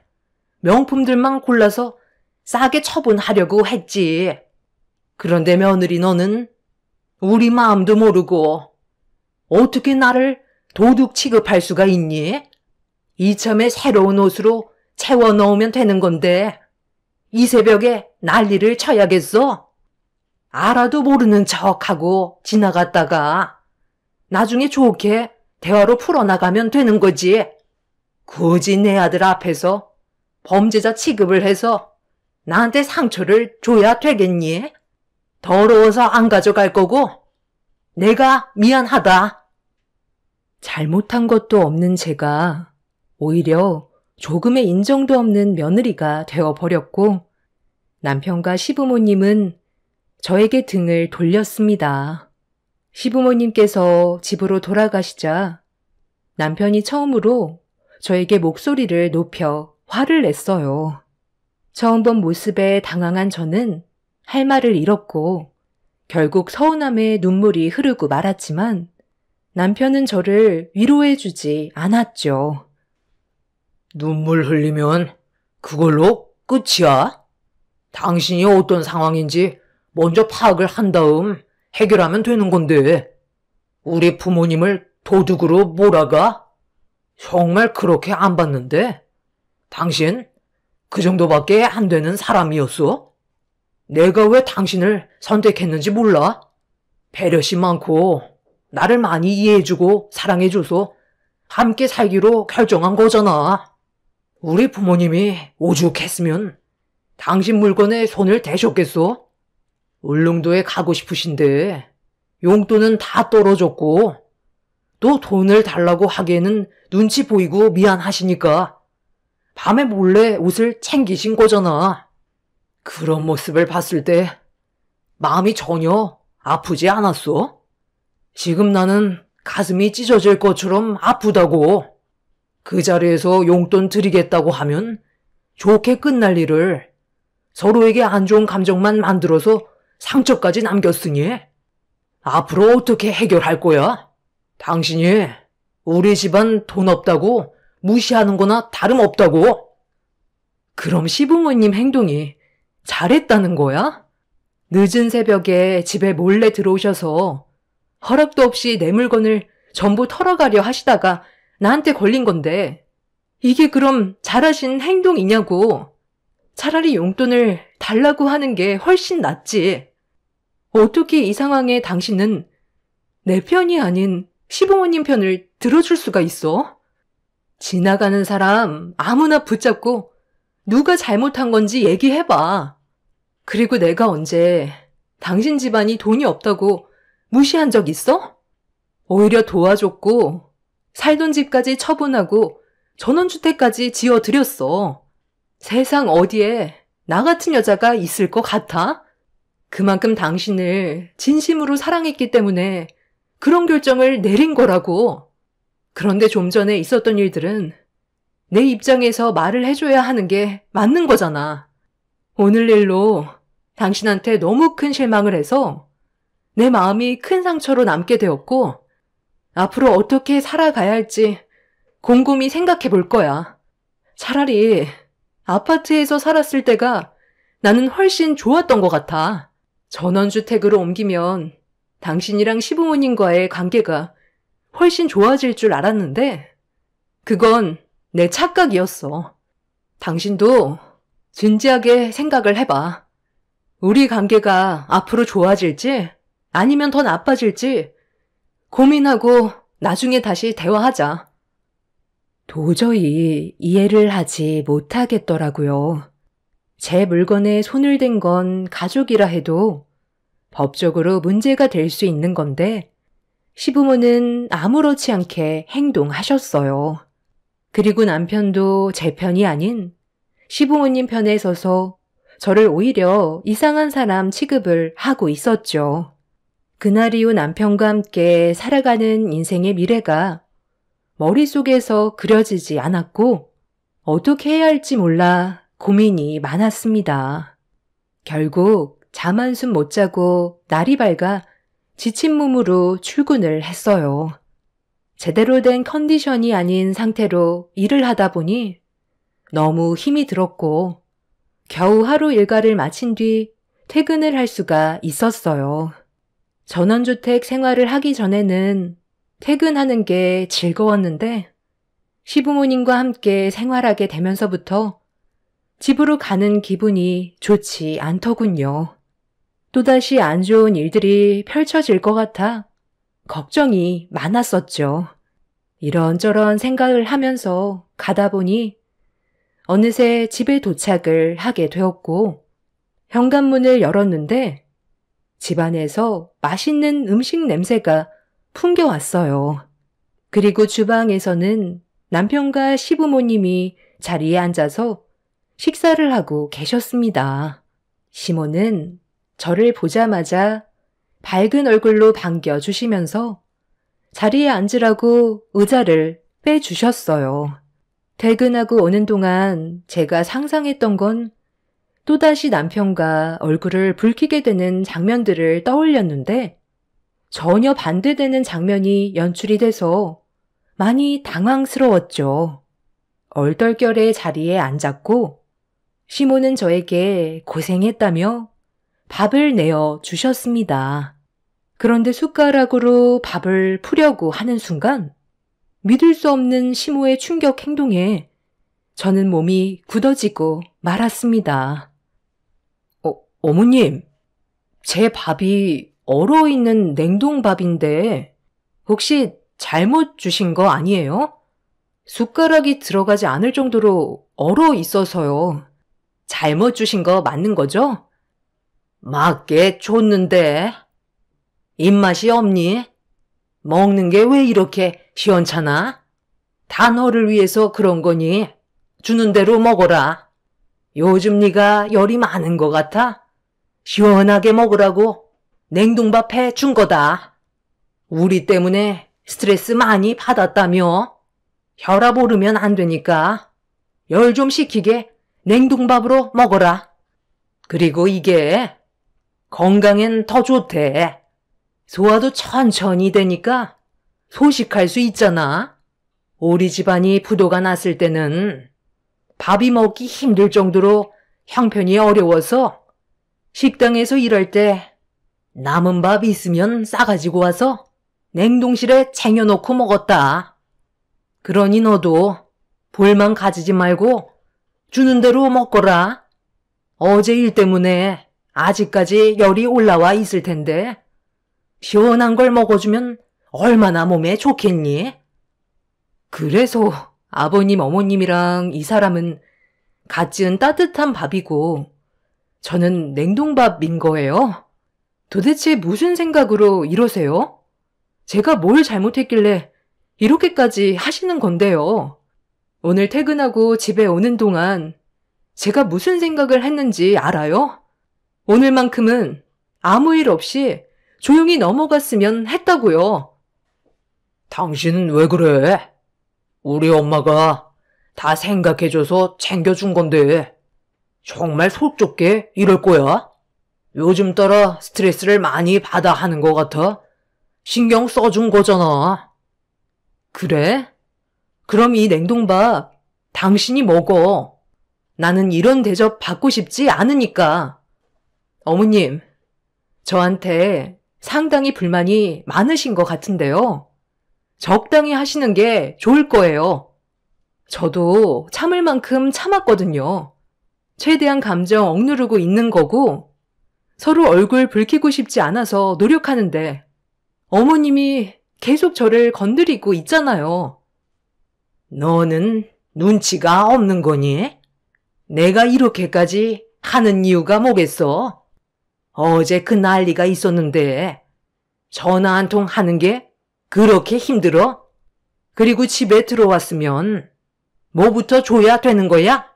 [SPEAKER 3] 명품들만 골라서 싸게 처분하려고 했지. 그런데 며느리 너는 우리 마음도 모르고 어떻게 나를 도둑 취급할 수가 있니?
[SPEAKER 2] 이참에 새로운 옷으로 채워 넣으면 되는 건데 이 새벽에 난리를 쳐야겠어? 알아도 모르는 척하고 지나갔다가 나중에 좋게 대화로 풀어나가면 되는 거지. 굳이 내 아들 앞에서 범죄자 취급을 해서 나한테 상처를 줘야 되겠니? 더러워서 안 가져갈 거고 내가 미안하다.
[SPEAKER 1] 잘못한 것도 없는 제가 오히려 조금의 인정도 없는 며느리가 되어버렸고 남편과 시부모님은 저에게 등을 돌렸습니다. 시부모님께서 집으로 돌아가시자 남편이 처음으로 저에게 목소리를 높여 화를 냈어요. 처음 본 모습에 당황한 저는 할 말을 잃었고 결국 서운함에 눈물이 흐르고 말았지만 남편은 저를 위로해주지 않았죠.
[SPEAKER 3] 눈물 흘리면 그걸로 끝이야? 당신이 어떤 상황인지 먼저 파악을 한 다음 해결하면 되는 건데 우리 부모님을 도둑으로 몰아가? 정말 그렇게 안 봤는데? 당신 그 정도밖에 안 되는 사람이었어? 내가 왜 당신을 선택했는지 몰라? 배려심 많고 나를 많이 이해해주고 사랑해줘서 함께 살기로 결정한 거잖아. 우리 부모님이 오죽했으면 당신 물건에 손을 대셨겠어? 울릉도에 가고 싶으신데 용돈은 다 떨어졌고 또 돈을 달라고 하기에는 눈치 보이고 미안하시니까 밤에 몰래 옷을 챙기신 거잖아. 그런 모습을 봤을 때 마음이 전혀 아프지 않았어? 지금 나는 가슴이 찢어질 것처럼 아프다고. 그 자리에서 용돈 드리겠다고 하면 좋게 끝날 일을 서로에게 안 좋은 감정만 만들어서 상처까지 남겼으니 앞으로 어떻게 해결할 거야? 당신이 우리 집안 돈 없다고 무시하는 거나 다름없다고.
[SPEAKER 1] 그럼 시부모님 행동이 잘했다는 거야? 늦은 새벽에 집에 몰래 들어오셔서 허락도 없이 내 물건을 전부 털어가려 하시다가 나한테 걸린 건데 이게 그럼 잘하신 행동이냐고. 차라리 용돈을 달라고 하는 게 훨씬 낫지. 어떻게 이 상황에 당신은 내 편이 아닌 시부모님 편을 들어줄 수가 있어? 지나가는 사람 아무나 붙잡고 누가 잘못한 건지 얘기해봐. 그리고 내가 언제 당신 집안이 돈이 없다고 무시한 적 있어? 오히려 도와줬고 살던 집까지 처분하고 전원주택까지 지어드렸어. 세상 어디에 나 같은 여자가 있을 것 같아? 그만큼 당신을 진심으로 사랑했기 때문에 그런 결정을 내린 거라고. 그런데 좀 전에 있었던 일들은 내 입장에서 말을 해줘야 하는 게 맞는 거잖아. 오늘 일로 당신한테 너무 큰 실망을 해서 내 마음이 큰 상처로 남게 되었고 앞으로 어떻게 살아가야 할지 곰곰이 생각해 볼 거야. 차라리 아파트에서 살았을 때가 나는 훨씬 좋았던 것 같아. 전원주택으로 옮기면 당신이랑 시부모님과의 관계가 훨씬 좋아질 줄 알았는데 그건 내 착각이었어. 당신도 진지하게 생각을 해봐. 우리 관계가 앞으로 좋아질지 아니면 더 나빠질지 고민하고 나중에 다시 대화하자. 도저히 이해를 하지 못하겠더라고요. 제 물건에 손을 댄 건 가족이라 해도 법적으로 문제가 될 수 있는 건데 시부모는 아무렇지 않게 행동하셨어요. 그리고 남편도 제 편이 아닌 시부모님 편에 서서 저를 오히려 이상한 사람 취급을 하고 있었죠. 그날 이후 남편과 함께 살아가는 인생의 미래가 머릿속에서 그려지지 않았고 어떻게 해야 할지 몰라 고민이 많았습니다. 결국 잠 한숨 못 자고 날이 밝아 지친 몸으로 출근을 했어요. 제대로 된 컨디션이 아닌 상태로 일을 하다 보니 너무 힘이 들었고 겨우 하루 일과를 마친 뒤 퇴근을 할 수가 있었어요. 전원주택 생활을 하기 전에는 퇴근하는 게 즐거웠는데 시부모님과 함께 생활하게 되면서부터 집으로 가는 기분이 좋지 않더군요. 또다시 안 좋은 일들이 펼쳐질 것 같아 걱정이 많았었죠. 이런저런 생각을 하면서 가다 보니 어느새 집에 도착을 하게 되었고 현관문을 열었는데 집안에서 맛있는 음식 냄새가 풍겨왔어요. 그리고 주방에서는 남편과 시부모님이 자리에 앉아서 식사를 하고 계셨습니다. 시모는 저를 보자마자 밝은 얼굴로 반겨주시면서 자리에 앉으라고 의자를 빼주셨어요. 퇴근하고 오는 동안 제가 상상했던 건 또다시 남편과 얼굴을 붉히게 되는 장면들을 떠올렸는데 전혀 반대되는 장면이 연출이 돼서 많이 당황스러웠죠. 얼떨결에 자리에 앉았고 시모는 저에게 고생했다며 밥을 내어 주셨습니다. 그런데 숟가락으로 밥을 푸려고 하는 순간 믿을 수 없는 시모의 충격 행동에 저는 몸이 굳어지고 말았습니다. 어머님, 제 밥이 얼어있는 냉동밥인데 혹시 잘못 주신 거 아니에요? 숟가락이 들어가지 않을 정도로 얼어 있어서요. 잘못 주신 거 맞는 거죠? 맞게 줬는데 입맛이 없니? 먹는 게 왜 이렇게 시원찮아? 다 너를 위해서 그런 거니? 주는 대로 먹어라. 요즘 네가 열이 많은 것 같아? 시원하게 먹으라고 냉동밥 해준 거다. 우리 때문에 스트레스 많이 받았다며? 혈압 오르면 안 되니까 열 좀 식히게 냉동밥으로 먹어라. 그리고 이게 건강엔 더 좋대. 소화도 천천히 되니까 소식할 수 있잖아. 우리 집안이 부도가 났을 때는 밥이 먹기 힘들 정도로 형편이 어려워서 식당에서 일할 때 남은 밥 있으면 싸가지고 와서 냉동실에 쟁여놓고 먹었다. 그러니 너도 볼만 가지지 말고 주는 대로 먹거라. 어제 일 때문에 아직까지 열이 올라와 있을 텐데 시원한 걸 먹어주면 얼마나 몸에 좋겠니? 그래서 아버님, 어머님이랑 이 사람은 갓 지은 따뜻한 밥이고 저는 냉동밥인 거예요? 도대체 무슨 생각으로 이러세요? 제가 뭘 잘못했길래 이렇게까지 하시는 건데요. 오늘 퇴근하고 집에 오는 동안 제가 무슨 생각을 했는지 알아요? 오늘만큼은 아무 일 없이 조용히 넘어갔으면 했다고요. 당신은 왜 그래? 우리 엄마가 다 생각해줘서 챙겨준 건데 정말 속 좁게 이럴 거야? 요즘 따라 스트레스를 많이 받아 하는 것 같아 신경 써준 거잖아. 그래? 그럼 이 냉동밥 당신이 먹어. 나는 이런 대접 받고 싶지 않으니까. 어머님, 저한테 상당히 불만이 많으신 것 같은데요. 적당히 하시는 게 좋을 거예요. 저도 참을 만큼 참았거든요. 최대한 감정 억누르고 있는 거고 서로 얼굴 붉히고 싶지 않아서 노력하는데 어머님이 계속 저를 건드리고 있잖아요. 너는 눈치가 없는 거니? 내가 이렇게까지 하는 이유가 뭐겠어? 어제 그 난리가 있었는데 전화 한 통 하는 게 그렇게 힘들어? 그리고 집에 들어왔으면 뭐부터 줘야 되는 거야?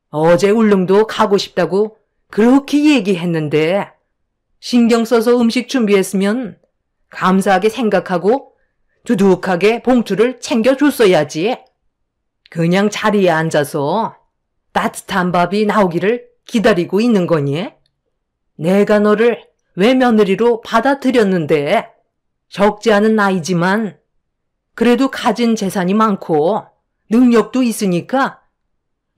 [SPEAKER 1] 어제 울릉도 가고 싶다고 그렇게 얘기했는데 신경 써서 음식 준비했으면 감사하게 생각하고 두둑하게 봉투를 챙겨줬어야지. 그냥 자리에 앉아서 따뜻한 밥이 나오기를 기다리고 있는 거니? 내가 너를 외며느리로 받아들였는데 적지 않은 나이지만 그래도 가진 재산이 많고 능력도 있으니까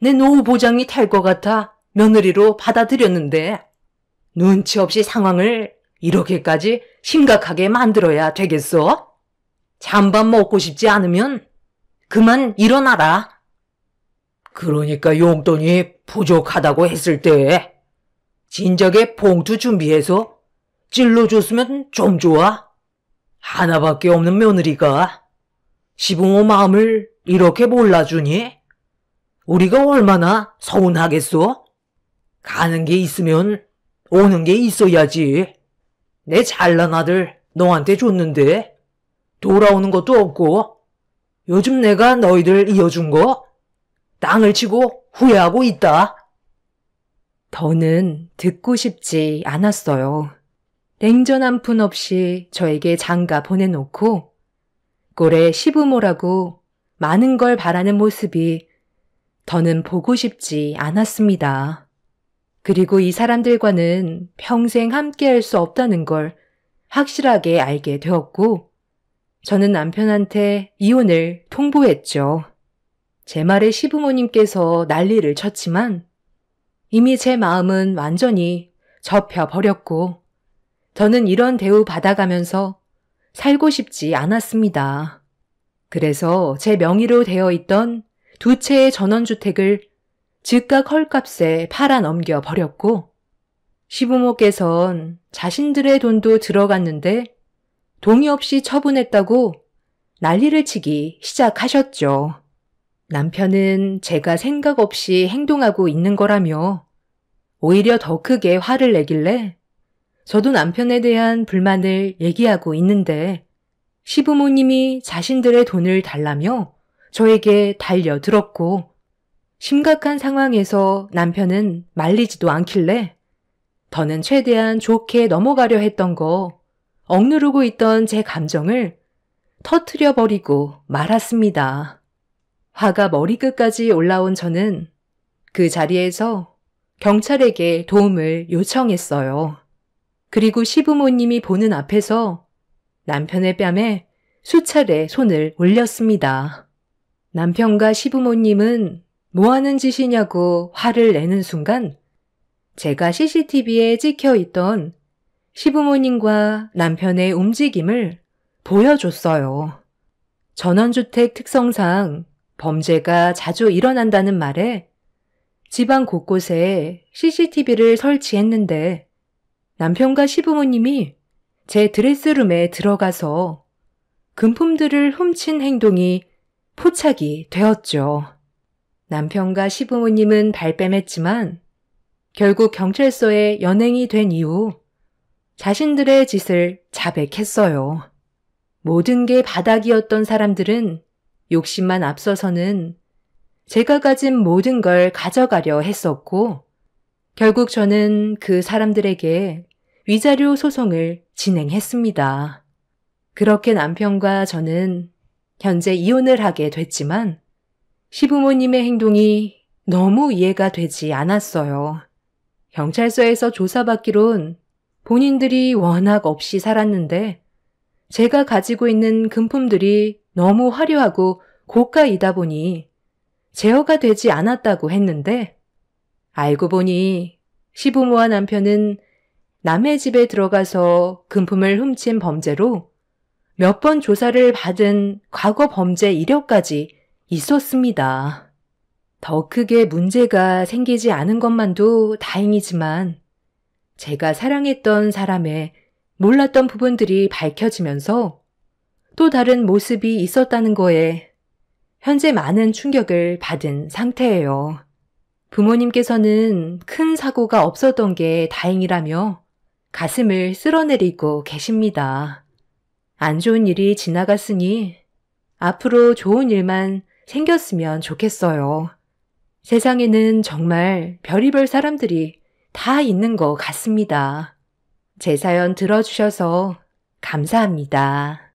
[SPEAKER 1] 내 노후 보장이 될 것 같아 며느리로 받아들였는데 눈치 없이 상황을 이렇게까지 심각하게 만들어야 되겠어? 찬밥 먹고 싶지 않으면
[SPEAKER 2] 그만 일어나라.
[SPEAKER 3] 그러니까 용돈이 부족하다고 했을 때 진작에 봉투 준비해서 찔러줬으면 좀 좋아. 하나밖에 없는 며느리가 시부모 마음을 이렇게 몰라주니? 우리가 얼마나 서운하겠어? 가는 게 있으면 오는 게 있어야지. 내 잘난 아들 너한테 줬는데 돌아오는 것도 없고 요즘 내가 너희들 이어준 거 땅을 치고 후회하고 있다.
[SPEAKER 1] 더는 듣고 싶지 않았어요. 냉전 한 푼 없이 저에게 장가 보내놓고 꼴에 시부모라고 많은 걸 바라는 모습이 더는 보고 싶지 않았습니다. 그리고 이 사람들과는 평생 함께할 수 없다는 걸 확실하게 알게 되었고 저는 남편한테 이혼을 통보했죠. 제 말에 시부모님께서 난리를 쳤지만 이미 제 마음은 완전히 접혀버렸고 저는 이런 대우 받아가면서 살고 싶지 않았습니다. 그래서 제 명의로 되어 있던 2채의 전원주택을 즉각 헐값에 팔아넘겨 버렸고 시부모께선 자신들의 돈도 들어갔는데 동의 없이 처분했다고 난리를 치기 시작하셨죠. 남편은 제가 생각 없이 행동하고 있는 거라며 오히려 더 크게 화를 내길래 저도 남편에 대한 불만을 얘기하고 있는데 시부모님이 자신들의 돈을 달라며 저에게 달려들었고 심각한 상황에서 남편은 말리지도 않길래 더는 최대한 좋게 넘어가려 했던 거 억누르고 있던 제 감정을 터트려버리고 말았습니다. 화가 머리끝까지 올라온 저는 그 자리에서 경찰에게 도움을 요청했어요. 그리고 시부모님이 보는 앞에서 남편의 뺨에 수차례 손을 올렸습니다. 남편과 시부모님은 뭐하는 짓이냐고 화를 내는 순간 제가 CCTV에 찍혀있던 시부모님과 남편의 움직임을 보여줬어요. 전원주택 특성상 범죄가 자주 일어난다는 말에 집안 곳곳에 CCTV를 설치했는데 남편과 시부모님이 제 드레스룸에 들어가서 금품들을 훔친 행동이 포착이 되었죠. 남편과 시부모님은 발뺌했지만 결국 경찰서에 연행이 된 이후 자신들의 짓을 자백했어요. 모든 게 바닥이었던 사람들은 욕심만 앞서서는 제가 가진 모든 걸 가져가려 했었고 결국 저는 그 사람들에게 위자료 소송을 진행했습니다. 그렇게 남편과 저는 현재 이혼을 하게 됐지만 시부모님의 행동이 너무 이해가 되지 않았어요. 경찰서에서 조사받기론 본인들이 워낙 없이 살았는데 제가 가지고 있는 금품들이 너무 화려하고 고가이다 보니 제어가 되지 않았다고 했는데 알고 보니 시부모와 남편은 남의 집에 들어가서 금품을 훔친 범죄로 몇 번 조사를 받은 과거 범죄 이력까지 있었습니다. 더 크게 문제가 생기지 않은 것만도 다행이지만 제가 사랑했던 사람의 몰랐던 부분들이 밝혀지면서 또 다른 모습이 있었다는 거에 현재 많은 충격을 받은 상태예요. 부모님께서는 큰 사고가 없었던 게 다행이라며 가슴을 쓸어내리고 계십니다. 안 좋은 일이 지나갔으니 앞으로 좋은 일만 생겼으면 좋겠어요. 세상에는 정말 별의별 사람들이 다 있는 것 같습니다. 제 사연 들어주셔서 감사합니다.